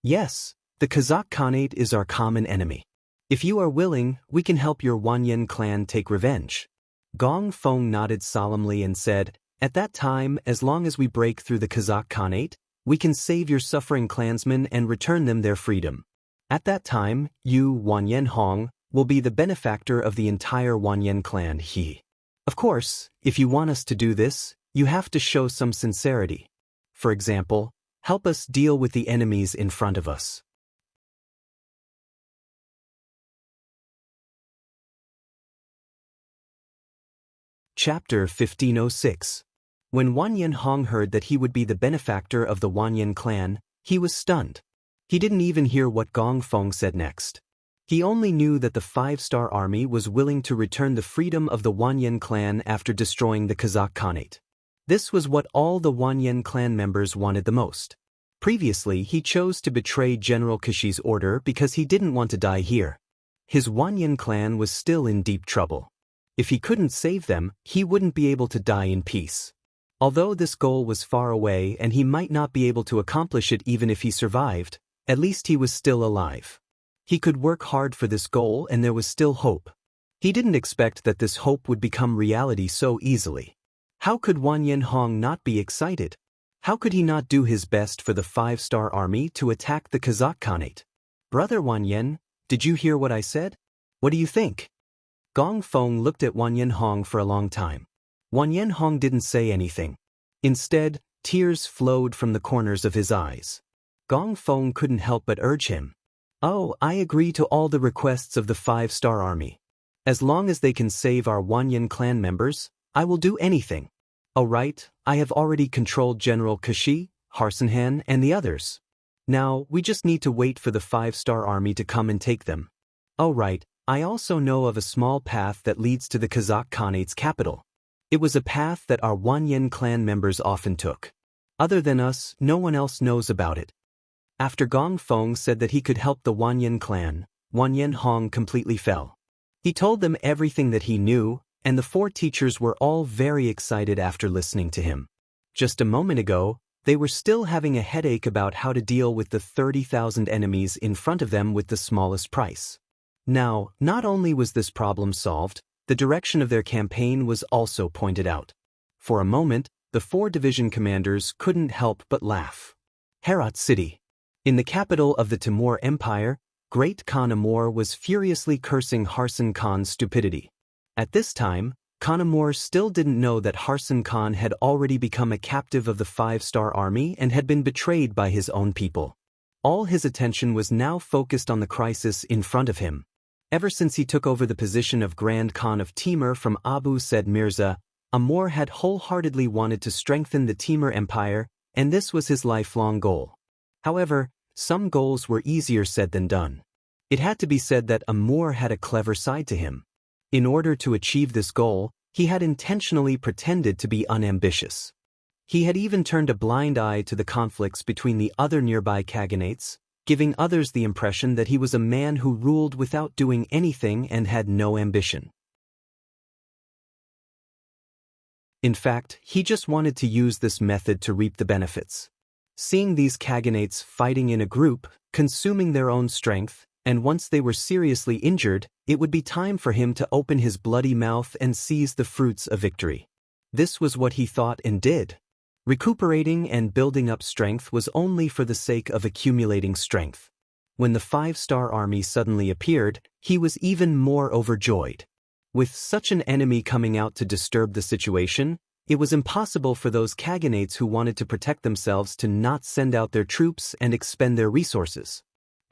[SPEAKER 1] Yes, the Kazakh Khanate is our common enemy. If you are willing, we can help your Wanyan clan take revenge. Gong Feng nodded solemnly and said, At that time, as long as we break through the Kazakh Khanate, we can save your suffering clansmen and return them their freedom. At that time, you, Wan Yanhong, will be the benefactor of the entire Wanyan clan. Of course, if you want us to do this, you have to show some sincerity. For example, help us deal with the enemies in front of us. Chapter 1506. When Wan Yanhong heard that he would be the benefactor of the Wanyan clan, he was stunned. He didn't even hear what Gong Feng said next. He only knew that the 5-star army was willing to return the freedom of the Wanyan clan after destroying the Kazakh Khanate. This was what all the Wanyan clan members wanted the most. Previously, he chose to betray General Kashi's order because he didn't want to die here. His Wanyan clan was still in deep trouble. If he couldn't save them, he wouldn't be able to die in peace. Although this goal was far away and he might not be able to accomplish it even if he survived, at least he was still alive. He could work hard for this goal and there was still hope. He didn't expect that this hope would become reality so easily. How could Wanyan Hong not be excited? How could he not do his best for the 5-star army to attack the Kazakh Khanate? Brother Wanyan, did you hear what I said? What do you think? Gong Feng looked at Wanyan Hong for a long time. Wanyan Hong didn't say anything. Instead, tears flowed from the corners of his eyes. Gong Feng couldn't help but urge him. Oh, I agree to all the requests of the 5-star army. As long as they can save our Wanyan clan members, I will do anything. Oh right, I have already controlled General Kashi, Harsenhan, and the others. Now, we just need to wait for the 5-star army to come and take them. Oh right, I also know of a small path that leads to the Kazakh Khanate's capital. It was a path that our Wanyan clan members often took. Other than us, no one else knows about it. After Gong Feng said that he could help the Wanyan clan, Wanyan Hong completely fell. He told them everything that he knew, and the 4 teachers were all very excited after listening to him. Just a moment ago, they were still having a headache about how to deal with the 30,000 enemies in front of them with the smallest price. Now, not only was this problem solved, the direction of their campaign was also pointed out. For a moment, the 4 division commanders couldn't help but laugh. Herat City. In the capital of the Timur Empire, Great Khan Amor was furiously cursing Harsan Khan's stupidity. At this time, Khan Amor still didn't know that Harsan Khan had already become a captive of the 5-star army and had been betrayed by his own people. All his attention was now focused on the crisis in front of him. Ever since he took over the position of Grand Khan of Timur from Abu Said Mirza, Amor had wholeheartedly wanted to strengthen the Timur Empire, and this was his lifelong goal. However, some goals were easier said than done. It had to be said that Amor had a clever side to him. In order to achieve this goal, he had intentionally pretended to be unambitious. He had even turned a blind eye to the conflicts between the other nearby Khaganates, giving others the impression that he was a man who ruled without doing anything and had no ambition. In fact, he just wanted to use this method to reap the benefits. Seeing these Khaganates fighting in a group, consuming their own strength, and once they were seriously injured, it would be time for him to open his bloody mouth and seize the fruits of victory. This was what he thought and did. Recuperating and building up strength was only for the sake of accumulating strength. When the 5-star army suddenly appeared, he was even more overjoyed. With such an enemy coming out to disturb the situation, it was impossible for those Khaganates who wanted to protect themselves to not send out their troops and expend their resources.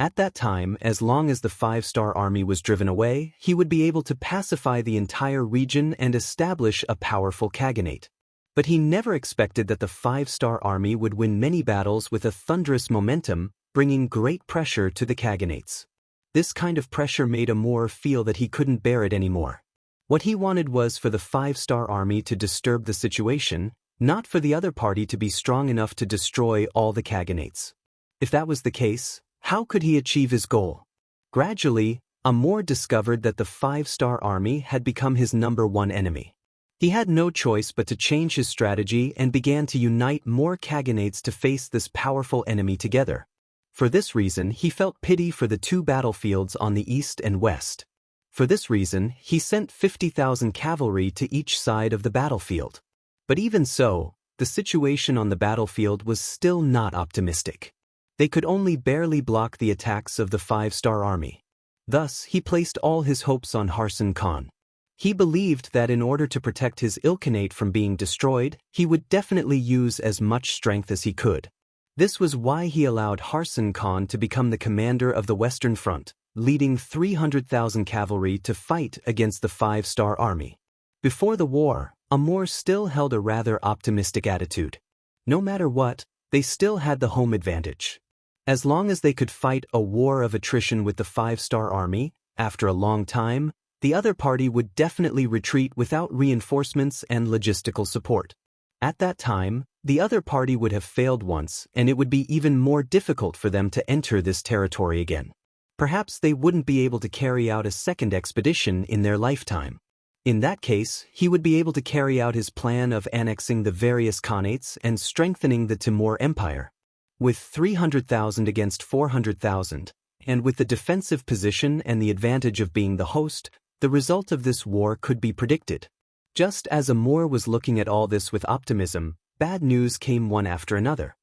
[SPEAKER 1] At that time, as long as the 5-star army was driven away, he would be able to pacify the entire region and establish a powerful Khaganate. But he never expected that the 5-star army would win many battles with a thunderous momentum, bringing great pressure to the Khaganates. This kind of pressure made Amor feel that he couldn't bear it anymore. What he wanted was for the 5-star army to disturb the situation, not for the other party to be strong enough to destroy all the Khaganates. If that was the case, how could he achieve his goal? Gradually, Amor discovered that the 5-star army had become his #1 enemy. He had no choice but to change his strategy and began to unite more Khaganates to face this powerful enemy together. For this reason, he felt pity for the 2 battlefields on the east and west. For this reason, he sent 50,000 cavalry to each side of the battlefield. But even so, the situation on the battlefield was still not optimistic. They could only barely block the attacks of the 5-star army. Thus, he placed all his hopes on Harsan Khan. He believed that in order to protect his Ilkhanate from being destroyed, he would definitely use as much strength as he could. This was why he allowed Harsan Khan to become the commander of the Western Front, leading 300,000 cavalry to fight against the 5-star army. Before the war, Amor still held a rather optimistic attitude. No matter what, they still had the home advantage. As long as they could fight a war of attrition with the 5-star army, after a long time, the other party would definitely retreat without reinforcements and logistical support. At that time, The other party would have failed once, and it would be even more difficult for them to enter this territory again. Perhaps they wouldn't be able to carry out a second expedition in their lifetime. In that case, he would be able to carry out his plan of annexing the various khanates and strengthening the Timur Empire. With 300,000 against 400,000, and with the defensive position and the advantage of being the host, the result of this war could be predicted. Just as Amor was looking at all this with optimism, bad news came one after another.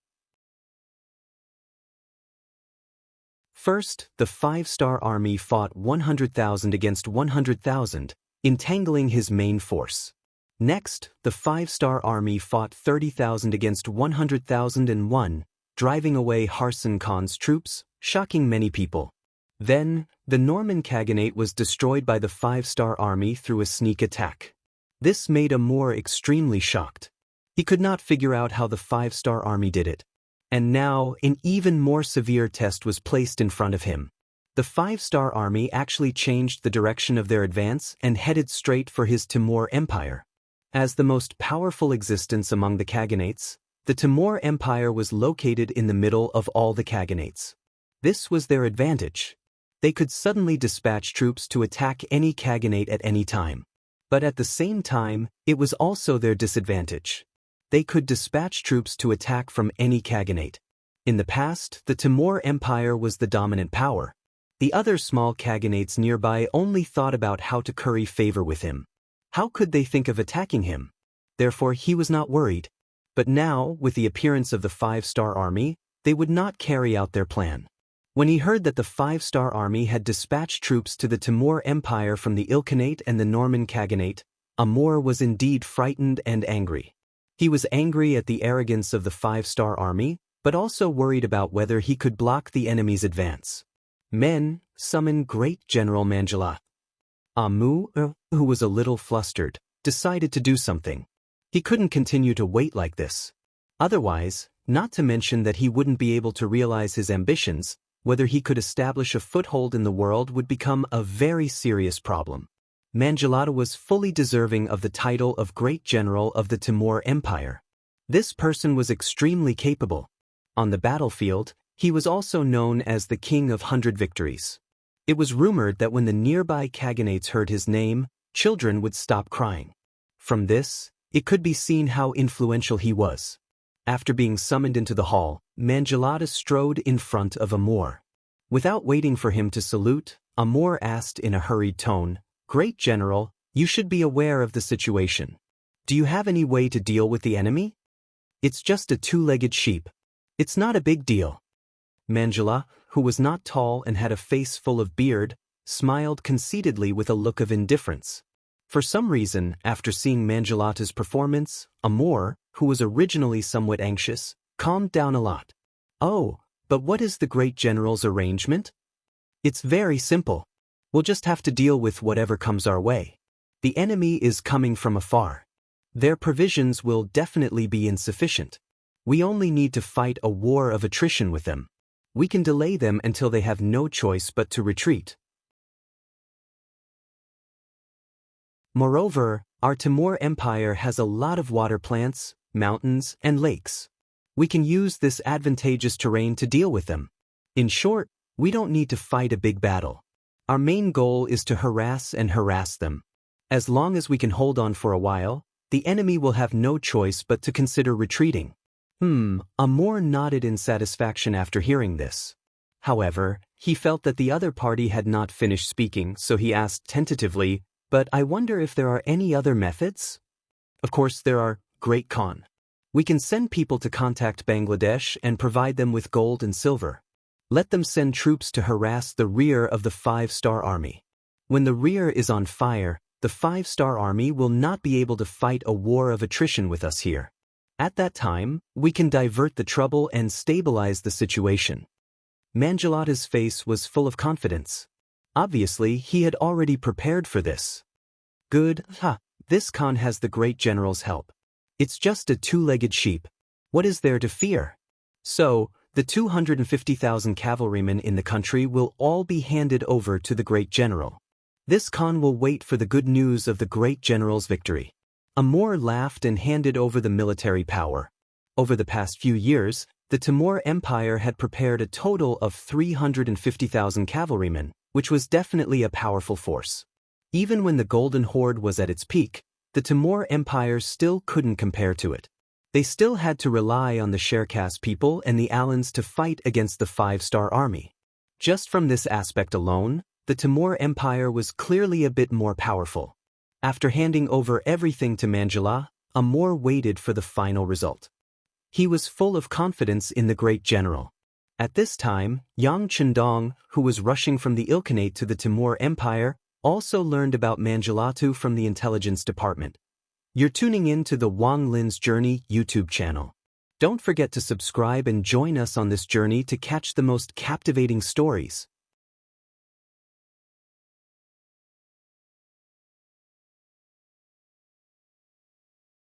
[SPEAKER 1] First, the 5-star army fought 100,000 against 100,000, entangling his main force. Next, the 5-star army fought 30,000 against 100,001, driving away Harsan Khan's troops, shocking many people. Then, the Norman Khaganate was destroyed by the 5-star army through a sneak attack. This made Amor extremely shocked. He could not figure out how the 5-star army did it. And now, an even more severe test was placed in front of him. The 5-star army actually changed the direction of their advance and headed straight for his Timur Empire. As the most powerful existence among the Khaganates, the Timur Empire was located in the middle of all the Khaganates. This was their advantage. They could suddenly dispatch troops to attack any Khaganate at any time. But at the same time, it was also their disadvantage. They could dispatch troops to attack from any Khaganate. In the past, the Timur Empire was the dominant power. The other small Khaganates nearby only thought about how to curry favor with him. How could they think of attacking him? Therefore, he was not worried. But now, with the appearance of the 5-star army, they would not carry out their plan. When he heard that the 5-star army had dispatched troops to the Timur Empire from the Ilkhanate and the Norman Khaganate, Amor was indeed frightened and angry. He was angry at the arrogance of the 5-star army, but also worried about whether he could block the enemy's advance. Men, summon Great General Manjula. Amu, who was a little flustered, decided to do something. He couldn't continue to wait like this. Otherwise, not to mention that he wouldn't be able to realize his ambitions, whether he could establish a foothold in the world would become a very serious problem. Manjulata was fully deserving of the title of Great General of the Timur Empire. This person was extremely capable. On the battlefield, he was also known as the King of 100 Victories. It was rumored that when the nearby Khaganates heard his name, children would stop crying. From this, it could be seen how influential he was. After being summoned into the hall, Manjulata strode in front of Amor. Without waiting for him to salute, Amor asked in a hurried tone, "Great General, you should be aware of the situation. Do you have any way to deal with the enemy? It's just a 2-legged sheep. It's not a big deal." Manjula, who was not tall and had a face full of beard, smiled conceitedly with a look of indifference. For some reason, after seeing Manjulata's performance, Amor, who was originally somewhat anxious, calmed down a lot. "Oh, but what is the Great General's arrangement?" "It's very simple. We'll just have to deal with whatever comes our way. The enemy is coming from afar. Their provisions will definitely be insufficient. We only need to fight a war of attrition with them. We can delay them until they have no choice but to retreat. Moreover, our Timur Empire has a lot of water plants, mountains, and lakes. We can use this advantageous terrain to deal with them. In short, we don't need to fight a big battle. Our main goal is to harass them. As long as we can hold on for a while, the enemy will have no choice but to consider retreating." Amor nodded in satisfaction after hearing this. However, he felt that the other party had not finished speaking, so he asked tentatively, "But I wonder if there are any other methods?" "Of course there are, Great Khan. We can send people to contact Bangladesh and provide them with gold and silver. Let them send troops to harass the rear of the 5-star army. When the rear is on fire, the 5-star army will not be able to fight a war of attrition with us here. At that time, we can divert the trouble and stabilize the situation." Manjulata's face was full of confidence. Obviously, he had already prepared for this. "Good, this Khan has the Great General's help. It's just a 2-legged sheep. What is there to fear? So, the 250,000 cavalrymen in the country will all be handed over to the Great General. This Khan will wait for the good news of the Great General's victory." Amor laughed and handed over the military power. Over the past few years, the Timur Empire had prepared a total of 350,000 cavalrymen, which was definitely a powerful force. Even when the Golden Horde was at its peak, the Timur Empire still couldn't compare to it. They still had to rely on the Cherkass people and the Alans to fight against the Five-Star Army. Just from this aspect alone, the Timur Empire was clearly a bit more powerful. After handing over everything to Manjula, Amor waited for the final result. He was full of confidence in the great general. At this time, Yang Chendong, who was rushing from the Ilkhanate to the Timur Empire, also learned about Manjulatu from the intelligence department. You're tuning in to the Wang Lin's Journey YouTube channel. Don't forget to subscribe and join us on this journey to catch the most captivating stories.